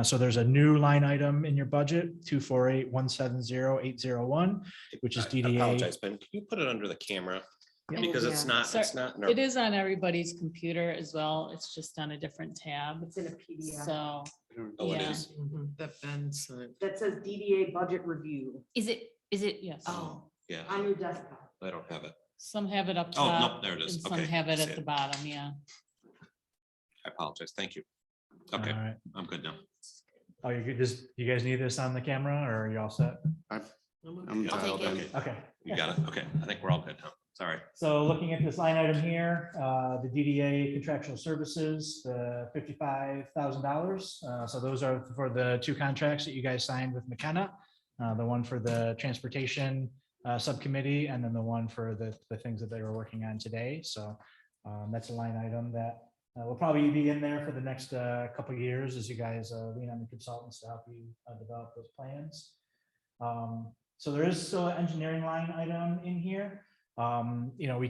So there's a new line item in your budget, 248-170-801, which is I DDA. apologize, Ben. Can you put it under the camera? Because it's not, Sorry, it's not. in our- It is on everybody's computer as well. It's just on a different tab. It's in a PDF So, Oh, it yeah. is. That Ben's. that says DDA budget review Is it, yes, Oh, yeah, on your desktop. I don't have it. some have it up Oh, top. no, there it is. And some Okay, have it see at it. the bottom, yeah. I apologize. Thank you. Okay, All right. I'm good now. Oh, you guys need this on the camera or are you all set? I'm I'll dialed take in. it. Okay. You got it. Okay, I think we're all good now. Sorry. So looking at this line item here, the DDA contractual services, the $55,000. So those are for the two contracts that you guys signed with McKenna. The one for the transportation subcommittee and then the one for the things that they were working on today. So that's a line item that will probably be in there for the next couple of years as you guys lean on the consultants to help you develop those plans. So there is still an engineering line item in here. We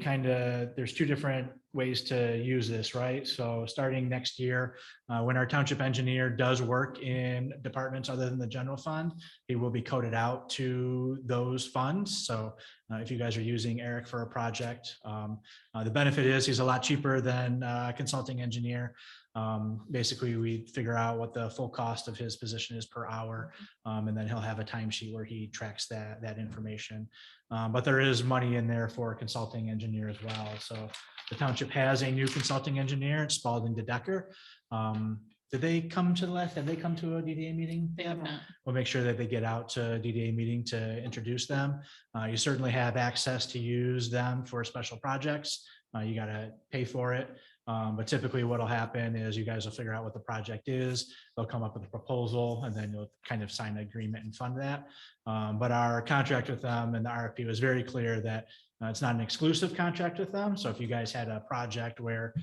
there's two different ways to use this, right? So starting next year, when our township engineer does work in departments other than the general fund, he will be coded out to those funds. So if you guys are using Eric for a project, the benefit is he's a lot cheaper than a consulting engineer. Basically, we figure out what the full cost of his position is per hour, and then he'll have a timesheet where he tracks that information. But there is money in there for a consulting engineer as well. So the township has a new consulting engineer, it's Spalding DeDecker. Did they come to the last, have they come to a DDA meeting? They have not. We'll make sure that they get out to a DDA meeting to introduce them. You certainly have access to use them for special projects. You got to pay for it. But typically what'll happen is you guys will figure out what the project is. They'll come up with a proposal and then you'll kind of sign an agreement and fund that. But our contract with them and the RFP was very clear that it's not an exclusive contract with them. So if you guys had a project where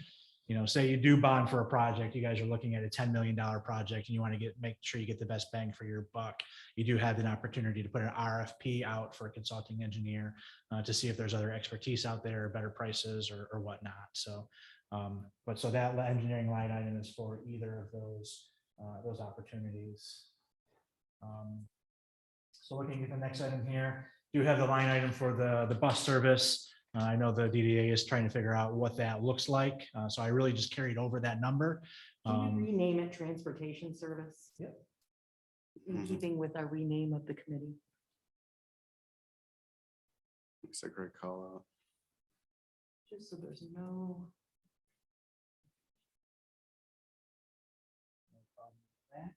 say you do bond for a project, you guys are looking at a $10 million project and you want to make sure you get the best bang for your buck. You do have an opportunity to put an RFP out for a consulting engineer to see if there's other expertise out there, better prices or whatnot. So, so that engineering line item is for either of those opportunities. So looking at the next item here, do have the line item for the bus service. I know the DDA is trying to figure out what that looks like. So I really just carried over that number. Can we rename it transportation service? Yep. In keeping with our rename of the committee. It's a great call out. Just so there's no.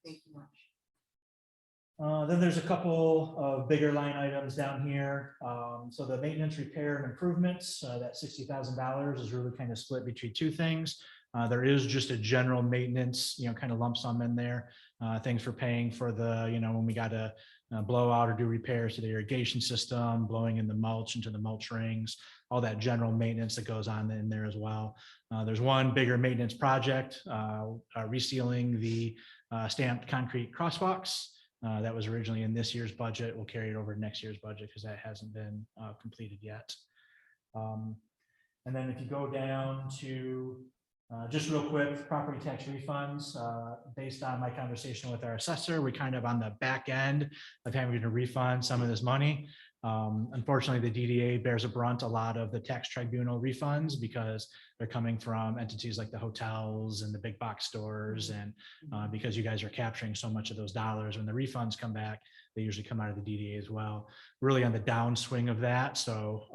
Thank you much. Then there's a couple of bigger line items down here. So the maintenance, repair, and improvements, that $60,000 is really kind of split between two things. There is just a general maintenance, kind of lump sum in there. Things for paying for the, when we got to blow out or do repairs to the irrigation system, blowing in the mulch into the mulch rings, all that general maintenance that goes on in there as well. There's one bigger maintenance project, resealing the stamped concrete crosswalks. That was originally in this year's budget. We'll carry it over to next year's budget because that hasn't been completed yet. And then if you go down to just real quick, property tax refunds, based on my conversation with our assessor, we're kind of on the back end of having to refund some of this money. Unfortunately, the DDA bears a lot of the tax tribunal refunds because they're coming from entities like the hotels and the big box stores. And because you guys are capturing so much of those dollars, when the refunds come back, they usually come out of the DDA as well. Really on the downswing of that. So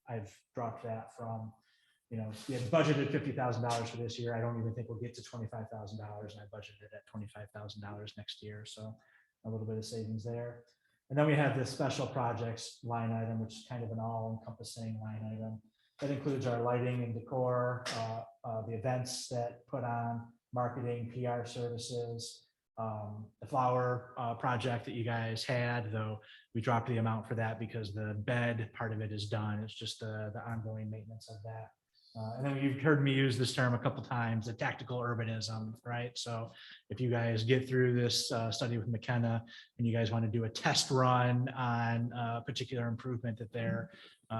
I've dropped that from, we had budgeted $50,000 for this year. I don't even think we'll get to $25,000, and I budgeted at $25,000 next year. So a little bit of savings there. And then we have this special projects line item, which is kind of an all-encompassing line item. That includes our lighting and decor, the events that put on, marketing, PR services, the flower project that you guys had, though we dropped the amount for that because the bed part of it is done. It's just the ongoing maintenance of that. And then you've heard me use this term a couple times, the tactical urbanism, right? So if you guys get through this study with McKenna and you guys want to do a test run on a particular improvement that they're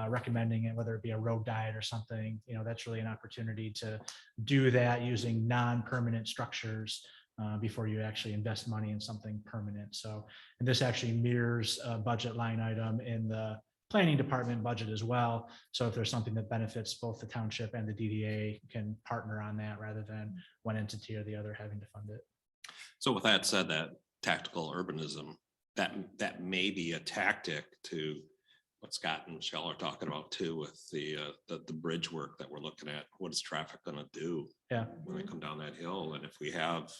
recommending, and whether it be a road diet or something, that's really an opportunity to do that using non-permanent structures before you actually invest money in something permanent. So, and this actually mirrors a budget line item in the planning department budget as well. So if there's something that benefits both the township and the DDA, can partner on that rather than one entity or the other having to fund it. So with that said, that tactical urbanism, that may be a tactic to what Scott and Michelle are talking about too, with the bridge work that we're looking at. What is traffic going to do when they come down that hill? And if we have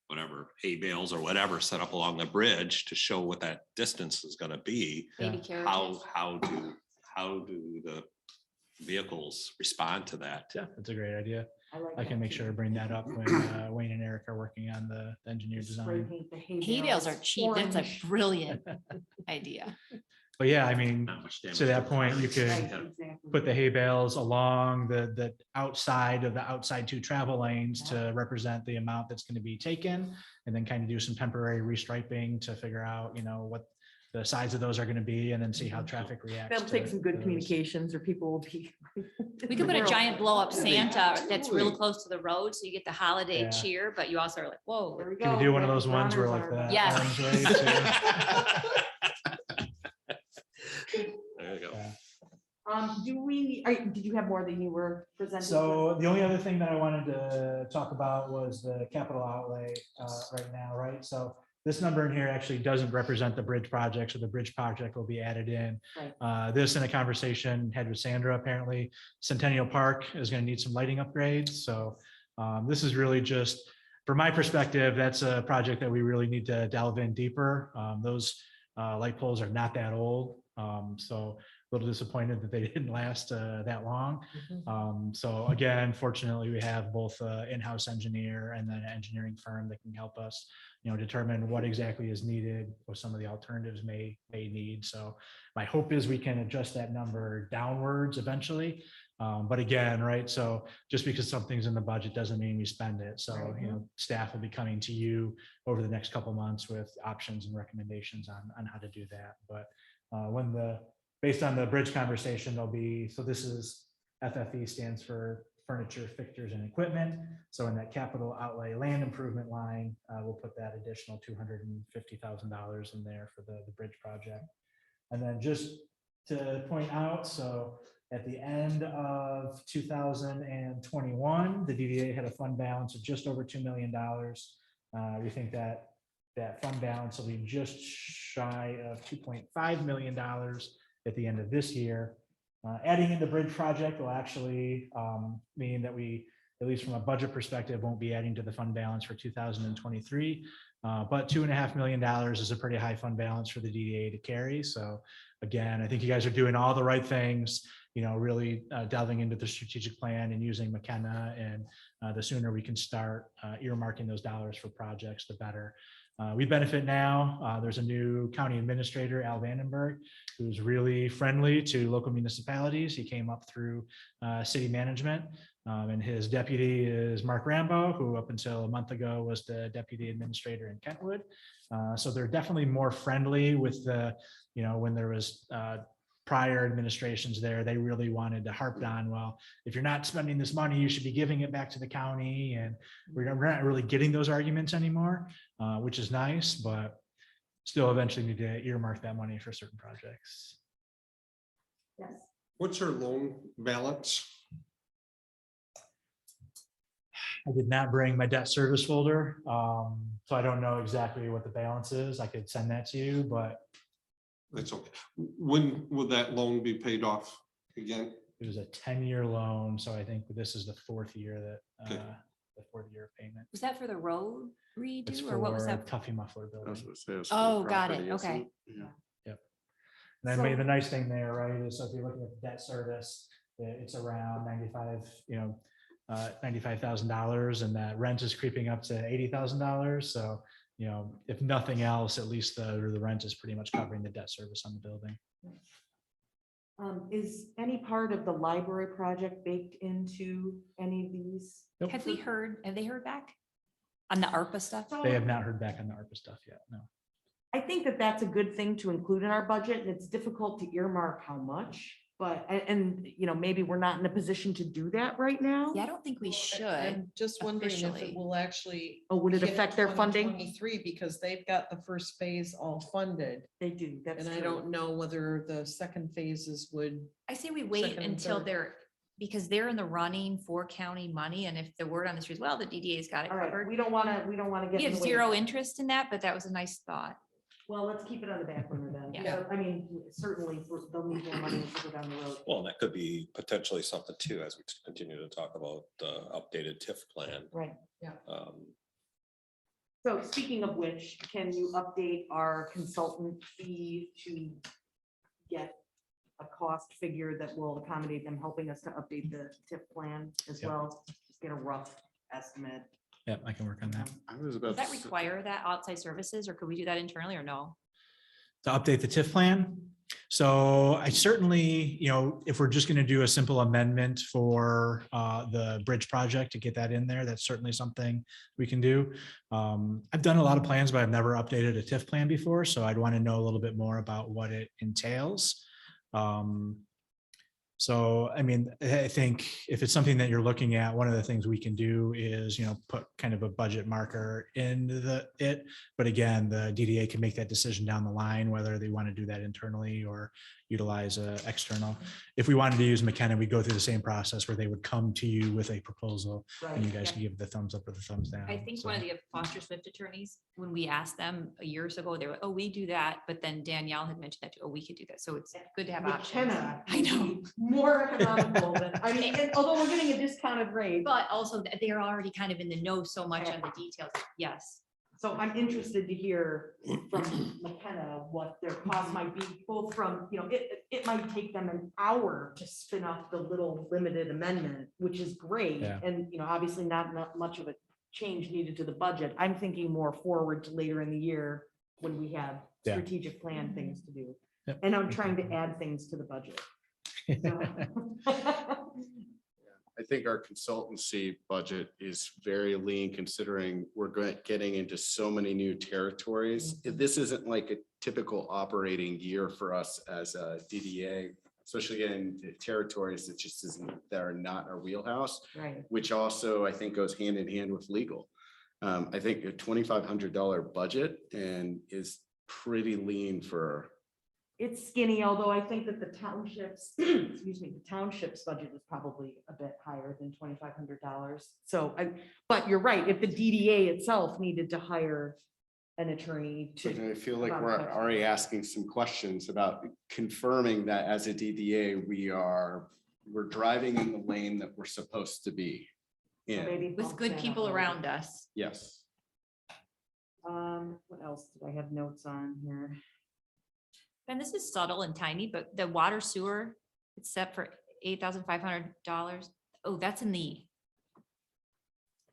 whatever hay bales or whatever set up along the bridge to show what that distance is going to be, how do the vehicles respond to that? Yeah, that's a great idea. I can that make too. sure to bring that up when Wayne and Eric are working on the engineer Spray design. paint the hay Hay bales are bales cheap. That's a orange. brilliant idea. But yeah, I mean, Not much damage to that the point, you cars. could Right, exactly. put the hay bales along the outside of the outside two travel lanes to represent the amount that's going to be taken, and then kind of do some temporary restriping to figure out, what the size of those are going to be, and then see how traffic reacts. That'll to take some good those. communications, or people will be. We could put a giant blow up Santa that's real Totally. close to the road, so you get the holiday Yeah. cheer, but you also are like, whoa. There we Can we go. do one of Got those the ones where honors like on our the Yes. arms raised, too? There you go. Yeah. Did you have more than you were presenting? So the only other thing that I wanted to talk about was the capital outlay right now, right? So this number in here actually doesn't represent the bridge project, so the bridge project will be added in. Right. This in a conversation had with Sandra, apparently Centennial Park is going to need some lighting upgrades. So this is really just, from my perspective, that's a project that we really need to delve in deeper. Those light poles are not that old. So little disappointed that they didn't last that long. Mhm. So again, fortunately, we have both in-house engineer and then an engineering firm that can help us, determine what exactly is needed, what some of the alternatives may need. So my hope is we can adjust that number downwards eventually. But again, right, so just because something's in the budget doesn't mean we spend it. So, staff will be coming to you over the next couple months with options and recommendations on how to do that. But based on the bridge conversation, there'll be, so this is FFE stands for furniture, fixtures and equipment. So in that capital outlay land improvement line, we'll put that additional $250,000 in there for the bridge project. And then just to point out, so at the end of 2021, the DDA had a fund balance of just over $2 million. We think that fund balance will be just shy of $2.5 million at the end of this year. Adding in the bridge project will actually mean that we, at least from a budget perspective, won't be adding to the fund balance for 2023. But $2.5 million is a pretty high fund balance for the DDA to carry. So again, I think you guys are doing all the right things, really delving into the strategic plan and using McKenna, and the sooner we can start earmarking those dollars for projects, the better. We benefit now. There's a new county administrator, Al Vandenberg, who's really friendly to local municipalities. He came up through city management, and his deputy is Mark Rambo, who up until a month ago was the deputy administrator in Kentwood. So they're definitely more friendly with the, when there was prior administrations there, they really wanted to harp on, well, if you're not spending this money, you should be giving it back to the county. And we're not really getting those arguments anymore, which is nice, but still eventually need to earmark that money for certain projects. Yes. What's your loan balance? I did not bring my debt service folder, so I don't know exactly what the balance is. I could send that to you, but That's okay. When will that loan be paid off again? it was a 10-year loan, so I think this is the fourth year that Okay. the fourth year of payment. Was that for the road It's redo or what was for that? Tuffy Muffler Building. I was gonna say it was for Oh, got it. property, isn't Okay. Yeah. And So- then the nice thing there, right, is so if you're looking at the debt service, it's around $95,000, and that rent is creeping up to $80,000. So, if nothing else, at least the rent is pretty much covering the debt service on the building. Is any part of the library project baked into any of these? Nope. Have they heard back on the ARPA stuff? They have not heard back on the ARPA stuff yet, no. I think that that's a good thing to include in our budget, and it's difficult to earmark how much, but, and maybe we're not in a position to do that right now. Yeah, I don't think we should. I'm just wondering if officially. it will actually. Oh, would it affect their funding? 2023, because they've got the first phase all funded, They do, that's and I true. don't know whether the second phases would. I say we wait Second and until third. because they're in the running for county money, and if the word on the street is, well, the DDA's got it All right, covered. we don't want to get. We in have the way of zero that. interest in that, but that was a nice thought. Well, let's keep it on the back burner then. Yeah. I mean, certainly they'll need more money to go down the road. Well, and that could be potentially something too, as we continue to talk about the updated TIF plan. Right. Um, So speaking of which, can you update our consultant fee to get a cost figure that will accommodate them helping us to update the TIP plan as Yep. well? Just get a rough estimate. Yep, I can work on that. I was Does about that to say- require that outside services, or could we do that internally or no? To update the TIF plan. So I certainly, if we're just going to do a simple amendment for the bridge project to get that in there, that's certainly something we can do. I've done a lot of plans, but I've never updated a TIF plan before, so I'd want to know a little bit more about what it entails. So, I mean, I think if it's something that you're looking at, one of the things we can do is, put kind of a budget marker in it. But again, the DDA can make that decision down the line, whether they want to do that internally or utilize external. If we wanted to use McKenna, we go through the same process where they would come to you with a proposal and you guys can give the thumbs up or the thumbs down. I think So- one of the Foster Swift attorneys, when we asked them years ago, they were, oh, we do that, but then Danielle had mentioned that, too. Oh, we could do that, so it's good to have options. McKenna I know. would be more economical than, I mean, and although we're getting a discounted rate. But also they are already kind of in the know so much on the details, yes. So I'm interested to hear from McKenna what their cost might be, both from, it might take them an hour to spin up the little limited amendment, which is great. Yeah. And, obviously not much of a change needed to the budget. I'm thinking more forward to later in the year when we have Yeah. strategic plan things to do. Yep. And I'm trying to add things to the budget. So- I think our consultancy budget is very lean considering we're getting into so many new territories. This isn't like a typical operating year for us as a DDA, especially in territories that just that are not our wheelhouse, Right. which also I think goes hand in hand with legal. I think a $2,500 budget and is pretty lean for. It's skinny, although I think that the townships, excuse me, the township's budget is probably a bit higher than $2,500. So but you're right, if the DDA itself needed to hire an attorney But to. I feel like about we're that. already asking some questions about confirming that as a DDA, we're driving in the lane that we're supposed to be in. Maybe With bump good that up people a little around bit. us. Yes. What else did I have notes on here? And this is subtle and tiny, but the water sewer, it's set for $8,500. Oh, that's in the.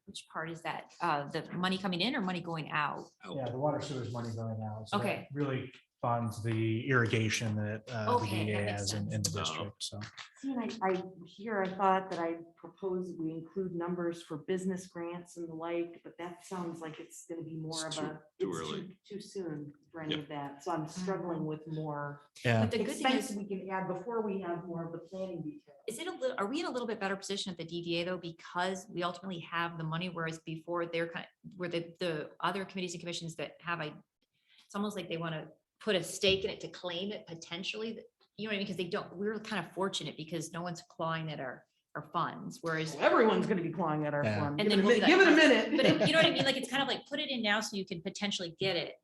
Which part is that? The money coming in or money going out? Yeah, the water sewer is money going out. So that Okay. really funds the irrigation that the Okay, that DDA makes has in the sense. district, so. See, and I thought that I proposed we include numbers for business grants and the like, but that sounds like it's gonna be more It's of a. too it's early. Too soon for any Yep. of that, so I'm struggling with more Yeah, But the good thing expense is, we can add before we have more of the planning details. is it a little, are we in a little bit better position at the DDA though, because we ultimately have the money, whereas before they're where the other committees and commissions that have it's almost like they want to put a stake in it to claim it potentially, you know what I mean? Because they don't, we're kind of fortunate because no one's clawing at our funds, whereas. Well, everyone's gonna be clawing at our Yeah. fund. And Give it then a we'll minute, do give it a that. minute. But you know what I mean? Like, it's kind of like, put it in now so you can potentially get it.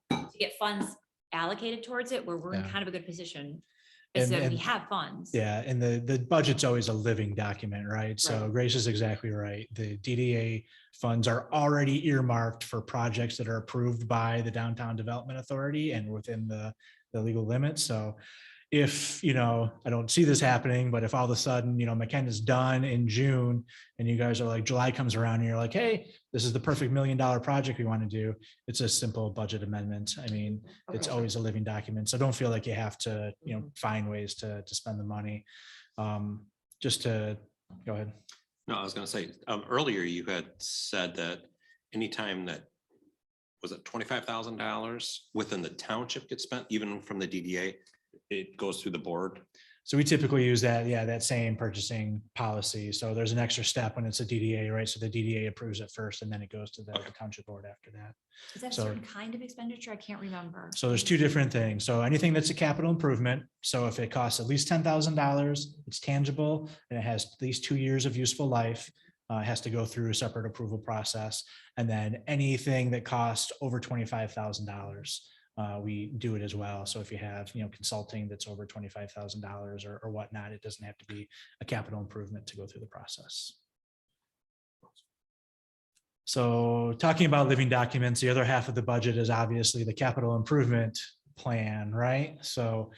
To get funds allocated towards it, where we're in Yeah. kind of a good position. Is that we And- have funds. yeah, and the budget's always a living document, right? So Right. Grace is exactly right. The DDA funds are already earmarked for projects that are approved by the Downtown Development Authority and within the legal limits. So if, I don't see this happening, but if all of a sudden, McKenna's done in June and you guys are like, July comes around and you're like, hey, this is the perfect $1 million project we want to do. It's a simple budget amendment. I mean, it's Okay. always a living document. So don't feel like you have to, find ways to spend the money. Just to, go ahead. No, I was gonna say, earlier you had said that anytime that, was it $25,000 within the township gets spent, even from the DDA, it goes through the board? So we typically use that same purchasing policy. So there's an extra step when it's a DDA, right? So the DDA approves it first and then it goes to the township board after that. Is that a So- certain kind of expenditure? I can't remember. So there's two different things. So anything that's a capital improvement, so if it costs at least $10,000, it's tangible and it has at least 2 years of useful life, it has to go through a separate approval process. And then anything that costs over $25,000, we do it as well. So if you have, consulting that's over $25,000 or whatnot, it doesn't have to be a capital improvement to go through the process. So talking about living documents, the other half of the budget is obviously the capital improvement plan, right? So,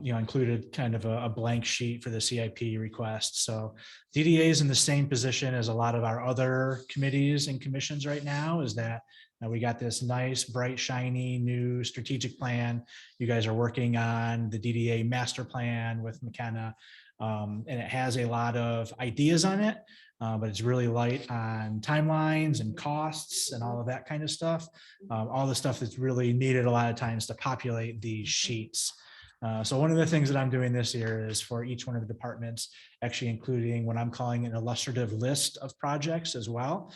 included kind of a blank sheet for the CIP request. So DDA is in the same position as a lot of our other committees and commissions right now, is that we got this nice, bright, shiny, new strategic plan. You guys are working on the DDA master plan with McKenna. And it has a lot of ideas on it, but it's really light on timelines and costs and all of that kind of stuff. All the stuff that's really needed a lot of times to populate these sheets. So one of the things that I'm doing this year is for each one of the departments, actually including what I'm calling an illustrative list of projects as well.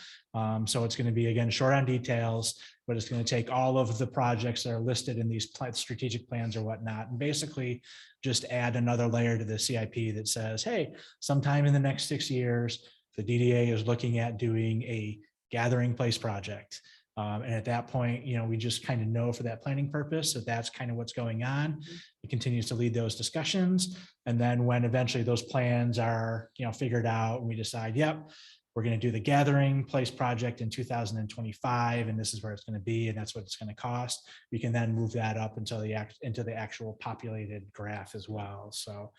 So it's going to be, again, short on details, but it's going to take all of the projects that are listed in these strategic plans or whatnot, and basically just add another layer to the CIP that says, hey, sometime in the next 6 years, the DDA is looking at doing a gathering place project. And at that point, we just kind of know for that planning purpose that that's kind of what's going on. It continues to lead those discussions. And then when eventually those plans are, figured out and we decide, yep, we're going to do the gathering place project in 2025, and this is where it's going to be, and that's what it's going to cost. We can then move that up until into the actual populated graph as well. So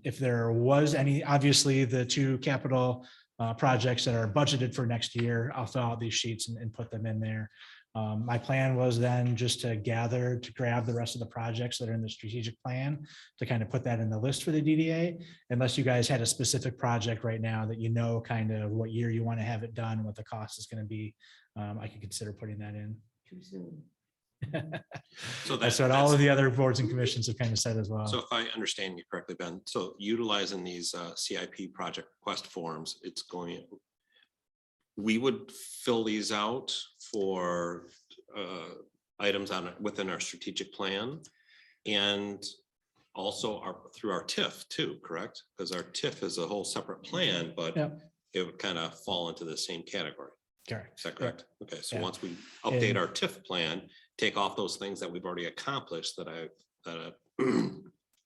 if there was any, obviously the two capital projects that are budgeted for next year, I'll fill out these sheets and put them in there. My plan was then just to grab the rest of the projects that are in the strategic plan to kind of put that in the list for the DDA, unless you guys had a specific project right now that you know kind of what year you want to have it done, what the cost is going to be. I could consider putting that in. Too soon. So That's what all of the other boards and commissions have kind of said as well. So if I understand you correctly, Ben, so utilizing these CIP project request forms, we would fill these out for items within our strategic plan and also through our TIF too, correct? Because our TIF is a whole separate plan, but Yep. it would kind of fall into the same category. Correct. Is that correct? Okay, so Yeah. once we update our TIF plan, take off those things that we've already accomplished that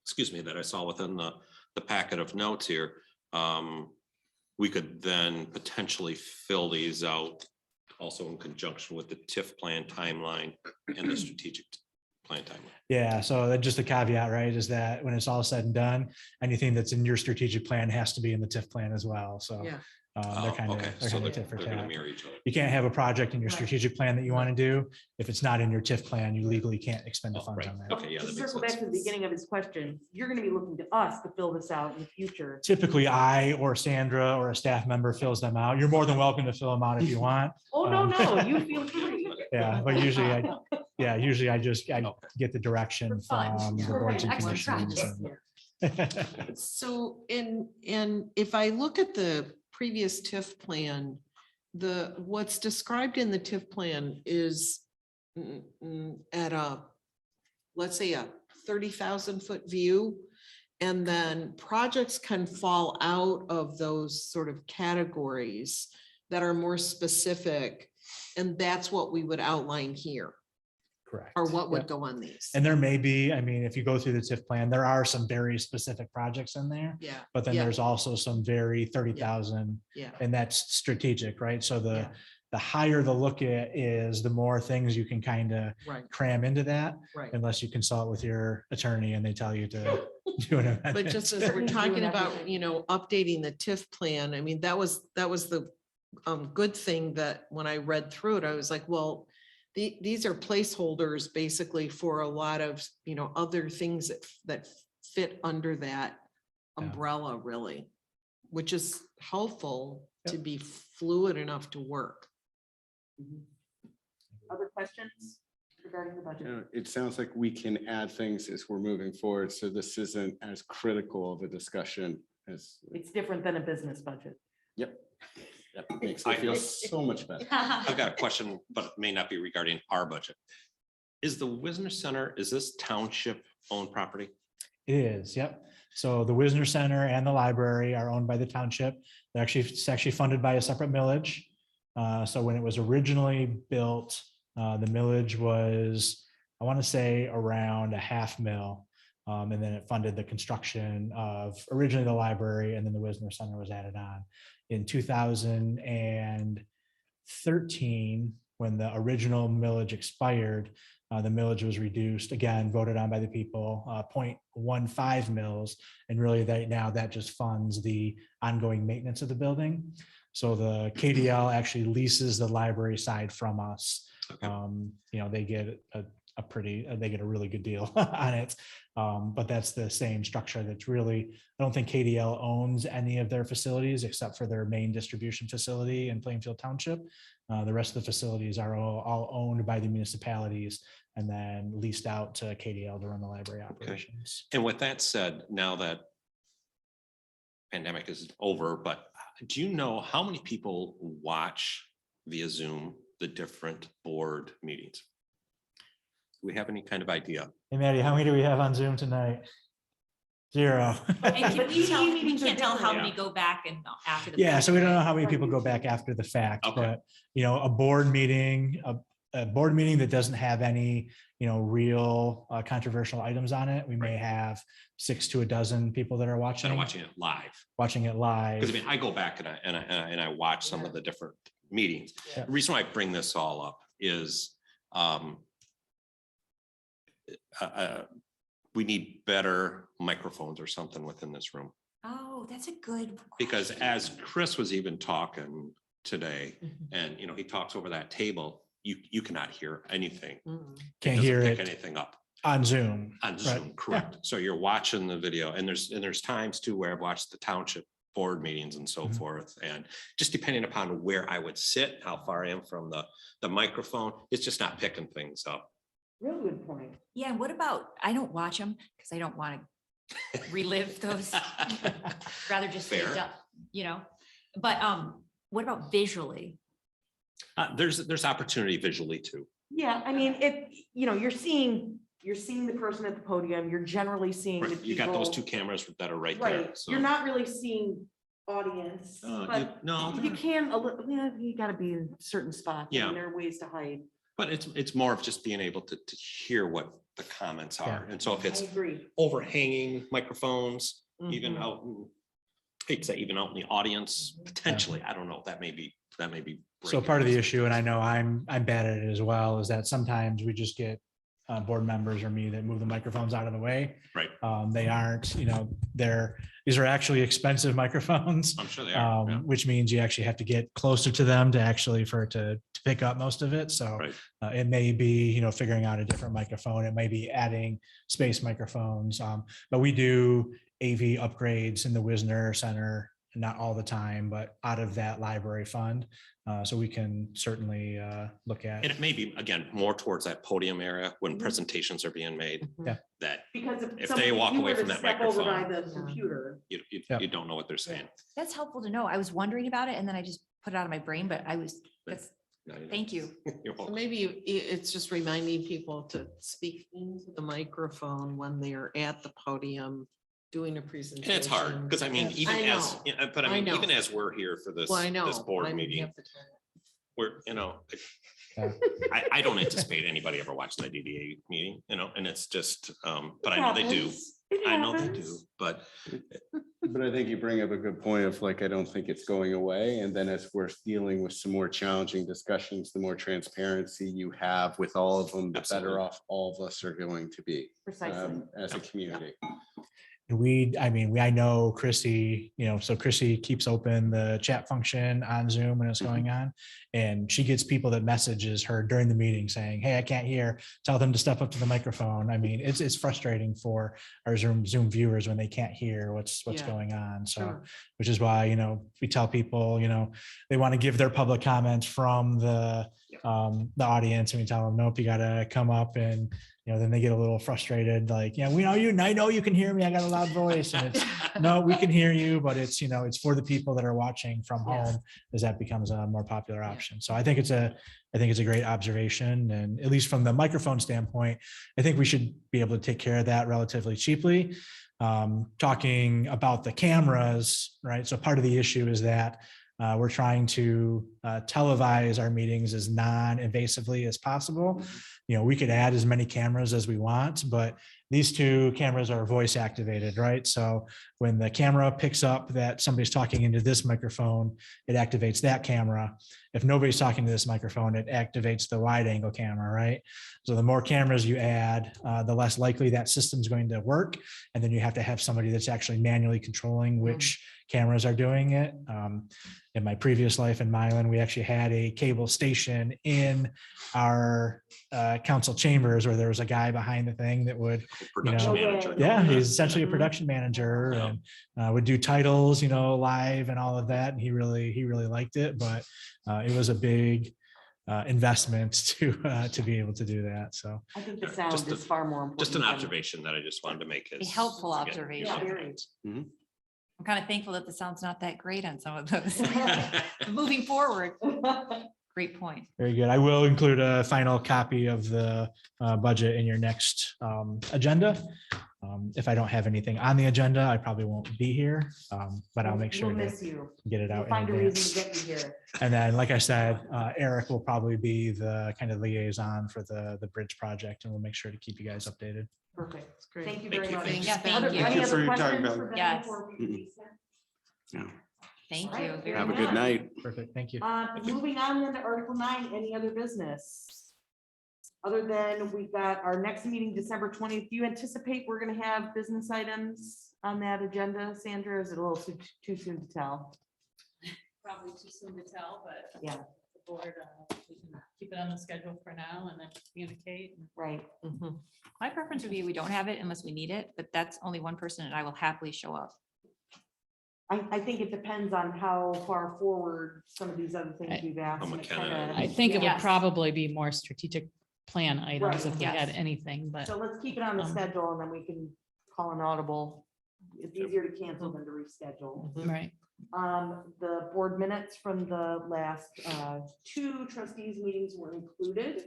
excuse me, that I saw within the packet of notes here. We could then potentially fill these out also in conjunction with the TIF plan timeline and the strategic plan timeline. Yeah, so that just a caveat, right, is that when it's all said and done, anything that's in your strategic plan has to be in the TIF plan as well. So Yeah. they're kind of, Okay, they're so kind of they're tit for gonna tat. mirror each other. You can't have a project in your strategic plan that you want to do. If it's not in your TIF plan, you legally can't expend the Oh, funds right. on that. Okay, yeah, To that makes circle back sense. to the beginning of his question, you're gonna be looking to us to fill this out in the future. Typically, I or Sandra or a staff member fills them out. You're more than welcome to fill them out if you want. Oh, no, no, you feel free. Yeah, but usually I just get the direction from the boards and Excellent. commissions. and- So if I look at the previous TIF plan, what's described in the TIF plan is at let's say a 30,000 foot view. And then projects can fall out of those sort of categories that are more specific. And that's what we would outline here, Correct. or what would Yep. go on these. And there may be, I mean, if you go through the TIF plan, there are some very specific projects in there, Yeah. but then Yeah. there's also some very 30,000, Yeah. and that's strategic, right? So Yeah. the higher the look at is, the more things you can kind of Right, cram into that, right. unless you consult with your attorney and they tell you to do an But amendment. just as we're Doing talking about, everything. updating the TIF plan, I mean, that was the good thing that when I read through it, I was like, well, these are placeholders basically for a lot of, other things that fit under that Yeah. umbrella really, which is helpful to Yep. be fluid enough to work. Other questions regarding the budget? It sounds like we can add things as we're moving forward, so this isn't as critical of a discussion as. It's different than a business budget. Yep. That makes me feel so much better. I've got a question, but it may not be regarding our budget. Is the Wisner Center, is this township owned property? It is, yep. So the Wisner Center and the library are owned by the township. It's actually funded by a separate millage. So when it was originally built, the millage was, I want to say, around $500,000. And then it funded the construction of originally the library, and then the Wisner Center was added on. In 2013, when the original millage expired, the millage was reduced, again, voted on by the people, 0.15 mils. And really now that just funds the ongoing maintenance of the building. So the KDL actually leases the library side from us. Okay. They get they get a really good deal on it. But that's the same structure. That's really, I don't think KDL owns any of their facilities except for their main distribution facility in Plainfield Township. The rest of the facilities are all owned by the municipalities and then leased out to KDL to run the library operations. And with that said, now that pandemic is over, but do you know how many people watch via Zoom the different board meetings? Do we have any kind of idea? Hey, Maddie, how many do we have on Zoom tonight? 0. And can But we tell, we meetings are can't tell how different. many go back and after the. Yeah, fact, so we don't know right? how many people go back after the fact, Okay. but a board meeting, a board meeting that doesn't have any, real controversial items on it, we may have 6 to a dozen people that are Instead watching, of watching it live. watching it live. Because I mean, I go back and I watch some of the different meetings. Yeah. The reason why I bring this all up is we need better microphones or something within this room. Oh, that's a good. Because as Chris was even talking today, Mhm. and he talks over that table, you cannot hear anything. Can't doesn't hear pick it anything up on Zoom. on Right. Zoom, correct? So you're watching the video, and there's times too where I've watched the township board meetings and so Mhm. forth, and just depending upon where I would sit, how far I am from the microphone, it's just not picking things up. Real good point. Yeah, and what about, I don't watch them because I don't want to relive those. Rather just stay Fair. done, but what about visually? There's opportunity visually too. Yeah, I mean, if, you're seeing the person at the podium, you're generally seeing the Right, people. you got those two cameras that are right there. Right, So you're not really seeing audience, but no, you can, you gotta be in certain spots. I mean, Yeah. there are ways to hide. but it's more of just being able to hear what the comments are. And so if I it's agree. overhanging microphones, even Mhm. out, even out in the audience, potentially, I don't know, that may be. So breaking part of the those. issue, and I know I'm bad at it as well, is that sometimes we just get board members or me that move the microphones out of the way. Right. They aren't, these are actually expensive microphones. I'm sure they are. Yeah. Which means you actually have to get closer to them to actually for it to pick up most of it. So Right. it may be, figuring out a different microphone. It may be adding space microphones. But we do AV upgrades in the Wisner Center, not all the time, but out of that library fund. So we can certainly look at. And it may be, again, more towards that podium area when Mhm. presentations are being made, Yeah. that Because If somebody- they walk you away were from to that step over by microphone. the computer. you Yeah. don't know what they're saying. That's helpful to know. I was wondering about it and then I just put it out of my brain, but thank you. You're So welcome. maybe it's just reminding people to speak into the microphone when they're at the podium doing a presentation. And it's hard, because I mean, even I as, know. yeah, but I I mean, know. even as we're here for this, Well, I know. this board I didn't meeting, have the time. we're, Yeah. I don't anticipate anybody ever watching the DDA meeting, and it's just, but I know they do. I know they do, but But I think you bring up a good point of like, I don't think it's going away. And then as we're dealing with some more challenging discussions, the more transparency you have with all of them, the Absolutely. better off all of us are going to be Precisely. as a community. I know Chrissy, so Chrissy keeps open the chat function on Zoom when it's going on. And she gets people that messages her during the meeting saying, hey, I can't hear, tell them to step up to the microphone. I mean, it's frustrating for our Zoom viewers when they can't hear what's Yeah. going on. So, Sure. which is why, we tell people, they want to give their public comments from the audience, and we tell them, nope, you gotta come up, and then they get a little frustrated, like, we know you, and I know you can hear me, I got a loud voice, and it's, no, we can hear you, but it's, it's for the people that are watching from Yes. home, as that becomes a more popular option. So I think it's a great observation, and at least from the microphone standpoint, I think we should be able to take care of that relatively cheaply. Talking about the cameras, right? So part of the issue is that we're trying to televise our meetings as non-invasively as possible. We could add as many cameras as we want, but these two cameras are voice activated, right? So when the camera picks up that somebody's talking into this microphone, it activates that camera. If nobody's talking to this microphone, it activates the wide angle camera, right? So the more cameras you add, the less likely that system's going to work. And then you have to have somebody that's actually manually controlling which cameras are doing it. In my previous life in Milan, we actually had a cable station in our council chambers where there was a guy behind the thing that would, production No way. manager. yeah, he's essentially a Mhm. production manager Yeah. and would do titles, live and all of that. And he really liked it, but it was a big investment to be able to do that. So I think the Yeah, sound just is far more important. Just an than- observation that I just wanted to make. A is, helpful again, observation. Yeah, very. I'm kind of thankful that the sound's not that great on some of those. Moving forward, great point. very good. I will include a final copy of the budget in your next agenda. If I don't have anything on the agenda, I probably won't be here, but I'll make sure We'll to miss you. get it We'll out in find a reason to advance. get you here. And then, like I said, Eric will probably be the kind of liaison for the bridge project, and we'll make sure to keep you guys updated. Perfect. Great. Thank you Thank very you. much. Thanks, Yeah, Ben. thank Other- you. Any you other for your time, questions Ben. for Ben Yes. before we Mm-mm. release it? Yeah. Thank All you. right, very Have a much. good night. Perfect. Thank you. Moving on then to Article 9, any other business? Other than we've got our next meeting, December 20th, do you anticipate we're gonna have business items on that agenda, Sandra? Or is it a little too soon to tell? Probably too soon to tell, but. Yeah. The board, we can keep it on the schedule for now and then communicate. Right. My preference would be we don't have it unless we need it, but that's only one person and I will happily show up. I think it depends on how far forward some of these other things we've asked. How and it McKenna- kinda- I think it would Yes. probably be more strategic plan items if we Yes. had anything, but So let's keep it on the schedule and then we can call an audible. It's easier to cancel than to reschedule. right. The board minutes from the last two trustees meetings were included.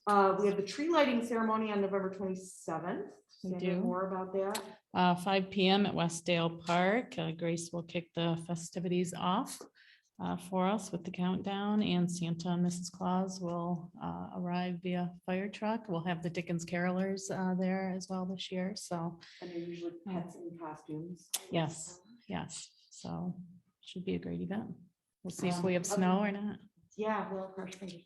We have the tree lighting ceremony on November 27th. We Sandra, do. more about that. 5 PM at Westdale Park. Grace will kick the festivities off for us with the countdown, and Santa and Mrs. Claus will arrive via fire truck. We'll have the Dickens Carolers there as well this year. So And they're usually pets in costumes. yes, yes. So should be a great event. We'll see if we have snow or not. Yeah, well, crush fingers.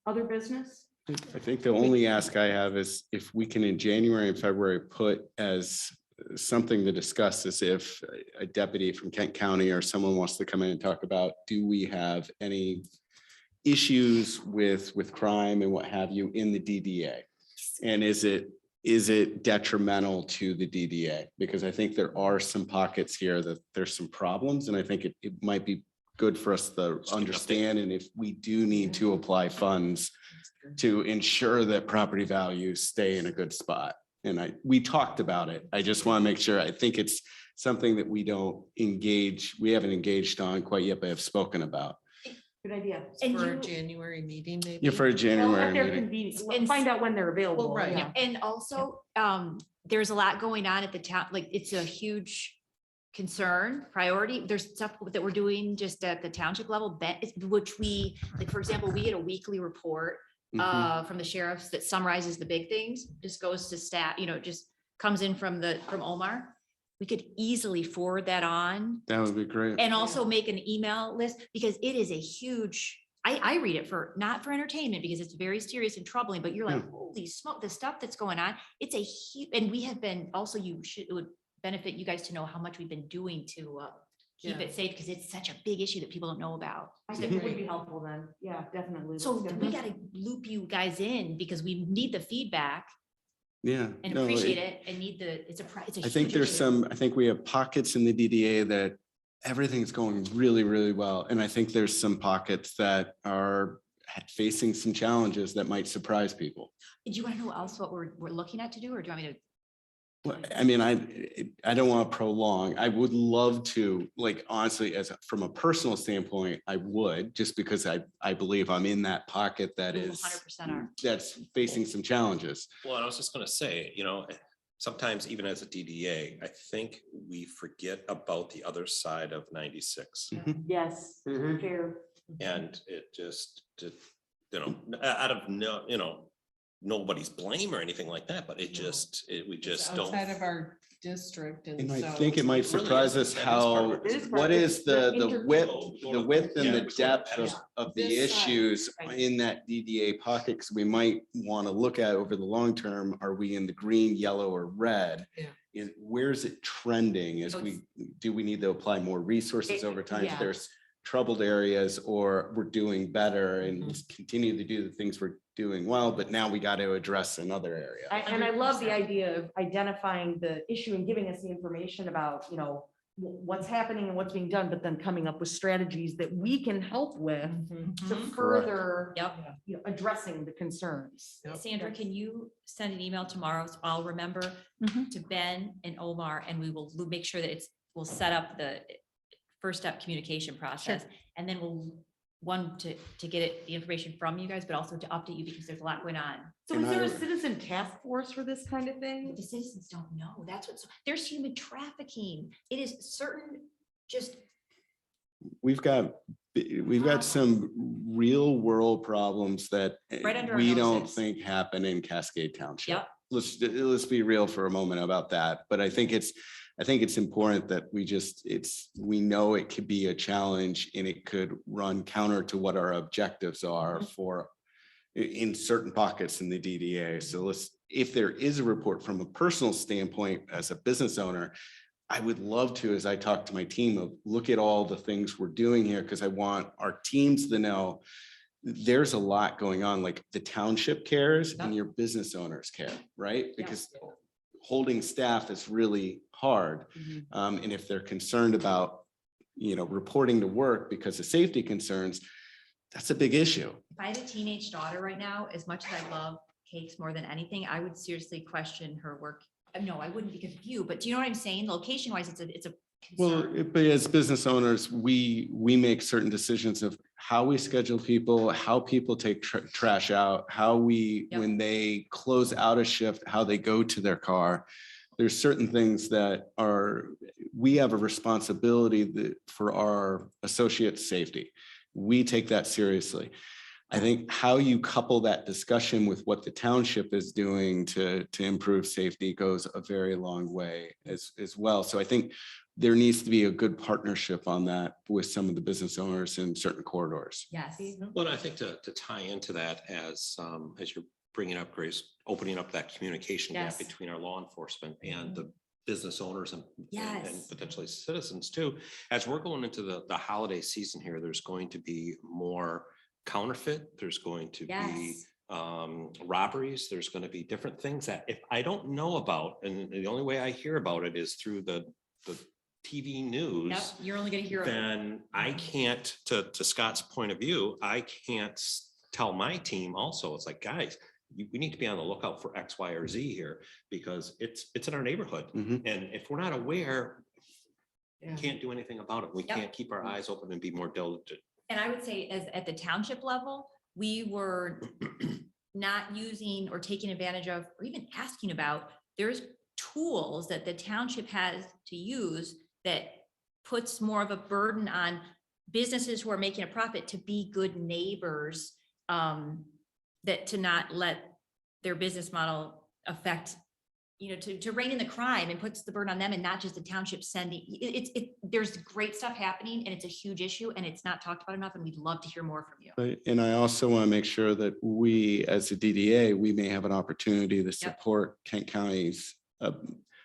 Other business? I think the only ask I have is if we can in January and February put as something to discuss is if a deputy from Kent County or someone wants to come in and talk about, do we have any issues with crime and what have you in the DDA? And is it detrimental to the DDA? Because I think there are some pockets here that there's some problems, and I think it might be good for us to understand, and if we do need to apply funds to ensure that property values stay in a good spot. And we talked about it. I just want to make sure, I think it's something that we haven't engaged on quite yet, but have spoken about. Good idea. And For a you- January meeting, maybe. Yeah, for a Well, January at their meeting. convenience. And Find out when they're available. Well, right. yeah. And also, there's a lot going on at the town, like, it's a huge concern, priority. There's stuff that we're doing just at the township level, which we, like, for example, we get a weekly report Mhm. from the sheriffs that summarizes the big things, just goes to staff, just comes in from Omar. We could easily forward that on That would be great. and also make an email list, because it is a huge, I read it not for entertainment, because it's very serious and troubling, but you're like, holy smoke, the stuff that's going on, it's a huge, and we have been, also it would benefit you guys to know how much we've been doing to keep Yeah. it safe, because it's such a big issue that people don't know about. I think it would be helpful then. Yeah, definitely. So Let's get we them. gotta loop you guys in, because we need the feedback Yeah. and no, appreciate it and need it's a. I think huge there's issue. I think we have pockets in the DDA that everything's going really, really well. And I think there's some pockets that are facing some challenges that might surprise people. Do you want to know else what we're looking at to do, or do you want me to? Well, I mean, I don't want to prolong. I would love to, like, honestly, from a personal standpoint, I would, just because I believe I'm in that pocket that You is, 100% are. that's facing some challenges. Well, I was just gonna say, sometimes even as a DDA, I think we forget about the other side of 96. Yes, Mhm. fair. And it just, out of nobody's blame or anything like that, but we It's just don't. outside of our district, and And I so. think it might It really surprise is. us That is part of how, it. It is part what of it. is They're the width and the depth of the This side, issues right. in that DDA pocket? Because we might want to look at over the long term, are we in the green, yellow, or red? Yeah. Where's it trending? So Do we need to apply more resources over time? If yeah. there's troubled areas, or we're doing better and Mm-hmm. continue to do the things we're doing well, but now we got to address another area. And I love the idea of identifying the issue and giving us the information about, what's happening and what's being done, but then coming up with strategies that we can help with to Mhm. further, Yep. addressing the concerns. Sandra, can you send an email tomorrow? So I'll remember Mhm. to Ben and Omar, and we'll make sure that we'll set up the first step communication process. And then we'll one, to get the information from you guys, but also to update you because there's a lot going on. So And is there a I- citizen task force for this kind of thing? The citizens don't know. That's what's, there's human trafficking. It is certain, just, we've got some real world problems that Right under our we don't noses. think happen in Cascade Township. Yep. Let's be real for a moment about that. But I think it's important that we know it could be a challenge and it could run counter to what our objectives are for in certain pockets in the DDA. So if there is a report from a personal standpoint as a business owner, I would love to, as I talk to my team, of look at all the things we're doing here, because I want our teams to know there's a lot going on, like the township cares and your business owners care, right? Because holding staff is really hard. And if they're concerned about, reporting to work because of safety concerns, that's a big issue. if I had a teenage daughter right now, as much as I love cakes more than anything, I would seriously question her work. No, I wouldn't because of you, but do you know what I'm saying? Location wise, it's a Well, concern. but as business owners, we make certain decisions of how we schedule people, how people take trash out, how we, Yep. when they close out a shift, how they go to their car. There's certain things that we have a responsibility for our associates' safety. We take that seriously. I think how you couple that discussion with what the township is doing to improve safety goes a very long way as well. So I think there needs to be a good partnership on that with some of the business owners in certain corridors. Yes. Well, I think to tie into that as you're bringing up, Grace, opening up that communication gap Yes. between our law enforcement and the business owners and Yes. potentially citizens too. As we're going into the holiday season here, there's going to be more counterfeit. There's going to be Yes. robberies. There's going to be different things that if I don't know about, and the only way I hear about it is through the TV news. Yep, you're only gonna hear. Then I can't, to Scott's point of view, I can't tell my team also, it's like, guys, we need to be on the lookout for X, Y, or Z here because it's in our neighborhood. Mhm. And if we're not aware, Yeah. we can't do anything about it. We Yep. can't keep our eyes open and be more diligent. And I would say as at the township level, we were not using or taking advantage of, or even asking about, there's tools that the township has to use that puts more of a burden on businesses who are making a profit to be good neighbors, that to not let their business model affect, to rein in the crime and puts the burden on them and not just the township sending. There's great stuff happening and it's a huge issue and it's not talked about enough and we'd love to hear more from you. And I also want to make sure that we, as a DDA, we may have an opportunity to support Kent County's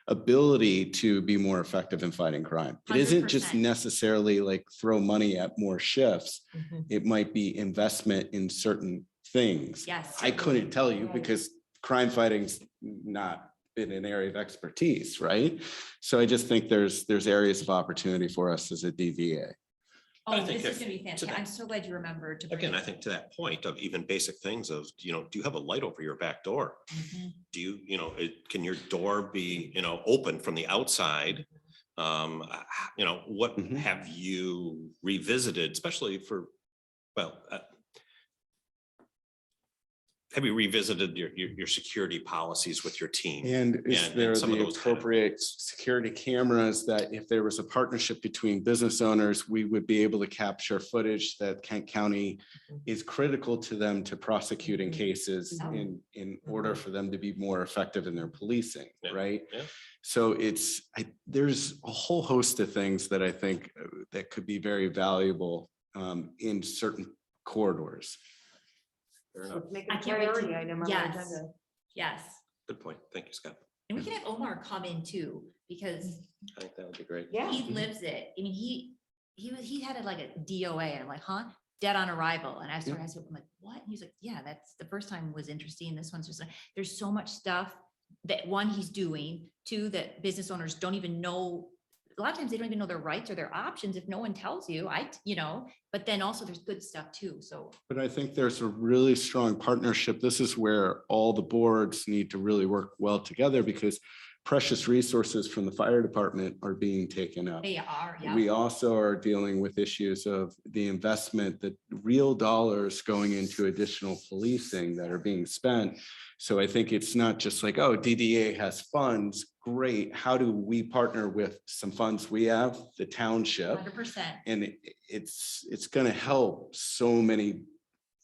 ability to be more effective in fighting crime. It isn't just 100%. necessarily like throw money at more shifts. Mhm. It might be investment in certain things. Yes. I couldn't tell you because crime fighting's not been an area of expertise, right? So I just think there's areas of opportunity for us as a DDA. I Oh, think this is if- gonna be to fantastic. that- I'm so glad you remembered to. bring Again, it I think to that point of even basic things of, do you have a light over your back door? Mhm. Do can your door be, open from the outside? What Mhm. have you revisited, especially for, have you revisited your security policies with your team? And is And there some of the those kind of- appropriate security cameras that if there was a partnership between business owners, we would be able to capture footage that Kent County is critical to them to prosecuting cases Oh. in order for them to be more effective in their policing, Yeah, right? yeah. So there's a whole host of things that I think that could be very valuable in certain corridors. Fair enough. Let's make I it a can't wait to- priority item on the yes. agenda. Yes. Good point. Thank you, Scott. And we can have Omar come in too, because I think that would be great. Yeah. he lives it. I mean, he had it like a DOA. I'm like, huh? Dead on arrival. And I started asking, I'm like, what? And he's like, yeah, that's the first time was interesting. This one's just like, there's so much stuff that one, he's doing, two, that business owners don't even know. A lot of times they don't even know their rights or their options if no one tells you, but then also there's good stuff too. So But I think there's a really strong partnership. This is where all the boards need to really work well together because precious resources from the fire department are being taken up. They are, yeah. We also are dealing with issues of the investment, the real dollars going into additional policing that are being spent. So I think it's not just like, oh, DDA has funds, great. How do we partner with some funds we have, the township? 100%. And it's gonna help so many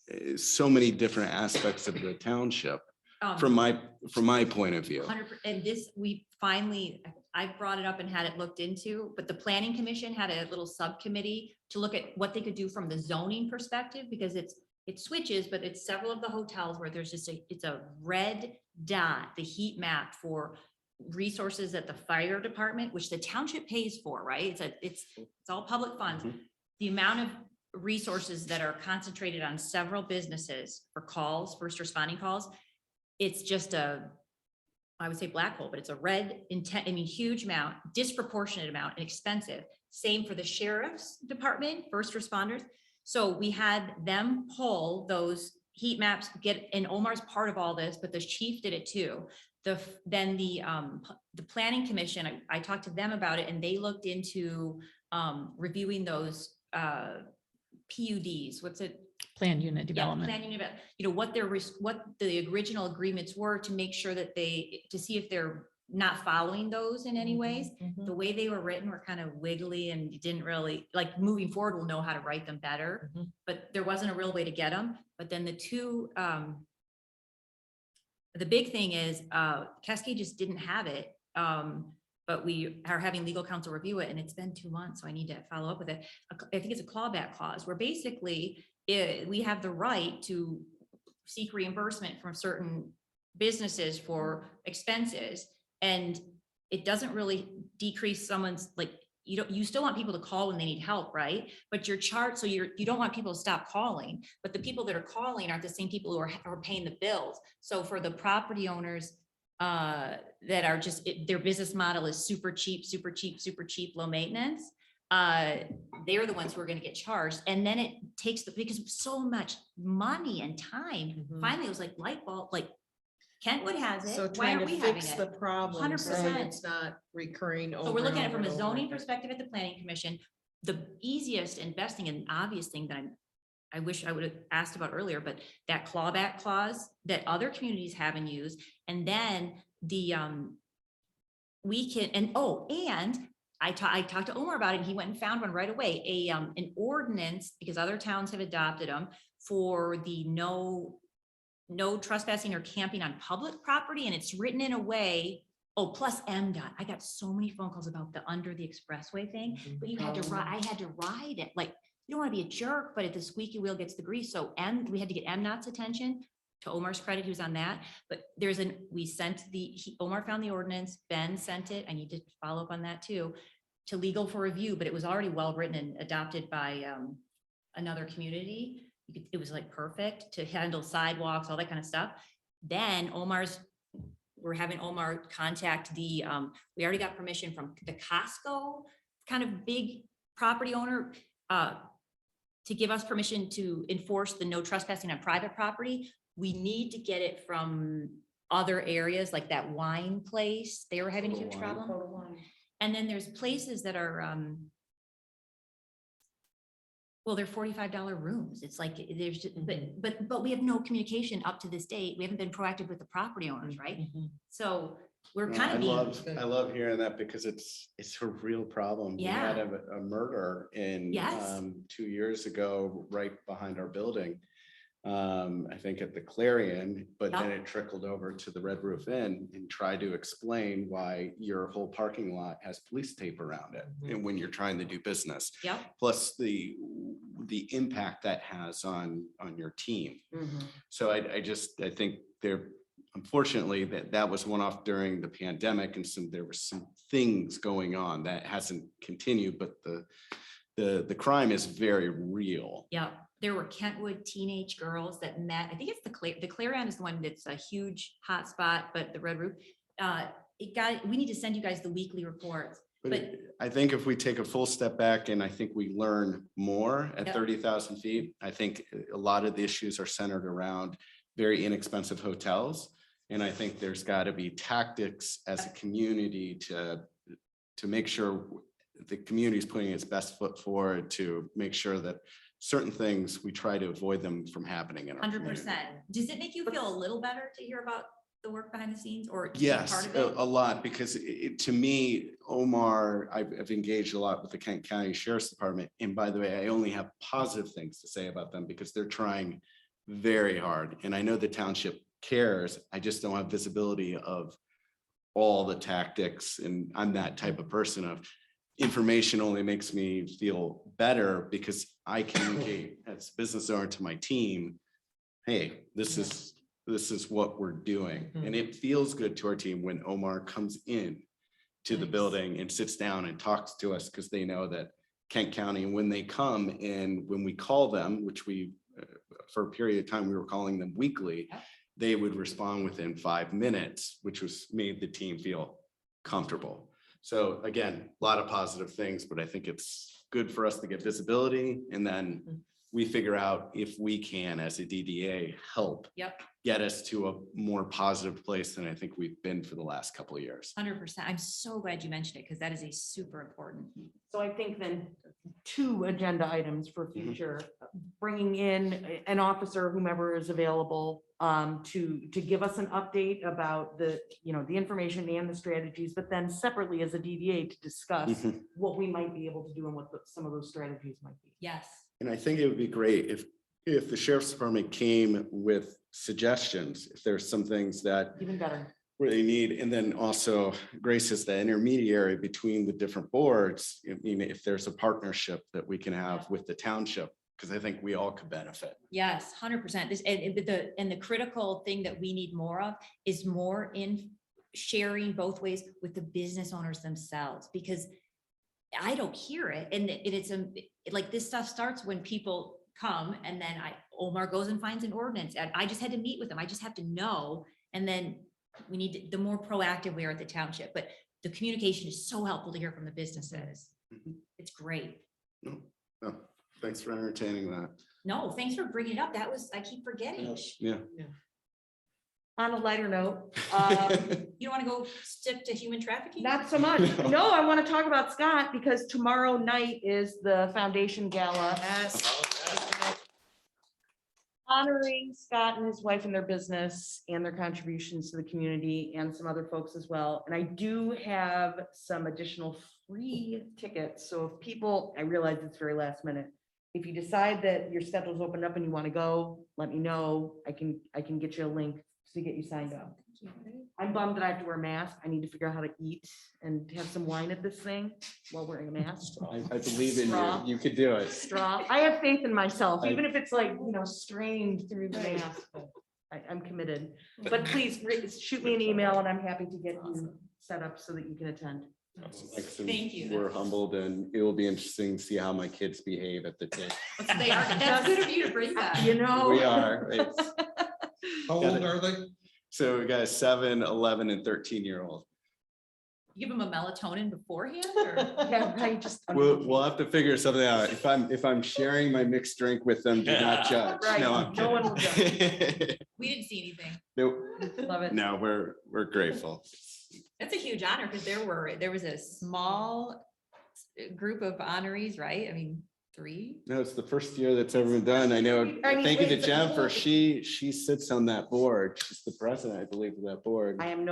different aspects of the township from my point of view. 100%. And this, we finally, I brought it up and had it looked into, but the planning commission had a little subcommittee to look at what they could do from the zoning perspective, because it switches, but it's several of the hotels where there's just it's a red dot, the heat map for resources at the fire department, which the township pays for, right? It's all public funds. Mhm. The amount of resources that are concentrated on several businesses for calls, first responding calls, it's just I would say black hole, but it's a red intent, I mean, huge amount, disproportionate amount, and expensive. Same for the sheriff's department, first responders. So we had them pull those heat maps, and Omar's part of all this, but the chief did it too. Then the planning commission, I talked to them about it, and they looked into reviewing those PUDs, what's it? Plan unit Yeah, development. plan unit, what the original agreements were, to make sure that to see if they're not following those in any ways. The way they were written were kind of wiggly and didn't really, like, moving forward, we'll know how to write them better, but there wasn't a real way to get them. But then the big thing is Cascade just didn't have it. But we are having legal counsel review it, and it's been 2 months, so I need to follow up with it. I think it's a clawback clause where basically we have the right to seek reimbursement from certain businesses for expenses, and it doesn't really decrease someone's, like, you still want people to call when they need help, right? But your chart, so you don't want people to stop calling, but the people that are calling aren't the same people who are paying the bills. So for the property owners that are just, their business model is super cheap, low maintenance, they're the ones who are going to get charged. And then it takes because of so much money and time. Finally, it was like light bulb, like Kentwood has it. So Why trying aren't to we having fix it? the problem, so 100%. it's not recurring over. So we're looking at it and from a over zoning again. perspective at the planning commission. The easiest and best thing and obvious thing that I wish I would have asked about earlier, but that clawback clause that other communities haven't used. And then we can, and I talked to Omar about it, and he went and found one right away, an ordinance, because other towns have adopted them, for the no trespassing or camping on public property. And it's written in a way, plus MDOT. I got so many phone calls about the under the expressway thing, but I had to ride it. Like, you don't want to be a jerk, but if the squeaky wheel gets the grease. So we had to get MDOT's attention. To Omar's credit, he was on that. But Omar found the ordinance, Ben sent it. I need to follow up on that too, to legal for review, but it was already well-written and adopted by another community. It was like perfect to handle sidewalks, all that kind of stuff. Then we're having Omar contact we already got permission from the Costco kind of big property owner to give us permission to enforce the no trespassing on private property. We need to get it from other areas, like that wine place. They were having a huge problem. And then there's places that are, they're $45 rooms. It's like, there's, but we have no communication up to this date. We haven't been proactive with the property owners, right? So we're No, kind of I love hearing that, because it's a real problem. We had a murder in 2 years ago, right behind our building. I think at the Clarion, but then it trickled over to the Red Roof Inn, and tried to explain why your whole parking lot has police tape around it. And when you're trying to do business, plus the impact that has on your team. So I think unfortunately that was one off during the pandemic, and there were some things going on that hasn't continued, but the crime is very real. There were Kentwood teenage girls that met. I think it's the Clarion is the one that's a huge hot spot, but the Red Roof, we need to send you guys the weekly reports. But I think if we take a full step back, and I think we learn more at 30,000 feet, I think a lot of the issues are centered around very inexpensive hotels And I think there's got to be tactics as a community to make sure the community is putting its best foot forward to make sure that certain things, we try to avoid them from happening in our community. 100%. Does it make you feel a little better to hear about the work behind the scenes or? to be Yes, part of it? a lot, because to me, Omar, I've engaged a lot with the Kent County Sheriff's Department. And by the way, I only have positive things to say about them because they're trying very hard. And I know the township cares. I just don't have visibility of all the tactics. And I'm that type of person of information only makes me feel better because I communicate as business owner to my team. Hey, this is what we're doing. And it feels good to our team when Omar comes in to the Nice. building and sits down and talks to us because they know that Kent County, when they come and when we call them, which we, for a period of time, we were calling them weekly, Yep. they would respond within 5 minutes, which was made the team feel comfortable. So again, a lot of positive things, but I think it's good for us to get visibility and then we figure out if we can, as a DDA, help Yep, get us to a more positive place than I think we've been for the last couple of years. 100%. I'm so glad you mentioned it because that is a super important. So I think then 2 agenda items for Mhm. future, bringing in an officer, whomever is available, to give us an update about the, the information and the strategies, but then separately as a DDA to discuss Mhm. what we might be able to do and what some of those strategies might be. Yes. And I think it would be great if the sheriff's department came with suggestions, if there's some things that Even better. where they need, and then also Grace is the intermediary between the different boards. I mean, if there's a partnership that we can have with the township, because I think we all could benefit. Yes, 100%. This, and the critical thing that we need more of is more in sharing both ways with the business owners themselves, because I don't hear it. And it's like this stuff starts when people come and then Omar goes and finds an ordinance and I just had to meet with them. I just have to know. And then we need the more proactive we are at the township, but the communication is so helpful to hear from the businesses. It's great. No, thanks for entertaining that. No, thanks for bringing it up. I keep forgetting. Yeah. On a lighter note, You don't want to go stick to human trafficking? not so much. No, I want to talk about Scott because tomorrow night is the foundation gala. Honoring Scott and his wife and their business and their contributions to the community and some other folks as well. And I do have some additional free tickets. So if people, I realize it's very last minute. If you decide that your schedule's opened up and you want to go, let me know. I can get you a link to get you signed up. I'm bummed that I have to wear a mask. I need to figure out how to eat and have some wine at this thing while wearing a mask. I believe in Straw. you. You could do it. Straw. I have faith in myself, even if it's like, strained through the mask. I'm committed. But please shoot me an email and I'm happy to get you set up so that you can attend. Thank you. We're humbled and it will be interesting to see how my kids behave at the table. That's good of you to bring that. You know. We are. It's- How old are they? So we got a 7, 11, and 13-year-old. You give them a melatonin beforehand or? Yeah, right, just. We'll have to figure something out. If I'm sharing my mixed drink with them, do not judge. Right, No, I'm no one will kidding. We didn't see anything. Nope. Love it. No, we're grateful. That's a huge honor because there was a small group of honorees, right? I mean, 3. No, it's the first year that's ever been done. I know. I mean, Thank you to it's a Jen for whole- she sits on that board. She's the president, I believe, of that board. I am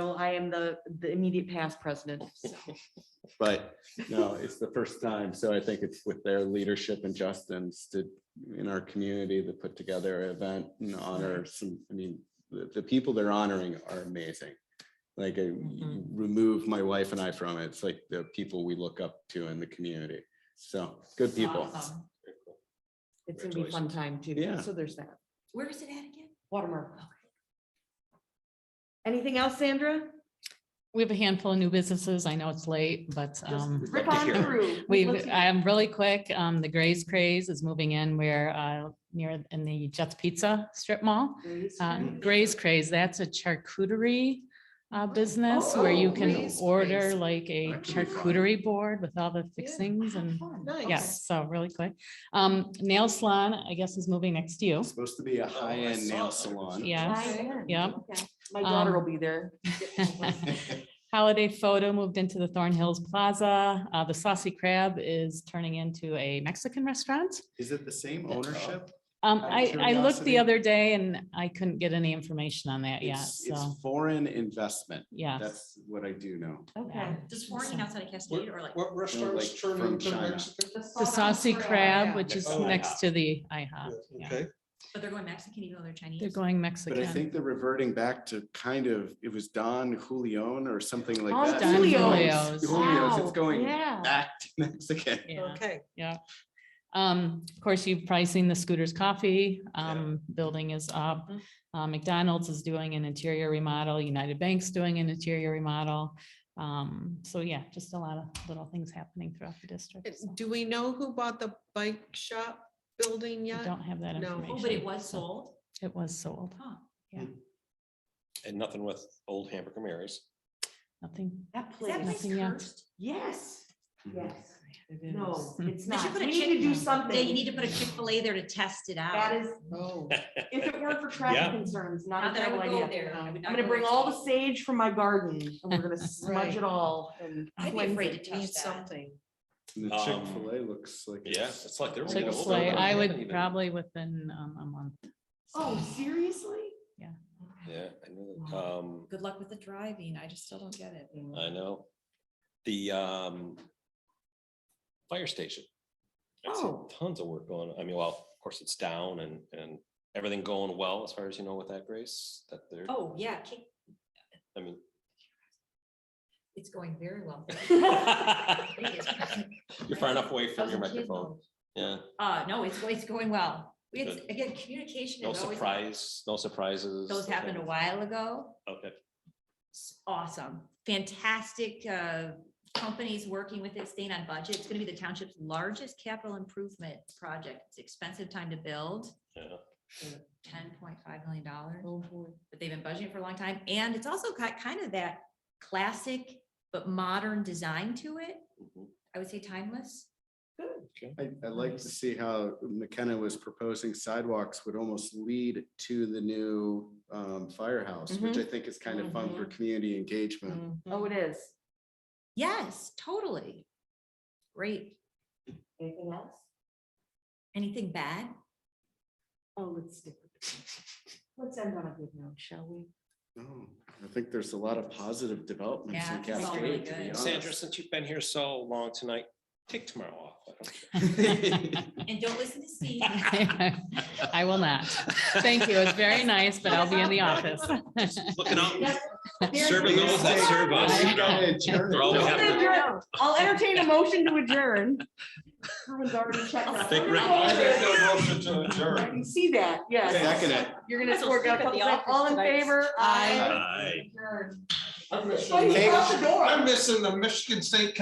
the immediate past president. So. But no, it's the first time. So I think it's with their leadership and Justin's in our community to put together an event and honor some, the people they're honoring are amazing. Like you remove my wife and I from it. It's like the people we look up to in the community. So good people. Awesome. It's gonna be a fun time too. Yeah. So there's that. Where is it at again? Watermark. Anything else, Sandra? We have a handful of new businesses. I know it's late, but Just rip on through. I'm really quick. The Gray's Craze is moving in. We're near in the Jets Pizza strip mall. Gray's Craze, that's a charcuterie business where you can Gray's order Craze. like a charcuterie board with all the fixings and Nice. yes, so really quick. Nail salon, I guess, is moving next to you. It's supposed to be a high-end nail salon. Yes, yeah. My daughter will be there. Holiday Photo moved into the Thorn Hills Plaza. The Saucy Crab is turning into a Mexican restaurant. Is it the same ownership? I looked the curiosity. other day and I couldn't get any information on that yet, It's so, foreign investment. yes. That's what I do know. Okay. Just warning outside of Cascade or like. What restaurants like turn from into China. Mexican? The Saucy Crab, yeah. which is Oh, next to the IHOP. Yeah. Okay, But they're going Mexican even though they're Chinese. They're going But Mexican. I think they're reverting back to kind of, it was Don Julion or something like Don that. Don Julio's. Julio's. It's going Yeah. back to Mexican. Yeah. Okay. Yeah. Of course, you've probably seen the Scooters Coffee building is up. McDonald's is doing an interior remodel. United Bank's doing an interior remodel. So yeah, just a lot of little things happening throughout the district. So Do we know who bought the bike shop building I yet? don't have that No. information. Oh, but it was so sold. It was sold. Huh. And nothing with old Hamburger Mary's. Nothing. That Is that place, place Nothing yet. cursed? yes, yes. It No, is. it's They should not. put a We need to do Chick- something. Yeah, you need to put a Chick-fil-A there to test it out. That is, Oh, if it weren't for traffic Yeah. concerns, not a Not that I terrible would go idea. there. I would I'm not gonna go bring there. all the sage from my garden and we're gonna smudge Right. it all and. I'd be cleanse afraid it. to touch need that. something. And the Chick-fil-A looks like. Yeah, it's like they're. Chick-fil-A, I would probably within a month. Oh, seriously? Yeah, I know. that, Good luck with the driving. I just still don't get it. I know. The fire station. I see Oh. tons of work going. I mean, well, of course, it's down and everything going well as far as you know with that, Grace, that they're, Oh, yeah, I mean. it's going very well. You're far enough away from your How's the kid microphone. Yeah, No, it's going well. We had, Good. again, communication no is always. surprise, no surprises. Those happened a while ago. Okay, Awesome. Fantastic companies working with it, staying on budget. It's gonna be the township's largest capital improvement project. It's expensive time to build. yeah. $10.5 million, Oh, boy. but they've been budgeting for a long time. And it's also got kind of that classic but modern design to it. Mhm. I would say timeless. I like to see how McKenna was proposing sidewalks would almost lead to the new firehouse, which I think is kind of fun for community engagement. Oh, it is. Yes, totally. Great. Anything else? Anything bad? Oh, let's stick with it. Let's end on a good note, shall we? No, I think there's a lot of positive developments Yeah, in it's all really Cascade, to be good. Sandra, honest. since you've been here so long tonight, take tomorrow off. why don't you? And don't listen to Steve. I will not. Thank you. It's very nice, but I'll be in the office. Looking out, serving those that serve us. you know. They're all we have to- I'll entertain a motion to adjourn. Everyone's already checked out. Think Rick- I make no motion to I adjourn. can see that, yes. Second it. You're gonna So score, got a sleep at the couple seconds. All in office tonight. favor? Aye. Aye. Adjourn. I'm Oh, you missing, out the door. I'm missing the Michigan State